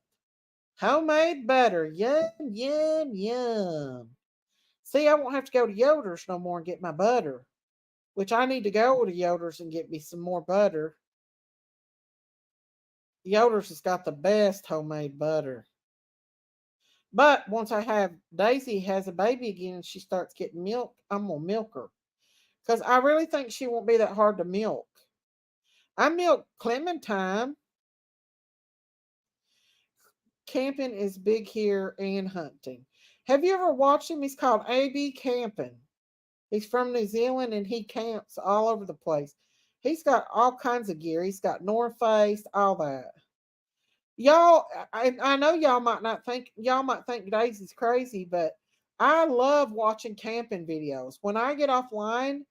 Homemade butter. Yum, yum, yum. See, I won't have to go to Yoder's no more and get my butter. Which I need to go to Yoder's and get me some more butter. Yoder's has got the best homemade butter. But once Daisy has a baby again and she starts getting milk, I'm going to milk her. Because I really think she won't be that hard to milk. I milk Clementine. Camping is big here and hunting. Have you ever watched him? He's called AB Camping. He's from New Zealand and he camps all over the place. He's got all kinds of gear. He's got North Face, all that. Y'all, I know y'all might think Daisy's crazy, but I love watching camping videos. When I get offline,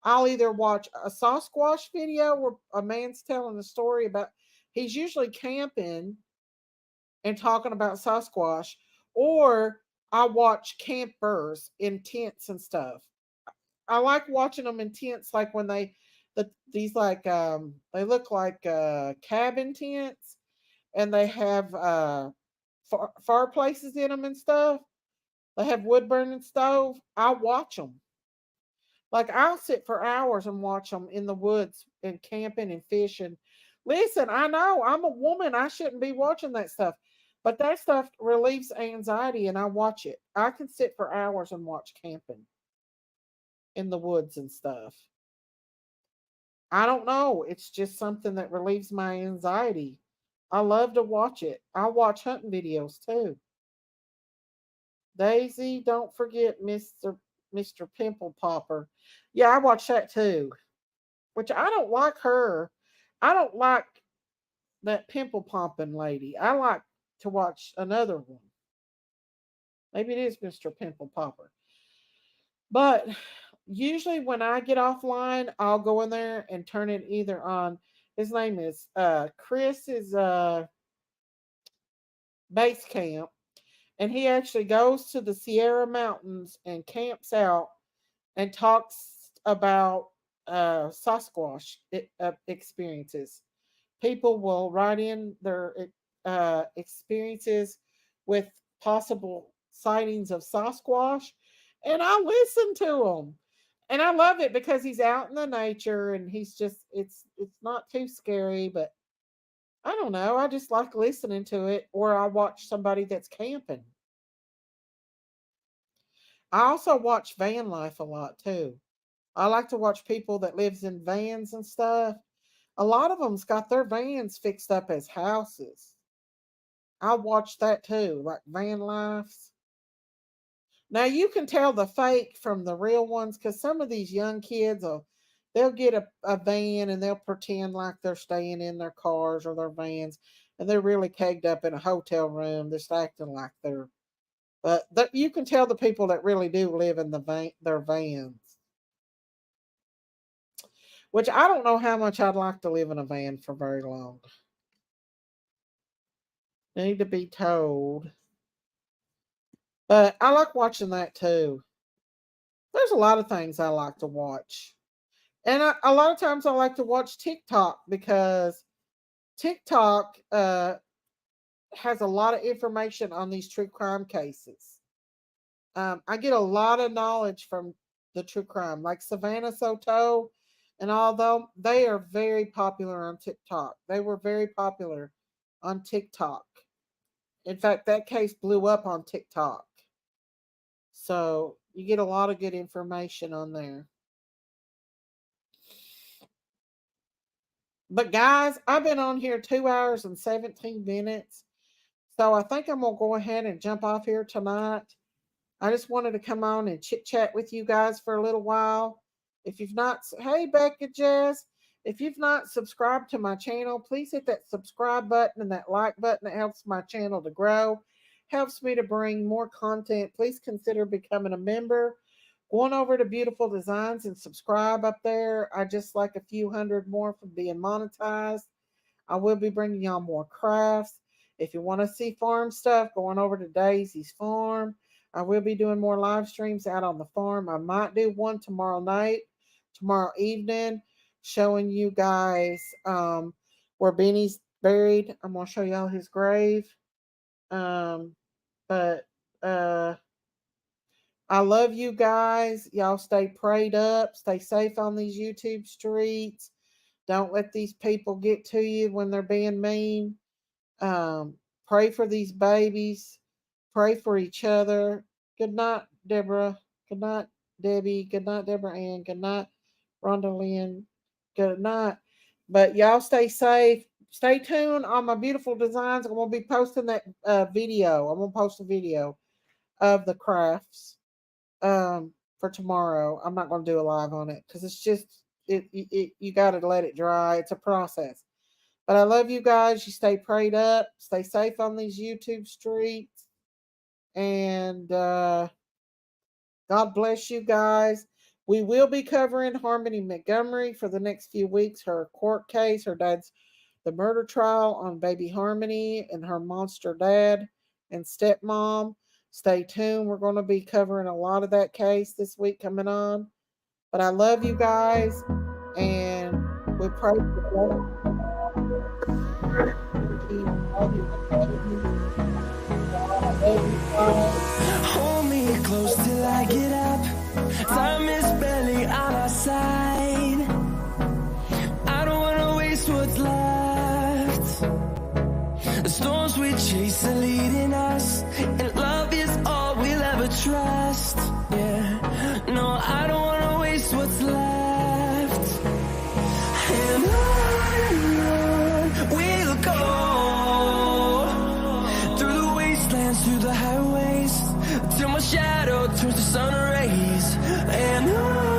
I'll either watch a Sasquatch video where a man's telling a story about he's usually camping and talking about Sasquatch, or I watch campers in tents and stuff. I like watching them in tents, like when they look like cabin tents, and they have fireplaces in them and stuff. They have wood burning stove. I watch them. Like I'll sit for hours and watch them in the woods and camping and fishing. Listen, I know I'm a woman. I shouldn't be watching that stuff. But that stuff relieves anxiety and I watch it. I can sit for hours and watch camping in the woods and stuff. I don't know. It's just something that relieves my anxiety. I love to watch it. I watch hunting videos too. Daisy, don't forget Mr. Mr. Pimple Popper. Yeah, I watched that too. Which I don't like her. I don't like that pimple popping lady. I like to watch another one. Maybe it is Mr. Pimple Popper. But usually when I get offline, I'll go in there and turn it either on. His name is Chris is Base Camp. And he actually goes to the Sierra Mountains and camps out and talks about Sasquatch experiences. People will write in their experiences with possible sightings of Sasquatch, and I listen to them. And I love it because he's out in the nature and he's just it's not too scary, but I don't know. I just like listening to it, or I watch somebody that's camping. I also watch van life a lot too. I like to watch people that lives in vans and stuff. A lot of them's got their vans fixed up as houses. I watch that too, like van lives. Now you can tell the fake from the real ones because some of these young kids they'll get a van and they'll pretend like they're staying in their cars or their vans, and they're really kegged up in a hotel room, just acting like they're. But you can tell the people that really do live in their vans. Which I don't know how much I'd like to live in a van for very long. Need to be told. But I like watching that too. There's a lot of things I like to watch. And a lot of times I like to watch TikTok because TikTok has a lot of information on these true crime cases. I get a lot of knowledge from the true crime, like Savannah Soto, and although they are very popular on TikTok, they were very popular on TikTok. In fact, that case blew up on TikTok. So you get a lot of good information on there. But guys, I've been on here 2 hours and 17 minutes. So I think I'm going to go ahead and jump off here tonight. I just wanted to come on and chit chat with you guys for a little while. If you've not, hey Becca Jess, if you've not subscribed to my channel, please hit that subscribe button and that like button. It helps my channel to grow, helps me to bring more content. Please consider becoming a member. Going over to Beautiful Designs and subscribe up there. I just like a few hundred more from being monetized. I will be bringing y'all more crafts. If you want to see farm stuff, going over to Daisy's Farm. I will be doing more live streams out on the farm. I might do one tomorrow evening, showing you guys where Benny's buried. I'm going to show y'all his grave. But I love you guys. Y'all stay prayed up. Stay safe on these YouTube streets. Don't let these people get to you when they're being mean. Pray for these babies. Pray for each other. Good night, Deborah. Good night, Debbie. Good night, Deborah Ann. Good night, Rhonda Lynn. Good night. But y'all stay safe. Stay tuned on my Beautiful Designs. I'm going to be posting that video. I'm going to post a video of the crafts for tomorrow. I'm not going to do a live on it because it's just, you got to let it dry. It's a process. But I love you guys. You stay prayed up. Stay safe on these YouTube streets. And God bless you guys. We will be covering Harmony Montgomery for the next few weeks. Her court case, the murder trial on baby Harmony and her monster dad and stepmom. Stay tuned. We're going to be covering a lot of that case this week coming on. But I love you guys. And we pray for hold me close till I get up. Time is barely on our side. I don't wanna waste what's left. The storms we chase are leading us, and love is all we'll ever trust. Yeah, no, I don't wanna waste what's left. And on we'll go through the wastelands, through the highways, till my shadow turns to sun rays, and on